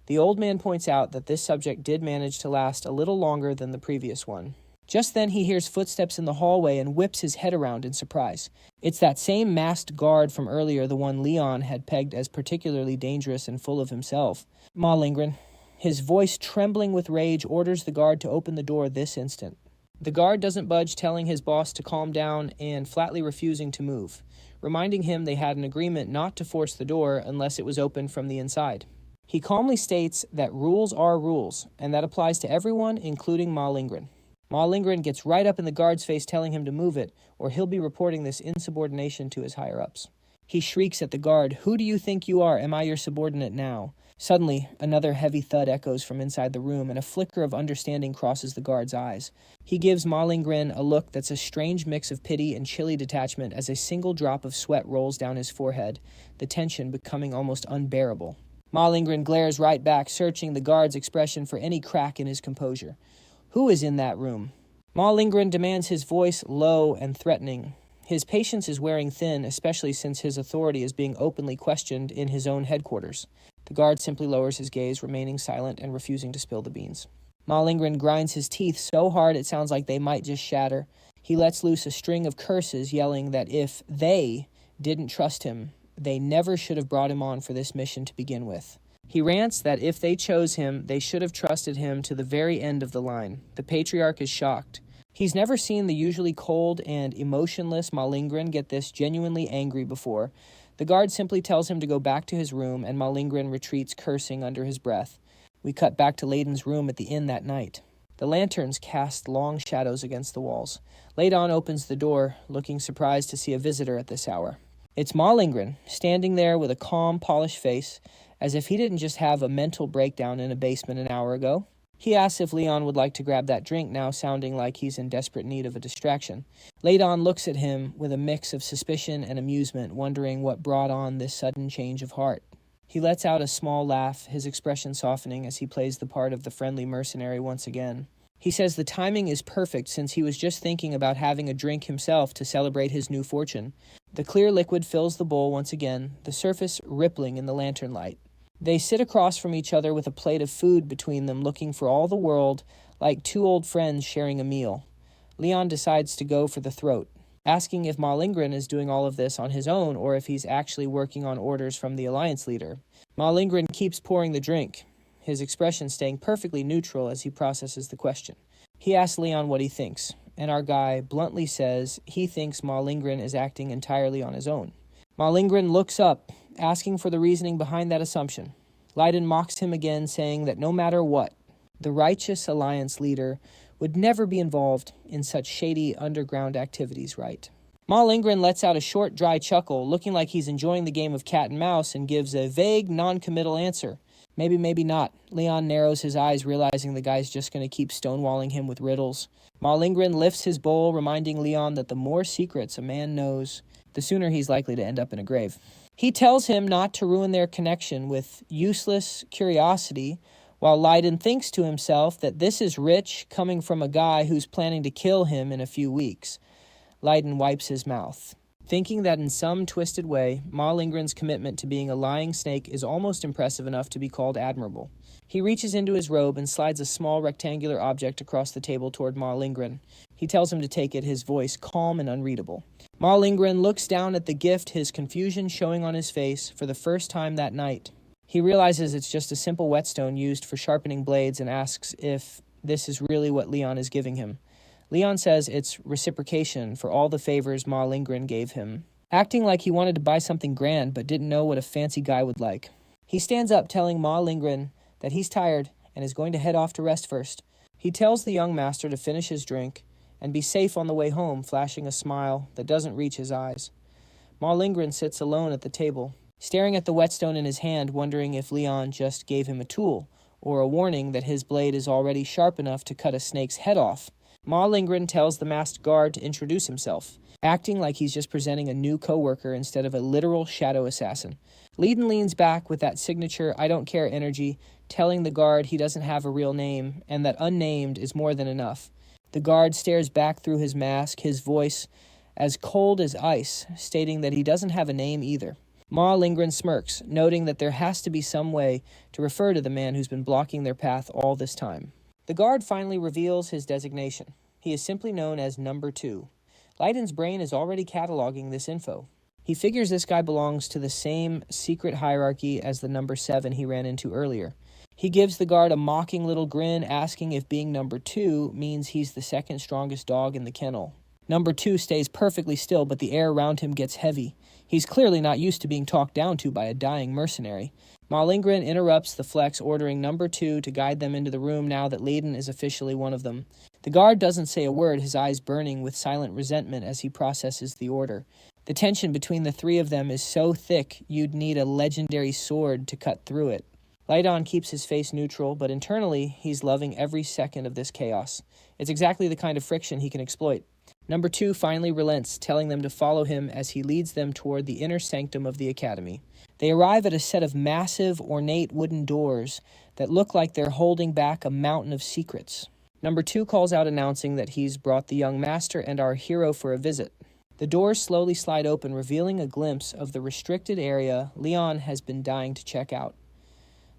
the old man points out that this subject did manage to last a little longer than the previous one. Just then he hears footsteps in the hallway and whips his head around in surprise. It's that same masked guard from earlier, the one Leon had pegged as particularly dangerous and full of himself. Ma Lingren, his voice trembling with rage, orders the guard to open the door this instant. The guard doesn't budge, telling his boss to calm down and flatly refusing to move, reminding him they had an agreement not to force the door unless it was opened from the inside. He calmly states that rules are rules, and that applies to everyone, including Ma Lingren. Ma Lingren gets right up in the guard's face, telling him to move it, or he'll be reporting this insubordination to his higher-ups. He shrieks at the guard, "Who do you think you are? Am I your subordinate now?" Suddenly, another heavy thud echoes from inside the room, and a flicker of understanding crosses the guard's eyes. He gives Ma Lingren a look that's a strange mix of pity and chilly detachment as a single drop of sweat rolls down his forehead, the tension becoming almost unbearable. Ma Lingren glares right back, searching the guard's expression for any crack in his composure. "Who is in that room?" Ma Lingren demands, his voice low and threatening. His patience is wearing thin, especially since his authority is being openly questioned in his own headquarters. The guard simply lowers his gaze, remaining silent and refusing to spill the beans. Ma Lingren grinds his teeth so hard it sounds like they might just shatter. He lets loose a string of curses, yelling that if they didn't trust him, they never should have brought him on for this mission to begin with. He rants that if they chose him, they should have trusted him to the very end of the line. The patriarch is shocked. He's never seen the usually cold and emotionless Ma Lingren get this genuinely angry before. The guard simply tells him to go back to his room, and Ma Lingren retreats, cursing under his breath. We cut back to Leiddon's room at the inn that night. The lanterns cast long shadows against the walls. Leiddon opens the door, looking surprised to see a visitor at this hour. It's Ma Lingren, standing there with a calm, polished face, as if he didn't just have a mental breakdown in a basement an hour ago. He asks if Leon would like to grab that drink, now sounding like he's in desperate need of a distraction. Leiddon looks at him with a mix of suspicion and amusement, wondering what brought on this sudden change of heart. He lets out a small laugh, his expression softening as he plays the part of the friendly mercenary once again. He says the timing is perfect since he was just thinking about having a drink himself to celebrate his new fortune. The clear liquid fills the bowl once again, the surface rippling in the lantern light. They sit across from each other with a plate of food between them, looking for all the world like two old friends sharing a meal. Leon decides to go for the throat, asking if Ma Lingren is doing all of this on his own or if he's actually working on orders from the alliance leader. Ma Lingren keeps pouring the drink, his expression staying perfectly neutral as he processes the question. He asks Leon what he thinks, and our guy bluntly says he thinks Ma Lingren is acting entirely on his own. Ma Lingren looks up, asking for the reasoning behind that assumption. Leiddon mocks him again, saying that no matter what, the righteous alliance leader would never be involved in such shady underground activities, right? Ma Lingren lets out a short, dry chuckle, looking like he's enjoying the game of cat and mouse, and gives a vague, non-committal answer. Maybe, maybe not. Leon narrows his eyes, realizing the guy's just going to keep stonewalling him with riddles. Ma Lingren lifts his bowl, reminding Leon that the more secrets a man knows, the sooner he's likely to end up in a grave. He tells him not to ruin their connection with useless curiosity, while Leiddon thinks to himself that this is rich coming from a guy who's planning to kill him in a few weeks. Leiddon wipes his mouth, thinking that in some twisted way, Ma Lingren's commitment to being a lying snake is almost impressive enough to be called admirable. He reaches into his robe and slides a small rectangular object across the table toward Ma Lingren. He tells him to take it, his voice calm and unreadable. Ma Lingren looks down at the gift, his confusion showing on his face for the first time that night. He realizes it's just a simple whetstone used for sharpening blades and asks if this is really what Leon is giving him. Leon says it's reciprocation for all the favors Ma Lingren gave him, acting like he wanted to buy something grand but didn't know what a fancy guy would like. He stands up, telling Ma Lingren that he's tired and is going to head off to rest first. He tells the young master to finish his drink and be safe on the way home, flashing a smile that doesn't reach his eyes. Ma Lingren sits alone at the table, staring at the whetstone in his hand, wondering if Leon just gave him a tool or a warning that his blade is already sharp enough to cut a snake's head off. Ma Lingren tells the masked guard to introduce himself, acting like he's just presenting a new co-worker instead of a literal shadow assassin. Leiddon leans back with that signature I don't care energy, telling the guard he doesn't have a real name and that unnamed is more than enough. The guard stares back through his mask, his voice as cold as ice, stating that he doesn't have a name either. Ma Lingren smirks, noting that there has to be some way to refer to the man who's been blocking their path all this time. The guard finally reveals his designation. He is simply known as Number 2. Leiddon's brain is already cataloging this info. He figures this guy belongs to the same secret hierarchy as the Number 7 he ran into earlier. He gives the guard a mocking little grin, asking if being Number 2 means he's the second strongest dog in the kennel. Number 2 stays perfectly still, but the air around him gets heavy. He's clearly not used to being talked down to by a dying mercenary. Ma Lingren interrupts the flex, ordering Number 2 to guide them into the room now that Leiddon is officially one of them. The guard doesn't say a word, his eyes burning with silent resentment as he processes the order. The tension between the three of them is so thick you'd need a legendary sword to cut through it. Leiddon keeps his face neutral, but internally he's loving every second of this chaos. It's exactly the kind of friction he can exploit. Number 2 finally relents, telling them to follow him as he leads them toward the inner sanctum of the academy. They arrive at a set of massive, ornate wooden doors that look like they're holding back a mountain of secrets. Number 2 calls out, announcing that he's brought the young master and our hero for a visit. The doors slowly slide open, revealing a glimpse of the restricted area Leon has been dying to check out.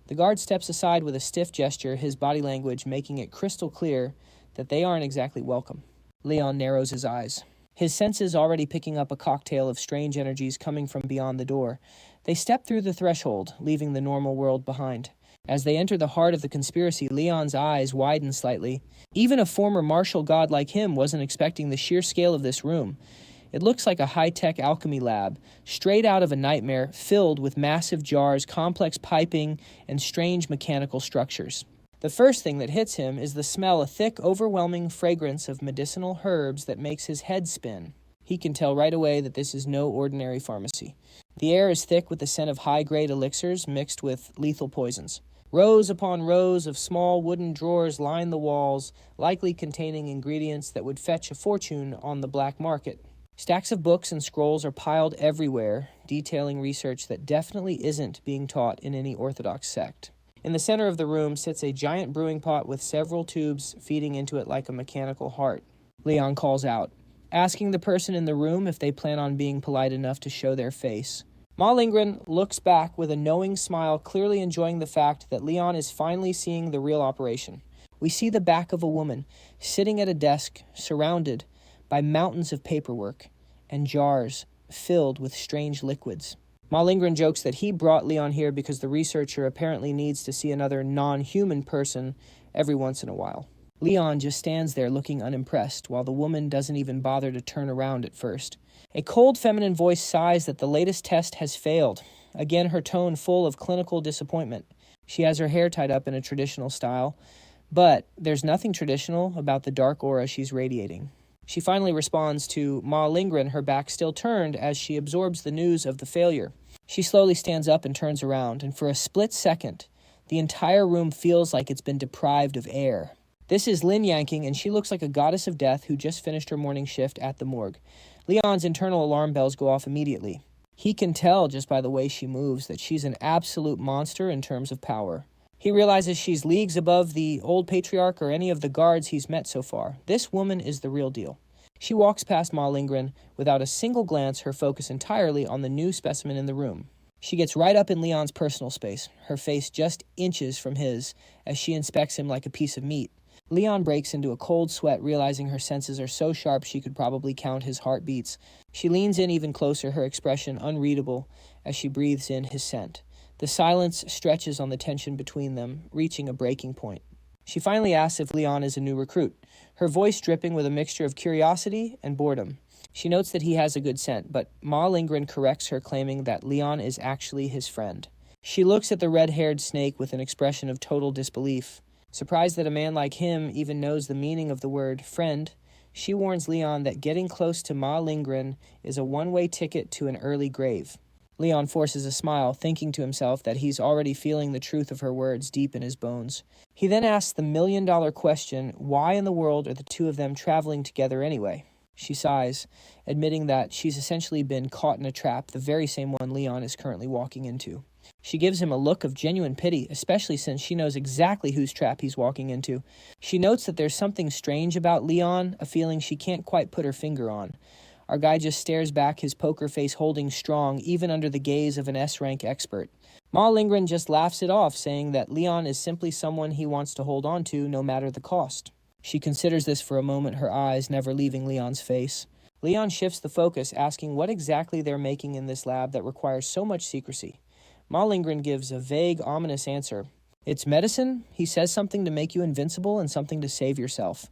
The guard steps aside with a stiff gesture, his body language making it crystal clear that they aren't exactly welcome. Leon narrows his eyes, his senses already picking up a cocktail of strange energies coming from beyond the door. They step through the threshold, leaving the normal world behind. As they enter the heart of the conspiracy, Leon's eyes widen slightly. Even a former martial god like him wasn't expecting the sheer scale of this room. It looks like a high-tech alchemy lab, straight out of a nightmare, filled with massive jars, complex piping, and strange mechanical structures. The first thing that hits him is the smell, a thick, overwhelming fragrance of medicinal herbs that makes his head spin. He can tell right away that this is no ordinary pharmacy. The air is thick with the scent of high-grade elixirs mixed with lethal poisons. Rows upon rows of small wooden drawers line the walls, likely containing ingredients that would fetch a fortune on the black market. Stacks of books and scrolls are piled everywhere, detailing research that definitely isn't being taught in any orthodox sect. In the center of the room sits a giant brewing pot with several tubes feeding into it like a mechanical heart. Leon calls out, asking the person in the room if they plan on being polite enough to show their face. Ma Lingren looks back with a knowing smile, clearly enjoying the fact that Leon is finally seeing the real operation. We see the back of a woman sitting at a desk surrounded by mountains of paperwork and jars filled with strange liquids. Ma Lingren jokes that he brought Leon here because the researcher apparently needs to see another non-human person every once in a while. Leon just stands there looking unimpressed, while the woman doesn't even bother to turn around at first. A cold feminine voice sighs that the latest test has failed, again her tone full of clinical disappointment. She has her hair tied up in a traditional style, but there's nothing traditional about the dark aura she's radiating. She finally responds to Ma Lingren, her back still turned, as she absorbs the news of the failure. She slowly stands up and turns around, and for a split second, the entire room feels like it's been deprived of air. This is Lin Yanking, and she looks like a goddess of death who just finished her morning shift at the morgue. Leon's internal alarm bells go off immediately. He can tell just by the way she moves that she's an absolute monster in terms of power. He realizes she's leagues above the old patriarch or any of the guards he's met so far. This woman is the real deal. She walks past Ma Lingren without a single glance, her focus entirely on the new specimen in the room. She gets right up in Leon's personal space, her face just inches from his as she inspects him like a piece of meat. Leon breaks into a cold sweat, realizing her senses are so sharp she could probably count his heartbeats. She leans in even closer, her expression unreadable as she breathes in his scent. The silence stretches on the tension between them, reaching a breaking point. She finally asks if Leon is a new recruit, her voice dripping with a mixture of curiosity and boredom. She notes that he has a good scent, but Ma Lingren corrects her, claiming that Leon is actually his friend. She looks at the red-haired snake with an expression of total disbelief. Surprised that a man like him even knows the meaning of the word friend, she warns Leon that getting close to Ma Lingren is a one-way ticket to an early grave. Leon forces a smile, thinking to himself that he's already feeling the truth of her words deep in his bones. He then asks the million-dollar question, why in the world are the two of them traveling together anyway? She sighs, admitting that she's essentially been caught in a trap, the very same one Leon is currently walking into. She gives him a look of genuine pity, especially since she knows exactly whose trap he's walking into. She notes that there's something strange about Leon, a feeling she can't quite put her finger on. Our guy just stares back, his poker face holding strong, even under the gaze of an S-rank expert. Ma Lingren just laughs it off, saying that Leon is simply someone he wants to hold on to, no matter the cost. She considers this for a moment, her eyes never leaving Leon's face. Leon shifts the focus, asking what exactly they're making in this lab that requires so much secrecy. Ma Lingren gives a vague, ominous answer. It's medicine. He says something to make you invincible and something to save yourself.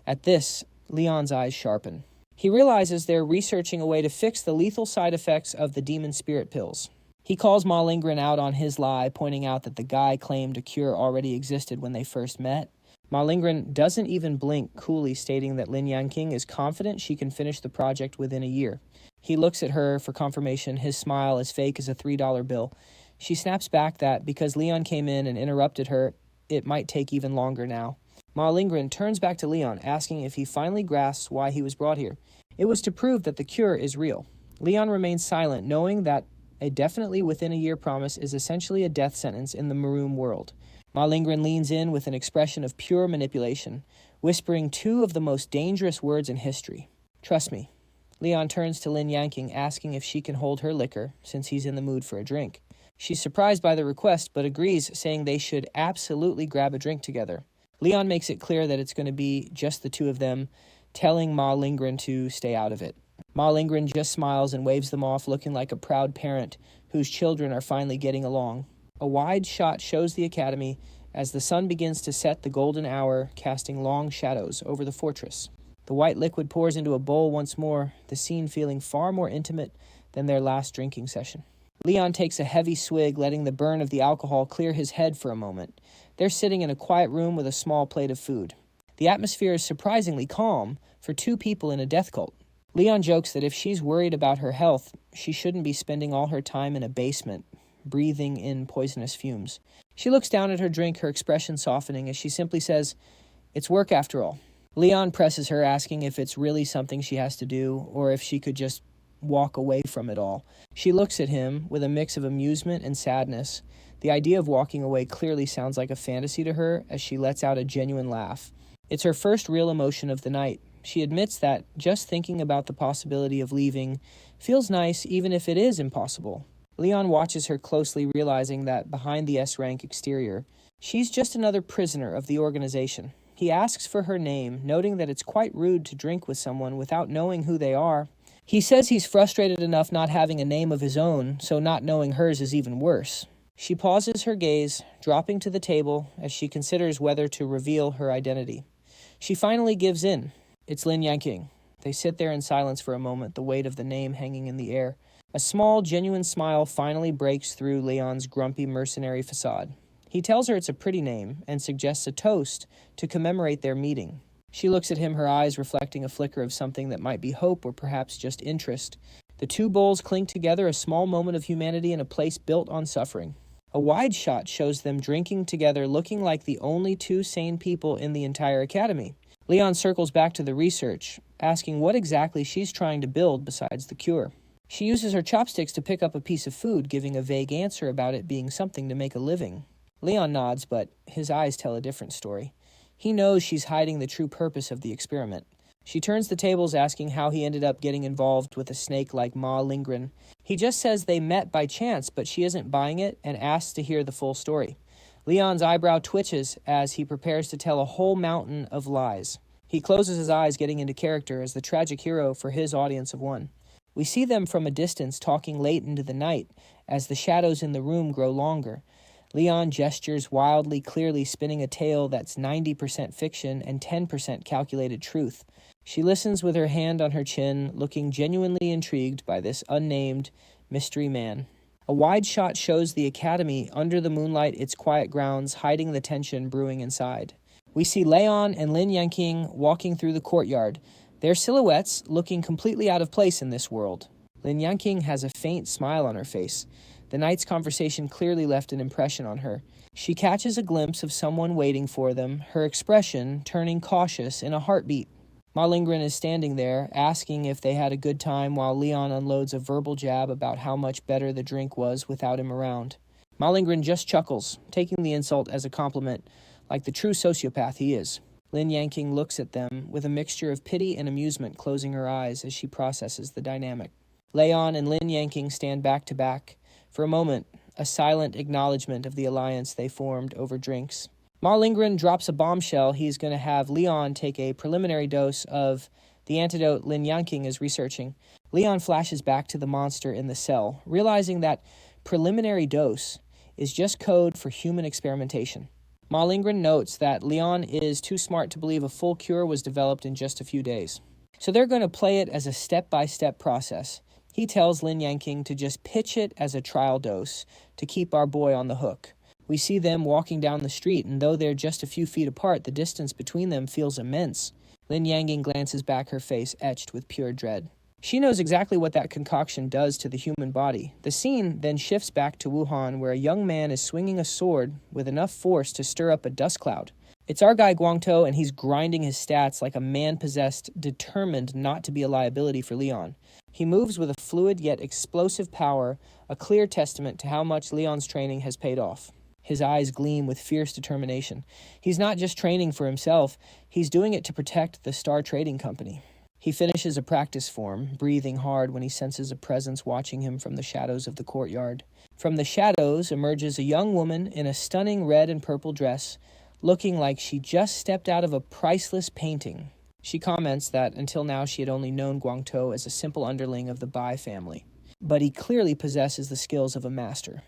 At this, Leon's eyes sharpen. He realizes they're researching a way to fix the lethal side effects of the demon spirit pills. He calls Ma Lingren out on his lie, pointing out that the guy claimed a cure already existed when they first met. Ma Lingren doesn't even blink, coolly stating that Lin Yanking is confident she can finish the project within a year. He looks at her for confirmation, his smile as fake as a $3 bill. She snaps back that because Leon came in and interrupted her, it might take even longer now. Ma Lingren turns back to Leon, asking if he finally grasps why he was brought here. It was to prove that the cure is real. Leon remains silent, knowing that a definitely within a year promise is essentially a death sentence in the Maroon world. Ma Lingren leans in with an expression of pure manipulation, whispering two of the most dangerous words in history. Trust me. Leon turns to Lin Yanking, asking if she can hold her liquor, since he's in the mood for a drink. She's surprised by the request, but agrees, saying they should absolutely grab a drink together. Leon makes it clear that it's going to be just the two of them, telling Ma Lingren to stay out of it. Ma Lingren just smiles and waves them off, looking like a proud parent whose children are finally getting along. A wide shot shows the academy as the sun begins to set the golden hour, casting long shadows over the fortress. The white liquid pours into a bowl once more, the scene feeling far more intimate than their last drinking session. Leon takes a heavy swig, letting the burn of the alcohol clear his head for a moment. They're sitting in a quiet room with a small plate of food. The atmosphere is surprisingly calm for two people in a death cult. Leon jokes that if she's worried about her health, she shouldn't be spending all her time in a basement, breathing in poisonous fumes. She looks down at her drink, her expression softening as she simply says, "It's work after all." Leon presses her, asking if it's really something she has to do, or if she could just walk away from it all. She looks at him with a mix of amusement and sadness. The idea of walking away clearly sounds like a fantasy to her as she lets out a genuine laugh. It's her first real emotion of the night. She admits that just thinking about the possibility of leaving feels nice even if it is impossible. Leon watches her closely, realizing that behind the S-rank exterior, she's just another prisoner of the organization. He asks for her name, noting that it's quite rude to drink with someone without knowing who they are. He says he's frustrated enough not having a name of his own, so not knowing hers is even worse. She pauses her gaze, dropping to the table as she considers whether to reveal her identity. She finally gives in. It's Lin Yanqing. They sit there in silence for a moment, the weight of the name hanging in the air. A small, genuine smile finally breaks through Leon's grumpy mercenary facade. He tells her it's a pretty name and suggests a toast to commemorate their meeting. She looks at him, her eyes reflecting a flicker of something that might be hope or perhaps just interest. The two bowls clink together, a small moment of humanity in a place built on suffering. A wide shot shows them drinking together, looking like the only two sane people in the entire academy. Leon circles back to the research, asking what exactly she's trying to build besides the cure. She uses her chopsticks to pick up a piece of food, giving a vague answer about it being something to make a living. Leon nods, but his eyes tell a different story. He knows she's hiding the true purpose of the experiment. She turns the tables, asking how he ended up getting involved with a snake like Ma Lingren. He just says they met by chance, but she isn't buying it and asks to hear the full story. Leon's eyebrow twitches as he prepares to tell a whole mountain of lies. He closes his eyes, getting into character as the tragic hero for his audience of one. We see them from a distance, talking late into the night as the shadows in the room grow longer. Leon gestures wildly, clearly spinning a tale that's 90% fiction and 10% calculated truth. She listens with her hand on her chin, looking genuinely intrigued by this unnamed mystery man. A wide shot shows the academy under the moonlight, its quiet grounds, hiding the tension brewing inside. We see Leon and Lin Yanqing walking through the courtyard, their silhouettes looking completely out of place in this world. Lin Yanqing has a faint smile on her face. The night's conversation clearly left an impression on her. She catches a glimpse of someone waiting for them, her expression turning cautious in a heartbeat. Ma Lingren is standing there, asking if they had a good time while Leon unloads a verbal jab about how much better the drink was without him around. Ma Lingren just chuckles, taking the insult as a compliment, like the true sociopath he is. Lin Yanqing looks at them with a mixture of pity and amusement, closing her eyes as she processes the dynamic. Leon and Lin Yanqing stand back to back. For a moment, a silent acknowledgement of the alliance they formed over drinks. Ma Lingren drops a bombshell. He's going to have Leon take a preliminary dose of the antidote Lin Yanqing is researching. Leon flashes back to the monster in the cell, realizing that preliminary dose is just code for human experimentation. Ma Lingren notes that Leon is too smart to believe a full cure was developed in just a few days. So they're going to play it as a step-by-step process. He tells Lin Yanqing to just pitch it as a trial dose to keep our boy on the hook. We see them walking down the street, and though they're just a few feet apart, the distance between them feels immense. Lin Yanqing glances back, her face etched with pure dread. She knows exactly what that concoction does to the human body. The scene then shifts back to Wuhan, where a young man is swinging a sword with enough force to stir up a dust cloud. It's our guy Guangtou, and he's grinding his stats like a man possessed, determined not to be a liability for Leon. He moves with a fluid yet explosive power, a clear testament to how much Leon's training has paid off. His eyes gleam with fierce determination. He's not just training for himself, he's doing it to protect the Star Trading Company. He finishes a practice form, breathing hard when he senses a presence watching him from the shadows of the courtyard. From the shadows emerges a young woman in a stunning red and purple dress, looking like she just stepped out of a priceless painting. She comments that until now she had only known Guangtou as a simple underling of the Bai family, but he clearly possesses the skills of a master.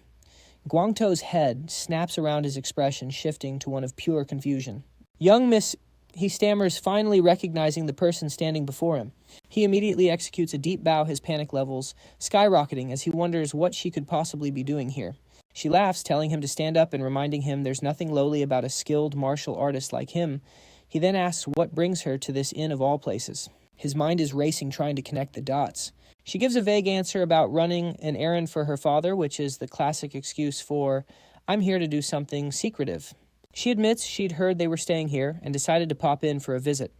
Guangtou's head snaps around, his expression shifting to one of pure confusion. "Young Miss," he stammers, finally recognizing the person standing before him. He immediately executes a deep bow, his panic levels skyrocketing as he wonders what she could possibly be doing here. She laughs, telling him to stand up and reminding him there's nothing lowly about a skilled martial artist like him. He then asks what brings her to this inn of all places. His mind is racing, trying to connect the dots. She gives a vague answer about running an errand for her father, which is the classic excuse for, "I'm here to do something secretive." She admits she'd heard they were staying here and decided to pop in for a visit.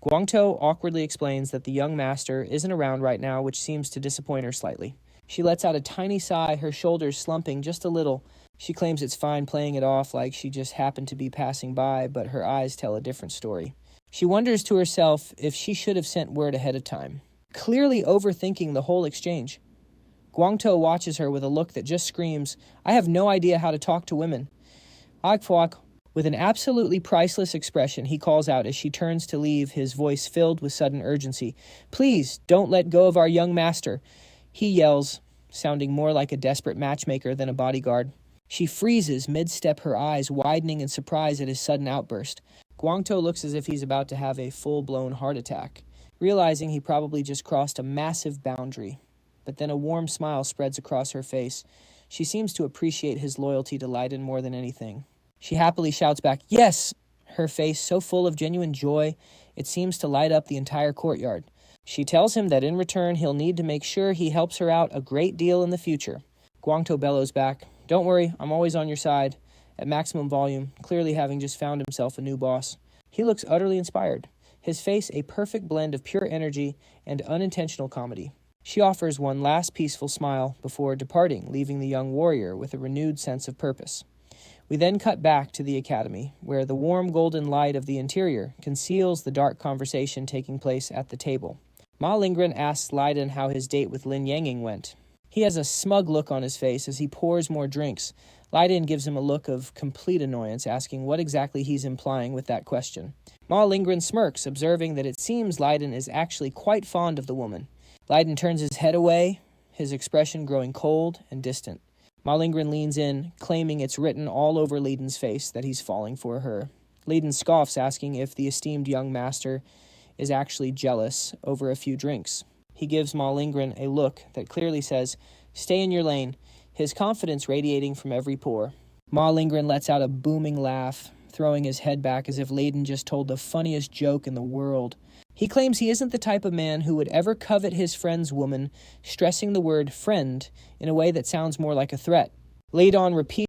Guangtou awkwardly explains that the young master isn't around right now, which seems to disappoint her slightly. She lets out a tiny sigh, her shoulders slumping just a little, She claims it's fine playing it off like she just happened to be passing by, but her eyes tell a different story. She wonders to herself if she should have sent word ahead of time, clearly overthinking the whole exchange. Guangtou watches her with a look that just screams, "I have no idea how to talk to women." Agfuak, with an absolutely priceless expression, he calls out as she turns to leave, his voice filled with sudden urgency. "Please, don't let go of our young master," he yells, sounding more like a desperate matchmaker than a bodyguard. She freezes mid-step, her eyes widening in surprise at his sudden outburst. Guangtou looks as if he's about to have a full-blown heart attack, realizing he probably just crossed a massive boundary. But then a warm smile spreads across her face. She seems to appreciate his loyalty to Leiddon more than anything. She happily shouts back, "Yes!" her face so full of genuine joy, it seems to light up the entire courtyard. She tells him that in return, he'll need to make sure he helps her out a great deal in the future. Guangtou bellows back, "Don't worry, I'm always on your side," at maximum volume, clearly having just found himself a new boss. He looks utterly inspired, his face a perfect blend of pure energy and unintentional comedy. She offers one last peaceful smile before departing, leaving the young warrior with a renewed sense of purpose. We then cut back to the academy, where the warm golden light of the interior conceals the dark conversation taking place at the table. Ma Lingren asks Leiddon how his date with Lin Yanging went. He has a smug look on his face as he pours more drinks. Leiddon gives him a look of complete annoyance, asking what exactly he's implying with that question. Ma Lingren smirks, observing that it seems Leiddon is actually quite fond of the woman. Leiddon turns his head away, his expression growing cold and distant. Ma Lingren leans in, claiming it's written all over Leiddon's face that he's falling for her. Leiddon scoffs, asking if the esteemed young master is actually jealous over a few drinks. He gives Ma Lingren a look that clearly says, "Stay in your lane," his confidence radiating from every pore. Ma Lingren lets out a booming laugh, throwing his head back as if Leiddon just told the funniest joke in the world. He claims he isn't the type of man who would ever covet his friend's woman, stressing the word friend in a way that sounds more like a threat. Leiddon repeats